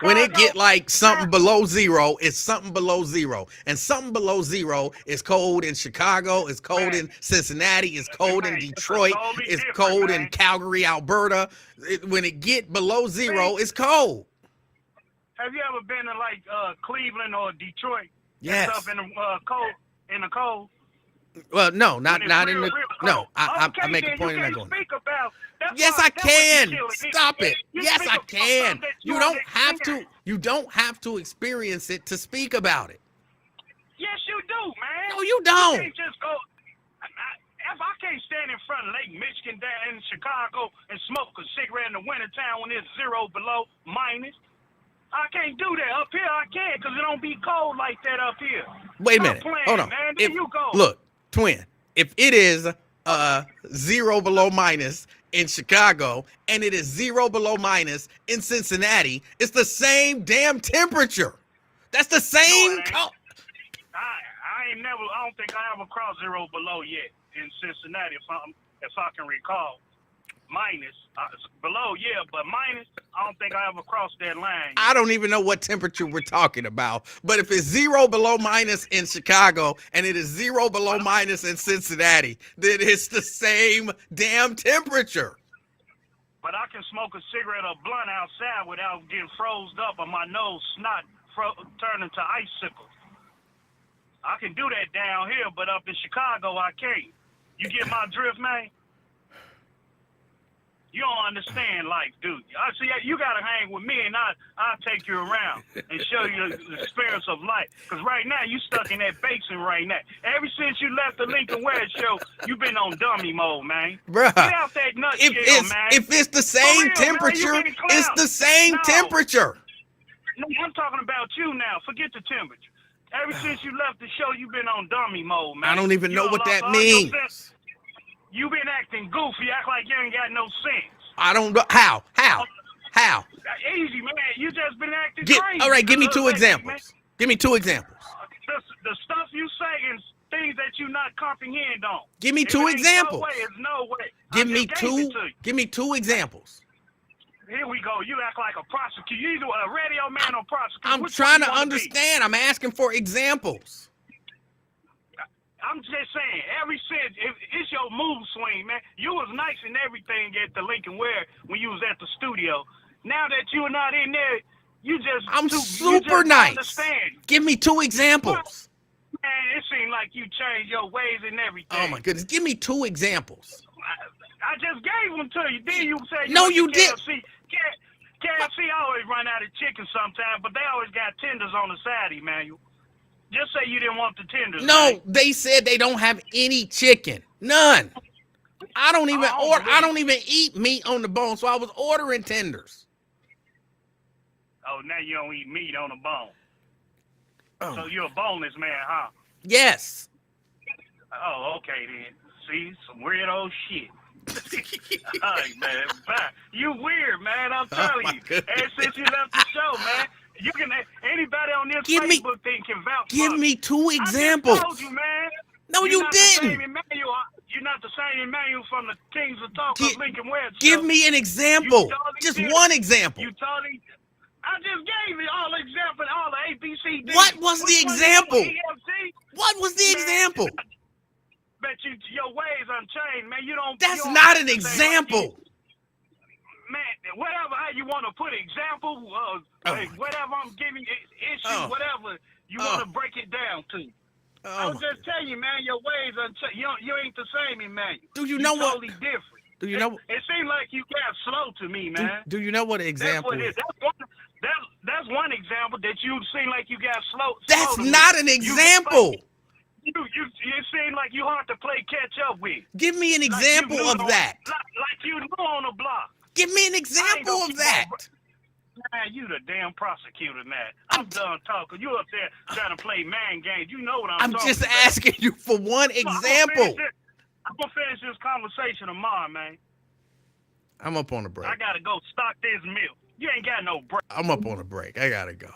S1: when it get like something below zero, it's something below zero. And something below zero is cold in Chicago, it's cold in Cincinnati, it's cold in Detroit, it's cold in Calgary, Alberta. When it get below zero, it's cold.
S5: Have you ever been to like Cleveland or Detroit?
S1: Yes.
S5: Stuff in the cold. In the cold.
S1: Well, no, not
S5: When it's
S1: in
S5: real,
S1: the.
S5: real
S1: No,
S5: cold.
S1: I
S5: Okay,
S1: make a
S5: then
S1: point
S5: you
S1: of not
S5: can't
S1: going.
S5: speak about. That's
S1: Yes,
S5: why,
S1: I
S5: that's what you
S1: can.
S5: killing me.
S1: Stop it.
S5: You
S1: Yes,
S5: speak
S1: I
S5: about
S1: can.
S5: something that
S1: You
S5: you
S1: don't have to.
S5: understand.
S1: You don't have to experience it to speak about it.
S5: Yes, you do, man.
S1: No, you don't.
S5: You can't just go. If I can't stand in front of Lake Michigan down in Chicago and smoke a cigarette in the wintertime when it's 0 below minus, I can't do that. Up here, I can because it don't be cold like that up here.
S1: Wait a
S5: Stop
S1: minute.
S5: playing,
S1: Hold on.
S5: man. There you go.
S1: Look, twin. If it is 0 below minus in Chicago and it is 0 below minus in Cincinnati, it's the same damn temperature. That's the same.
S5: No, I ain't never. I don't think I ever crossed 0 below yet in Cincinnati, if I can recall. Minus below, yeah, but minus, I don't think I ever crossed that line yet.
S1: I don't even know what temperature we're talking about. But if it's 0 below minus in Chicago and it is 0 below minus in Cincinnati, then it's the same damn temperature.
S5: But I can smoke a cigarette or blunt outside without getting froze up or my nose snot turning to icicles. I can do that down here, but up in Chicago, I can't. You get my drift, man? You don't understand life, dude. I see you gotta hang with me, and I'll take you around and show you the experience of life. Cause right now you stuck in that basin right now. Ever since you left the Lincoln Ware show, you been on dummy mode, man.
S1: Bruh,
S5: get out that nutshell, man.
S1: If it's the same
S5: real,
S1: temperature,
S5: man,
S1: it's the same temperature.
S5: No, I'm talking about you now. Forget the temperature. Ever since you left the show, you've been on dummy mode, man.
S1: I don't even know what that
S5: lost all your
S1: means.
S5: sense. You been acting goofy, act like you ain't got no sense.
S1: I don't know how.
S5: Easy, man. You just been acting crazy.
S1: All right, give me two
S5: lately,
S1: examples.
S5: man.
S1: Give me two examples.
S5: The stuff you say and things that you not comprehend on.
S1: Give me
S5: If
S1: two
S5: it ain't
S1: examples.
S5: No way, it's no way.
S1: Give
S5: I
S1: me
S5: just gave it
S1: two.
S5: to you.
S1: Give me two examples.
S5: Here we go. You act like a prosecutor. You either a radio man or prosecutor.
S1: I'm
S5: Which
S1: trying
S5: one
S1: to
S5: you wanna be?
S1: understand. I'm asking for examples.
S5: I'm just saying, it's your mood swing, man. You was nice and everything at the Lincoln Ware when you was at the studio. Now that you're not in there,
S1: I'm
S5: you
S1: super
S5: just
S1: nice.
S5: Understand.
S1: Give me two examples.
S5: Man, it seemed like you changed your ways and everything.
S1: Oh my goodness. Give me two examples.
S5: I just gave them to you. Then you say
S1: No, you
S5: went to
S1: didn't.
S5: KFC always run out of chicken sometimes, but they always got tenders on the side, Emanuel. Just say you didn't want the tenders.
S1: No,
S5: man.
S1: they said they don't have any chicken. None. I don't even I don't even eat meat on the bone, so I was ordering tenders.
S5: Oh, now you don't eat meat on the bone.
S1: Oh.
S5: So you're a boneless man, huh?
S1: Yes.
S5: Oh, okay then. See, some weirdo shit. All right, man. Bye. You weird, man. I'm telling you.
S1: goodness.
S5: Ever since you left the show, man, you can anybody on this Facebook thing can vouch for.
S1: Give me two
S5: I
S1: examples.
S5: just told you, man.
S1: No,
S5: You're
S1: you
S5: not the same
S1: didn't.
S5: Emmanuel. You're not the same Emmanuel from the Kings of Talk of Lincoln Ware show.
S1: Give me an example.
S5: You totally
S1: Just
S5: did.
S1: one example.
S5: You totally. I just gave you all the examples, all the ABCD.
S1: What was the
S5: Which one
S1: example?
S5: you want, EFC?
S1: What was the
S5: Man,
S1: example?
S5: Bet your ways unchanged, man. You don't.
S1: That's
S5: you don't
S1: not
S5: have
S1: an
S5: to say like
S1: example.
S5: man, whatever how you want to put example, whatever I'm giving you, issue, whatever you want to break it down to. I was just telling you, man, your ways unchanged. You ain't the same, Emmanuel.
S1: Do you know what?
S5: Totally different.
S1: Do you know?
S5: It seemed like you got slow to me, man.
S1: Do you know what an example
S5: That's what it
S1: is?
S5: is. That's one example that you seem like you got slow.
S1: That's
S5: slow to
S1: not
S5: me.
S1: an example.
S5: You seem like you hard to play catch up with.
S1: Give me an example of that.
S5: Like you new on the block.
S1: Give me an example of that.
S5: Man, you the damn prosecutor, man. I'm done talking. You up there trying to play man games. You know what I'm talking
S1: just
S5: about.
S1: asking you for one example.
S5: I'm going to finish this conversation tomorrow, man.
S1: I'm up on a break.
S5: I got to go stock this milk. You ain't got no break.
S1: I'm up on a break. I gotta go.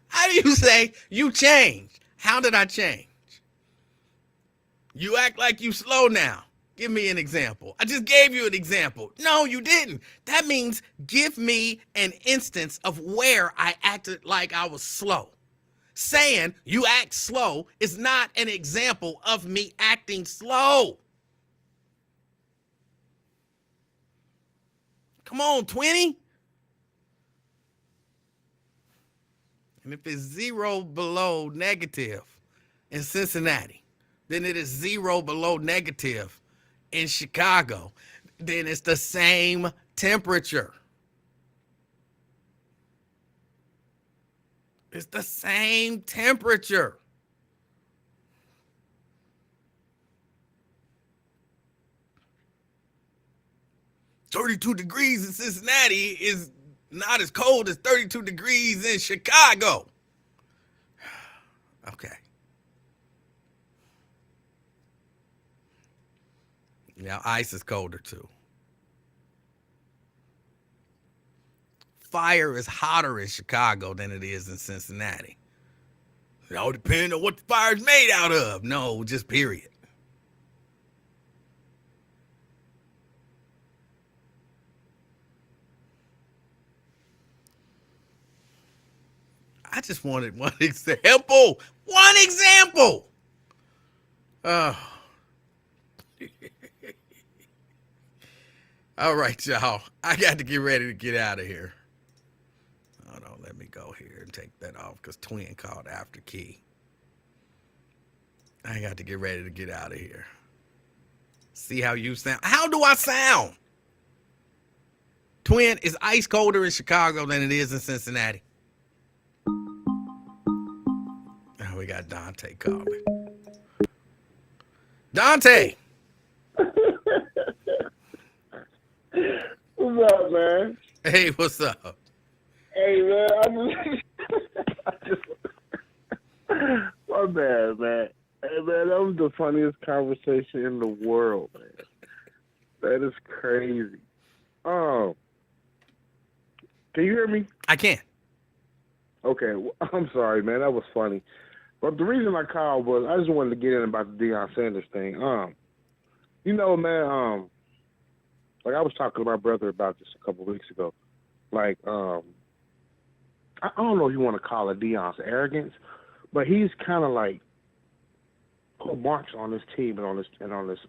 S1: How do you say you changed? How did I change? You act like you slow now. Give me an example. I just gave you an example. No, you didn't. That means give me an instance of where I acted like I was slow. Saying you act slow is not an example of me acting slow. Come on, 20. And if it's 0 below negative in Cincinnati, then it is 0 below negative in Chicago. Then it's the same temperature. It's the same temperature. "32 degrees in Cincinnati is not as cold as 32 degrees in Chicago." Okay. Now, ice is colder too. Fire is hotter in Chicago than it is in Cincinnati. It all depends on what the fire's made out of. No, just period. I just wanted one example. One example. Oh. All right, y'all. I got to get ready to get out of here. Hold on, let me go here and take that off because Twin called after key. I got to get ready to get out of here. See how you sound. How do I sound? Twin, is ice colder in Chicago than it is in Cincinnati? Oh, we got Dante calling. Dante!
S6: What's up, man?
S1: Hey, what's up?
S6: Hey, man, I just my bad, man. Hey, man, that was the funniest conversation in the world, man. That is crazy. Can you hear me?
S1: I can.
S6: Okay, well, I'm sorry, man. That was funny. But the reason I called was I just wanted to get in about the Deion Sanders thing. You know, man, like I was talking to my brother about this a couple of weeks ago. Like, I don't know if you want to call it Deion's arrogance, but he's kind of like put marks on this team and on this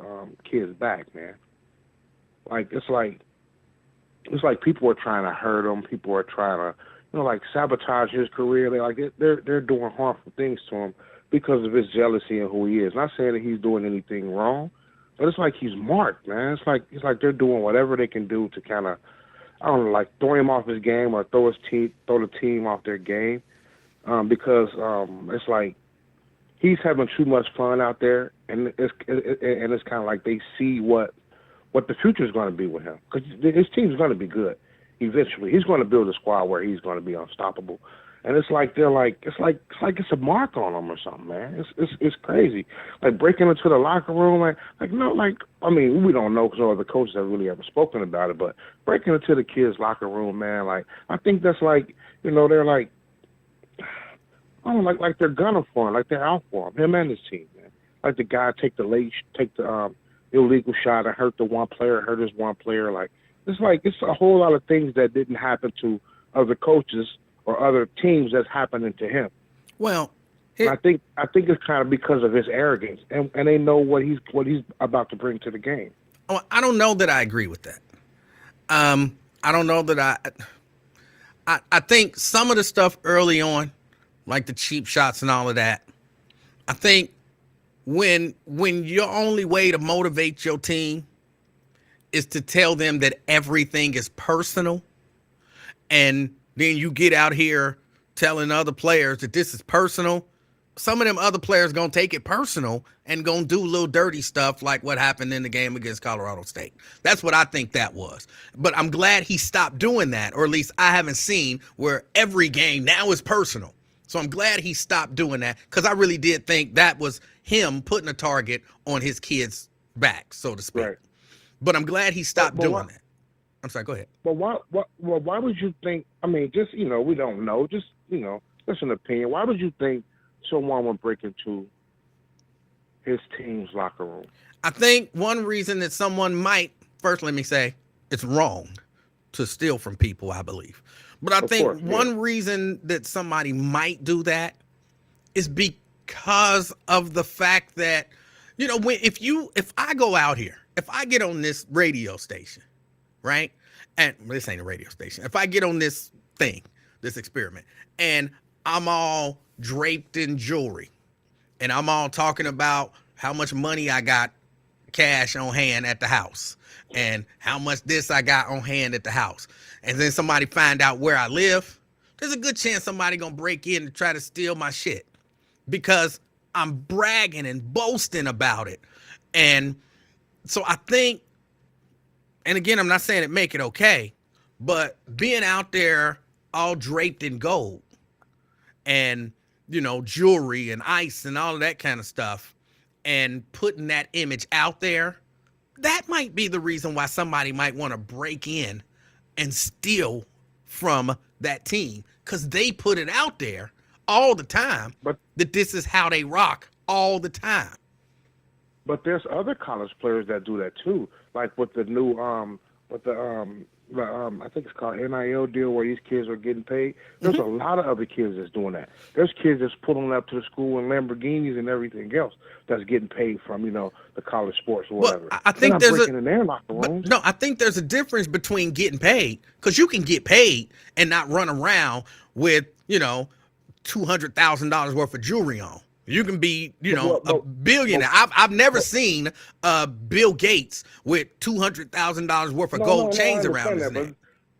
S6: kid's back, man. Like it's like people are trying to hurt him. People are trying to, like sabotage his career. They're doing harmful things to him because of his jealousy and who he is. Not saying that he's doing anything wrong, but it's like he's marked, man. It's like they're doing whatever they can do to kind of, I don't know, like throw him off his game or throw the team off their game, because it's like he's having too much fun out there, and it's kind of like they see what the future is going to be with him, because his team's going to be good eventually. He's going to build a squad where he's going to be unstoppable, and it's like it's a mark on him or something, man. It's crazy, like breaking into the locker room, I mean, we don't know because no other coaches have really ever spoken about it, but breaking into the kids' locker room, man, like I think that's like, they're like, I don't know, like they're gunning for him, like they're out for him and his team, man. Like the guy take the illegal shot and hurt his one player. Like it's a whole lot of things that didn't happen to other coaches or other teams that's happening to him.
S1: Well,
S6: I think it's kind of because of his arrogance, and they know what he's about to bring to the game.
S1: Oh, I don't know that I agree with that. I don't know that I think some of the stuff early on, like the cheap shots and all of that, I think when your only way to motivate your team is to tell them that everything is personal, and then you get out here telling other players that this is personal, some of them other players going to take it personal and going to do little dirty stuff like what happened in the game against Colorado State. That's what I think that was. But I'm glad he stopped doing that, or at least I haven't seen where every game now is personal. So I'm glad he stopped doing that, because I really did think that was him putting a target on his kid's back, so to speak.
S6: Right.
S1: But I'm glad he stopped doing that. I'm sorry, go ahead.
S6: But why would you think, I mean, just, we don't know, just, that's an opinion. Why would you think someone would break into his team's locker room?
S1: I think one reason that someone might, first let me say, it's wrong to steal from people, I believe. But I think one reason that somebody might do that is because of the fact that, if I go out here, if I get on this radio station, right? And this ain't a radio station. If I get on this thing, this experiment, and I'm all draped in jewelry and I'm all talking about how much money I got cash on hand at the house and how much this I got on hand at the house. And then somebody find out where I live, there's a good chance somebody gonna break in and try to steal my shit because I'm bragging and boasting about it. And so I think, and again, I'm not saying it make it okay, but being out there all draped in gold and, you know, jewelry and ice and all of that kind of stuff and putting that image out there, that might be the reason why somebody might want to break in and steal from that team because they put it out there all the time that this is how they rock all the time.
S6: But there's other college players that do that too, like with the new I think it's called NIL deal where these kids are getting paid. There's a lot of other kids that's doing that. There's kids that's pulling up to the school in Lamborghinis and everything else that's getting paid from, you know, the college sports or whatever.
S1: Well, I think there's
S6: in their locker rooms.
S1: No, I think there's a difference between getting paid because you can get paid and not run around with, you know, $200,000 worth of jewelry on. You can be, you know, a billionaire. I've never seen Bill Gates with $200,000 worth of gold chains around his neck.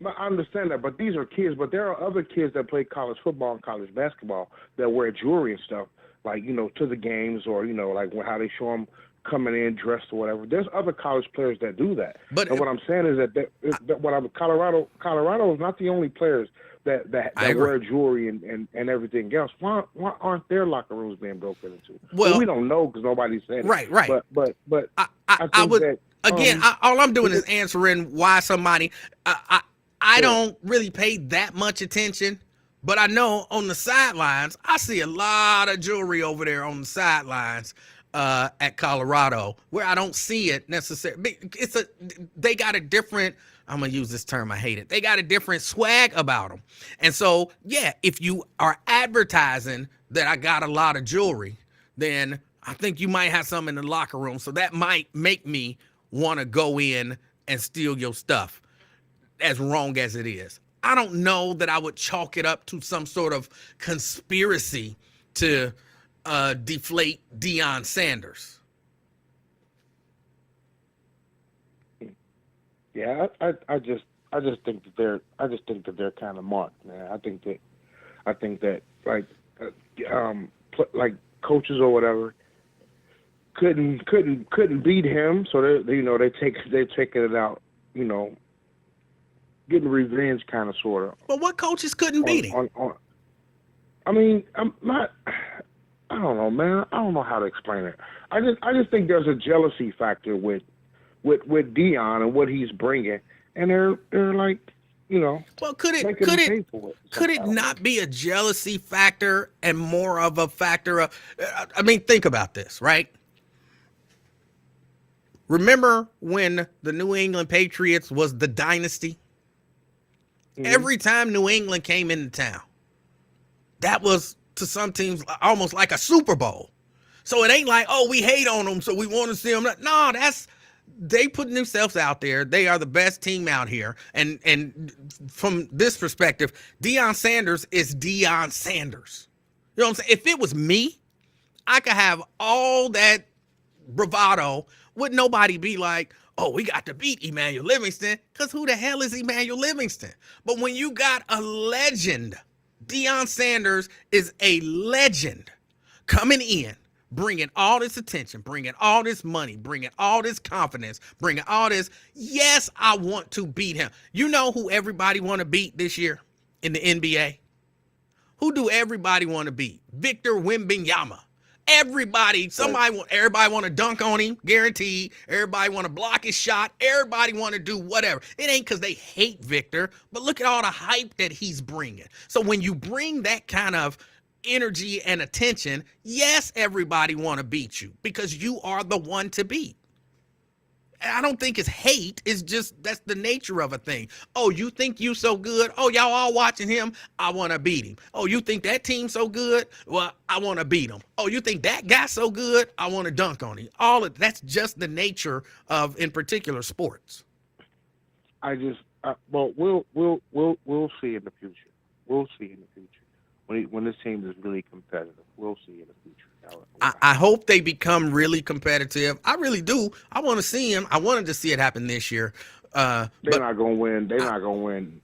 S6: I understand that, but these are kids. But there are other kids that play college football and college basketball that wear jewelry and stuff, like, you know, to the games or, you know, like how they show them coming in dressed or whatever. There's other college players that do that. But what I'm saying is that Colorado is not the only players that wear jewelry and everything else. Why aren't their locker rooms being broken into? Well, we don't know because nobody's saying it.
S1: Right.
S6: But
S1: I would that, again. All I'm doing is answering why somebody. I don't really pay that much attention, but I know on the sidelines I see a lot of jewelry over there on the sidelines at Colorado where I don't see it necessarily. They got a different. I'm going to use this term. I hate it. They got a different swag about them. And so, yeah, if you are advertising that I got a lot of jewelry, then I think you might have some in the locker room. So that might make me want to go in and steal your stuff, as wrong as it is. I don't know that I would chalk it up to some sort of conspiracy to deflate Deion Sanders.
S6: Yeah, I just think that they're kind of marked, man. I think that like coaches or whatever couldn't beat him, so they're taking it out, you know, getting revenge kind of sort of.
S1: But what coaches couldn't beat him?
S6: I mean, I don't know, man. I don't know how to explain it. I just think there's a jealousy factor with Deion and what he's bringing, and they're like, you know.
S1: Well, could it not be a jealousy factor and more of a factor of? I mean, think about this, right? Remember when the New England Patriots was the dynasty? Mm-hmm. Every time New England came into town, that was to some teams almost like a Super Bowl. So it ain't like, oh, we hate on them, so we want to see them. No, they putting themselves out there. They are the best team out here. And from this perspective, Deion Sanders is Deion Sanders. You know what I'm saying? If it was me, I could have all that bravado. Would nobody be like, oh, we got to beat Emanuel Livingston? Because who the hell is Emanuel Livingston? But when you got a legend, Deion Sanders is a legend coming in, bringing all this attention, bringing all this money, bringing all this confidence, bringing all this. Yes, I want to beat him. You know who everybody want to beat this year in the NBA? Who do everybody want to beat? Victor Wembanyama. Everybody want to dunk on him, guaranteed. Everybody want to block his shot. Everybody want to do whatever. It ain't because they hate Victor, but look at all the hype that he's bringing. So when you bring that kind of energy and attention, yes, everybody want to beat you because you are the one to beat. And I don't think it's hate. It's just that's the nature of a thing. Oh, you think you so good? Oh, y'all all watching him? I want to beat him. Oh, you think that team's so good? Well, I want to beat him. Oh, you think that guy's so good? I want to dunk on him. All of that's just the nature of, in particular, sports.
S6: Well, we'll see in the future. We'll see in the future when this team is really competitive. We'll see in the future.
S1: I hope they become really competitive. I really do. I want to see him. I wanted to see it happen this year.
S6: They're
S1: But
S6: not gonna win. They're not gonna win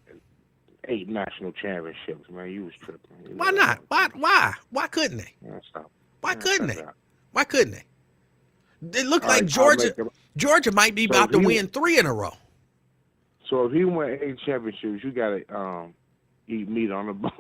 S6: 8 national championships, man. You was tripping. You
S1: why
S6: know
S1: not?
S6: that.
S1: Why couldn't they?
S6: Man, stop.
S1: Why
S6: Man,
S1: couldn't
S6: cut
S1: they?
S6: it out.
S1: Why couldn't they? It looked
S6: All
S1: like
S6: right, I'll
S1: Georgia.
S6: make them.
S1: Georgia might be
S6: So
S1: about to
S6: he-
S1: win 3 in a row.
S6: So if he win 8 championships, you gotta eat meat on the bone.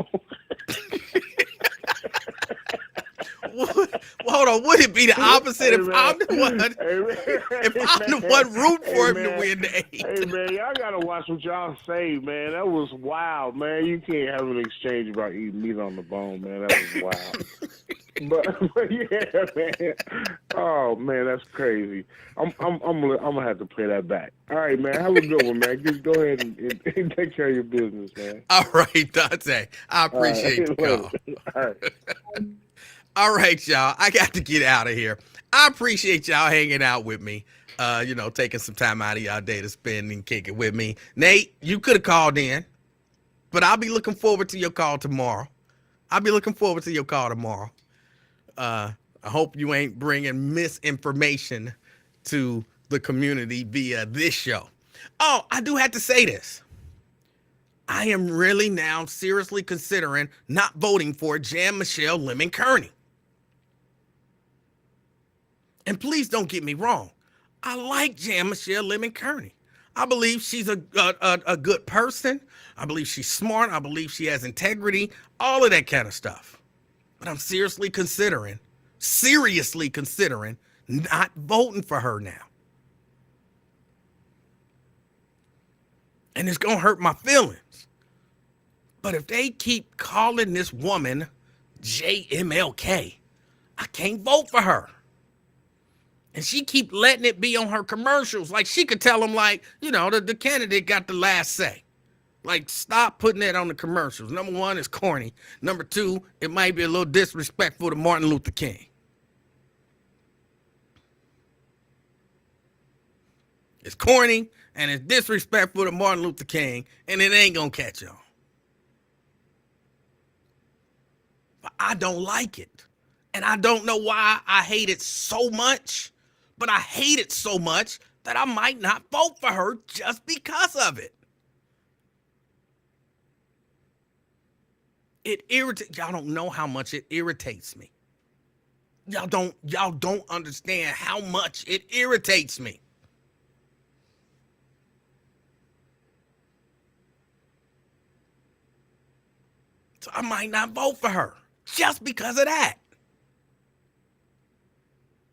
S1: Well, hold on. Would it be the opposite if I'm the one? If I'm the one rooting for him to win the 8?
S6: Hey man, y'all gotta watch what y'all say, man. That was wild, man. You can't have an exchange about eating meat on the bone, man. That was wild. but yeah, man. Oh man, that's crazy. I'm gonna have to play that back. All right, man. Have a good one, man. Just go ahead and take care of your business, man.
S1: All right, Dante. I appreciate the call.
S6: All right.
S1: All right, y'all. I got to get out of here. I appreciate y'all hanging out with me. Taking some time out of y'all day to spend and kick it with me. Nate, you could have called in, but I'll be looking forward to your call tomorrow. I hope you ain't bringing misinformation to the community via this show. Oh, I do have to say this. I am really now seriously considering not voting for Jan Michelle Lemon Kearney. And please don't get me wrong. I like Jan Michelle Lemon Kearney. I believe she's a good person. I believe she's smart. I believe she has integrity, all of that kind of stuff. But I'm seriously considering not voting for her now. And it's going to hurt my feelings. But if they keep calling this woman JMLK, I can't vote for her. And she keep letting it be on her commercials. Like she could tell them the candidate got the last say. Like, stop putting that on the commercials. Number 1, it's corny. Number 2, it might be a little disrespectful to Martin Luther King. It's corny and it's disrespectful to Martin Luther King, and it ain't gonna catch on. But I don't like it. And I don't know why I hate it so much, but I hate it so much that I might not vote for her just because of it. It irritates. Y'all don't know how much it irritates me. Y'all don't understand how much it irritates me. So I might not vote for her just because of that.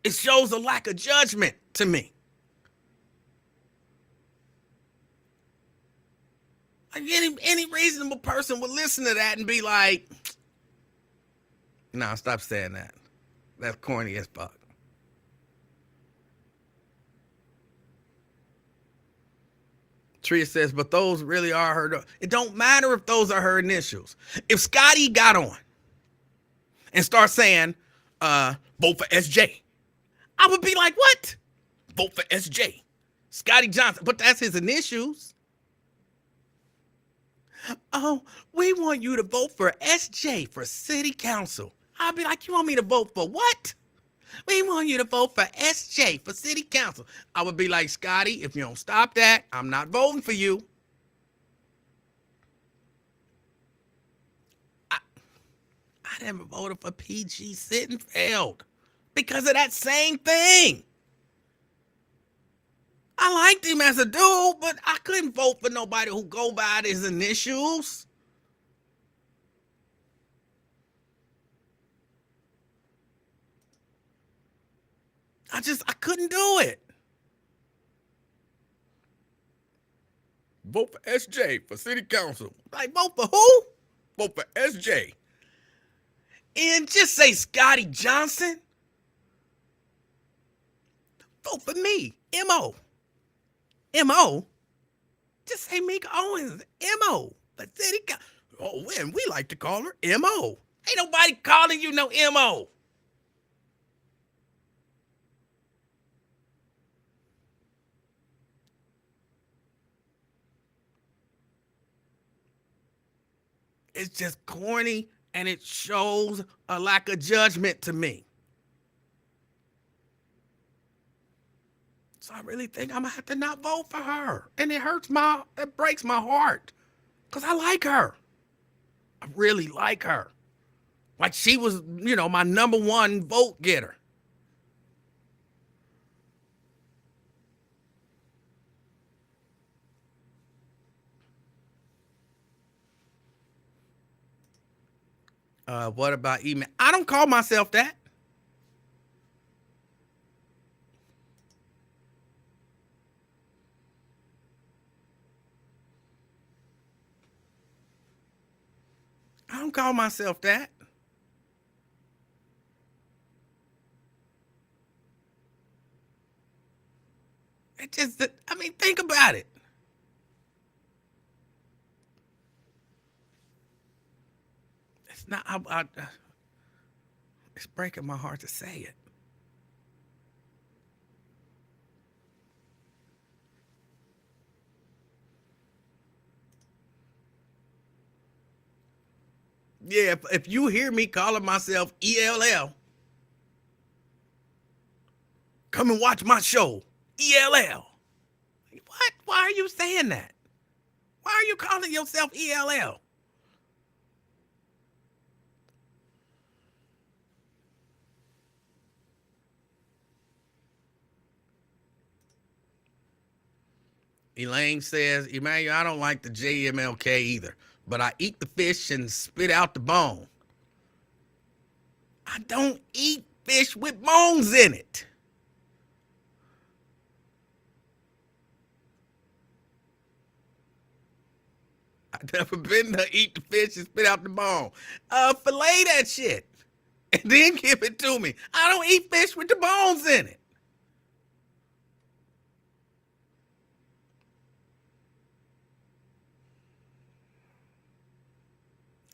S1: It shows a lack of judgment to me. Like any reasonable person would listen to that and be like, "No, stop saying that. That's corny as fuck." Tria says, but those really are her. It don't matter if those are her initials. If Scotty got on and start saying, vote for SJ, I would be like, what? Vote for SJ. Scotty Johnson, but that's his initials. Oh, we want you to vote for SJ for city council. I'd be like, you want me to vote for what? We want you to vote for SJ for city council. I would be like, Scotty, if you don't stop that, I'm not voting for you. I never voted for PG Sittenfeld because of that same thing. I liked him as a dude, but I couldn't vote for nobody who go by his initials. I couldn't do it. Vote for SJ for city council. Like, vote for who? Vote for SJ. And just say Scotty Johnson. Vote for me. M.O. M.O. Just say Mika Owens. M.O. for city council. Oh, and we like to call her M.O. Ain't nobody calling you no M.O. It's just corny And it shows a lack of judgment to me. So I really think I'm gonna have to not vote for her. And it breaks my heart. Because I like her. I really like her. Like she was, my number one vote getter. What about email? I don't call myself that. I don't call myself that. It just, think about it. It's not, it's breaking my heart to say it. Yeah, if you hear me calling myself ELL, come and watch my show, ELL. What? Why are you saying that? Why are you calling yourself ELL? Elaine says, Emanuel, I don't like the JMLK either, but I eat the fish and spit out the bone. I don't eat fish with bones in it. I've never been to eat the fish and spit out the bone. Fillet that shit and then give it to me. I don't eat fish with the bones in it.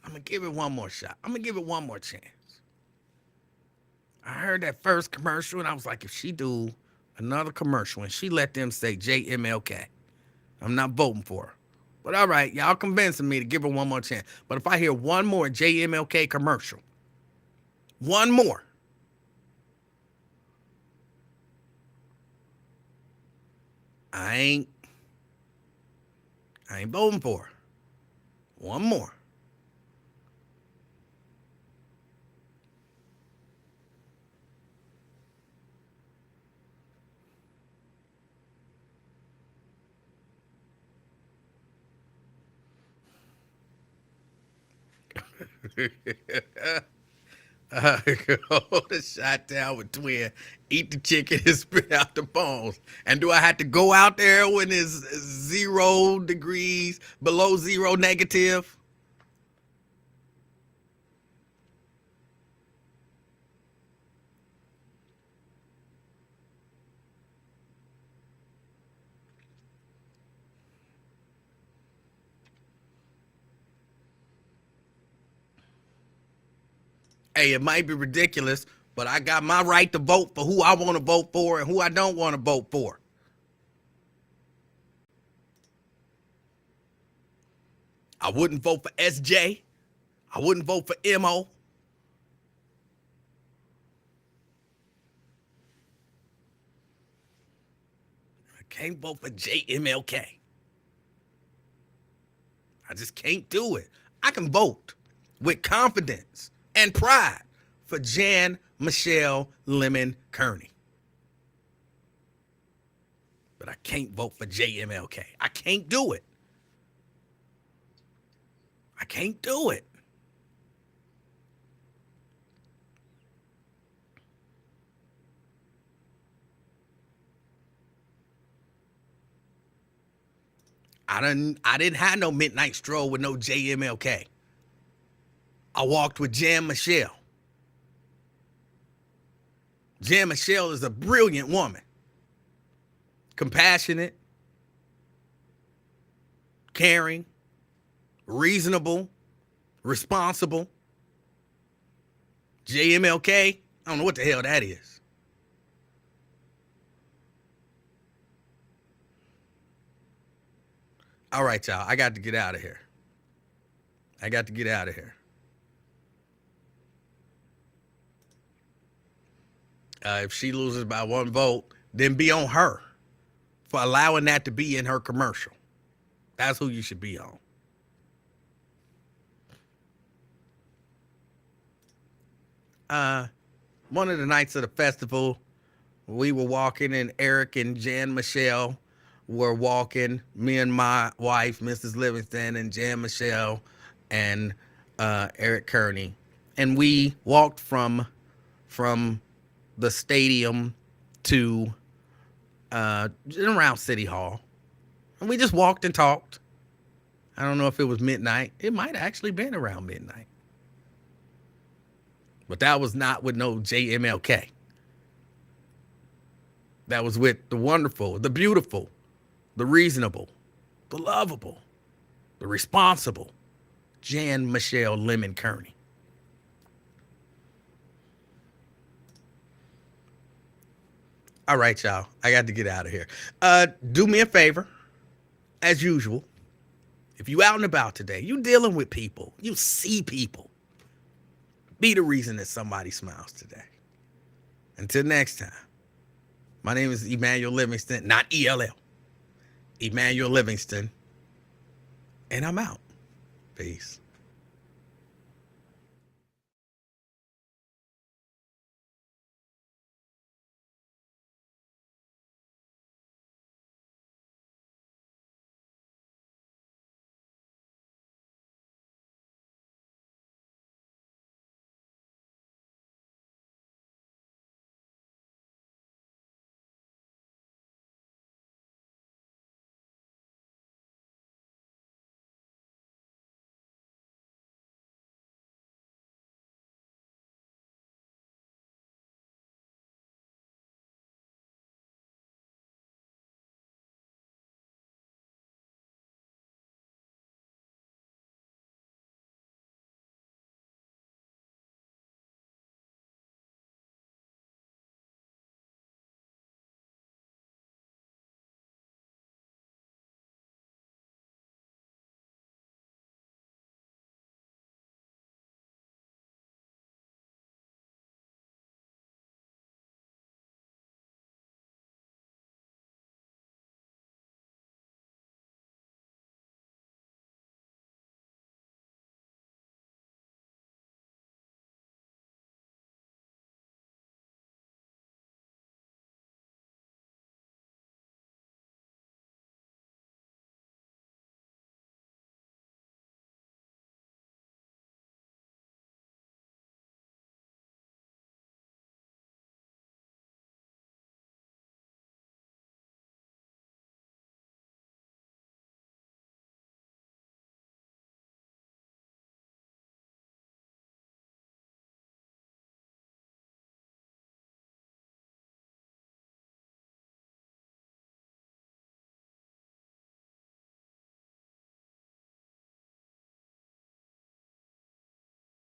S1: I'm going to give it one more shot. I'm going to give it one more chance. I heard that first commercial and I was like, if she do another commercial and she let them say JMLK, I'm not voting for her. But all right, y'all convincing me to give her one more chance. But if I hear one more JMLK commercial, one more, I ain't voting for her. One more. Hold the shot down with twin, eat the chicken and spit out the bones. And do I have to go out there when it's 0 degrees, below zero negative? Hey, it might be ridiculous, but I got my right to vote for who I want to vote for and who I don't want to vote for. I wouldn't vote for SJ. I wouldn't vote for MO. I can't vote for JMLK. I just can't do it. I can vote with confidence and pride for Jan Michelle Lemon Kearney. But I can't vote for JMLK. I can't do it. I can't do it. I didn't have no midnight stroll with no JMLK. I walked with Jan Michelle. Jan Michelle is a brilliant woman. Compassionate, caring, reasonable, responsible. JMLK, I don't know what the hell that is. All right, y'all, I got to get out of here. If she loses by 1 vote, then be on her for allowing that to be in her commercial. That's who you should be on. One of the nights of the festival, we were walking, and Eric and Jan Michelle were walking. Me and my wife, Mrs. Livingston, and Jan Michelle, and Eric Kearney, and we walked from the stadium to around City Hall, and we just walked and talked. I don't know if it was midnight. It might have actually been around midnight. But that was not with no JMLK. That was with the wonderful, the beautiful, the reasonable, the lovable, the responsible Jan Michelle Lemon Kearney. All right, y'all. I got to get out of here. Do me a favor, as usual. If you out and about today, you dealing with people, you see people, be the reason that somebody smiles today. Until next time, my name is Emanuel Livingston, not ELL. Emanuel Livingston, and I'm out. Peace.